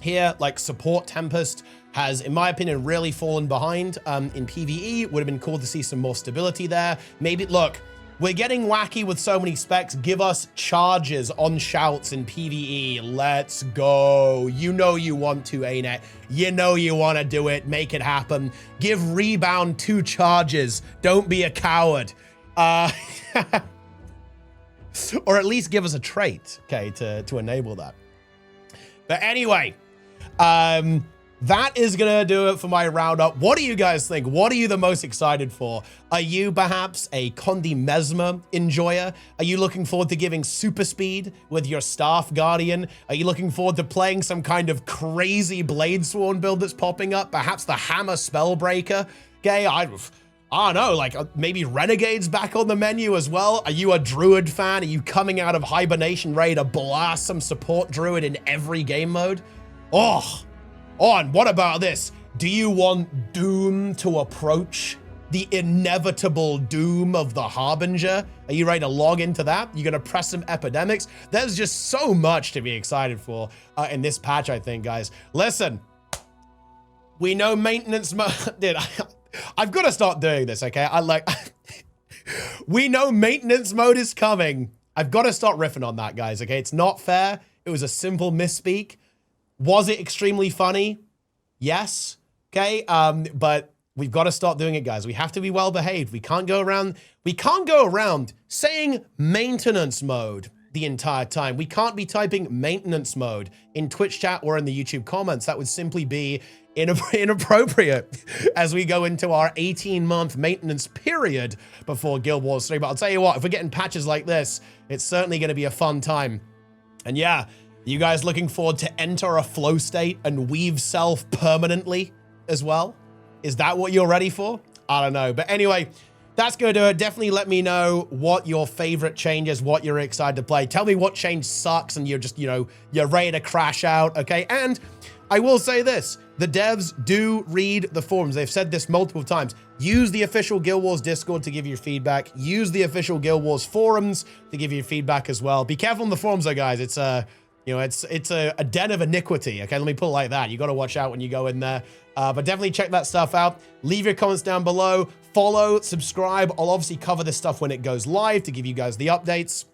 here. Like support Tempest has, in my opinion, really fallen behind in PvE. Would have been cool to see some more stability there. Maybe, look, we're getting wacky with so many specs. Give us charges on shouts in PvE. Let's go. You know you want to, ArenaNet. You know you want to do it. Make it happen. Give Rebound 2 charges. Don't be a coward. Or at least give us a trait, okay, to enable that. But anyway, that is gonna do it for my roundup. What do you guys think? What are you the most excited for? Are you perhaps a Condi Mesmer enjoyer? Are you looking forward to giving super speed with your Staff Guardian? Are you looking forward to playing some kind of crazy Bladesworn build that's popping up? Perhaps the Hammer Spellbreaker? Okay, I don't know, like maybe Renegade's back on the menu as well. Are you a Druid fan? Are you coming out of hibernation ready to blast some support Druid in every game mode? Oh, and what about this? Do you want Doom to approach? The inevitable doom of the Harbinger? Are you ready to log into that? You're gonna press some epidemics? There's just so much to be excited for in this patch, I think, guys. Listen, we know maintenance mode. Dude, I've got to start doing this, okay? We know maintenance mode is coming. I've got to start riffing on that, guys, okay? It's not fair. It was a simple misspeak. Was it extremely funny? Yes. Okay. But we've got to start doing it, guys. We have to be well behaved. We can't go around saying maintenance mode the entire time. We can't be typing maintenance mode in Twitch chat or in the YouTube comments. That would simply be inappropriate as we go into our 18-month maintenance period before Guild Wars 3. But I'll tell you what, if we're getting patches like this, it's certainly going to be a fun time. And yeah, you guys looking forward to enter a flow state and weave self permanently as well? Is that what you're ready for? I don't know. But anyway, that's going to do it. Definitely let me know what your favorite change is, what you're excited to play. Tell me what change sucks and you're just, you know, you're ready to crash out, okay? And I will say this, the devs do read the forums. They've said this multiple times. Use the official Guild Wars Discord to give your feedback. Use the official Guild Wars forums to give you feedback as well. Be careful on the forums though, guys. It's you know, it's a den of iniquity, okay? Let me put it like that. You got to watch out when you go in there. But definitely check that stuff out. Leave your comments down below. Follow, subscribe. I'll obviously cover this stuff when it goes live to give you guys the updates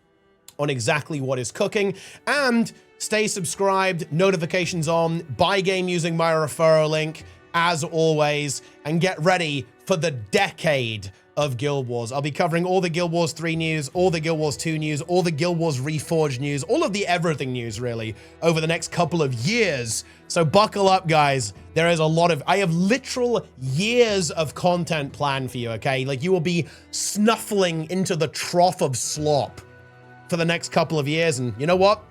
on exactly what is cooking. And stay subscribed, notifications on, buy game using my referral link, as always, and get ready for the decade of Guild Wars. I'll be covering all the Guild Wars 3 news, all the Guild Wars 2 news, all the Guild Wars Reforged news, all of the everything news, really, over the next couple of years. So buckle up, guys. There is a lot of, I have literal years of content planned for you, okay? Like, you will be snuffling into the trough of slop for the next couple of years, and you know what?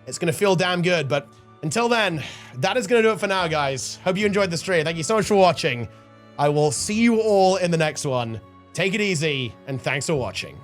It's gonna feel damn good, but until then, that is gonna do it for now, guys. Hope you enjoyed the stream. Thank you so much for watching. I will see you all in the next one. Take it easy, and thanks for watching.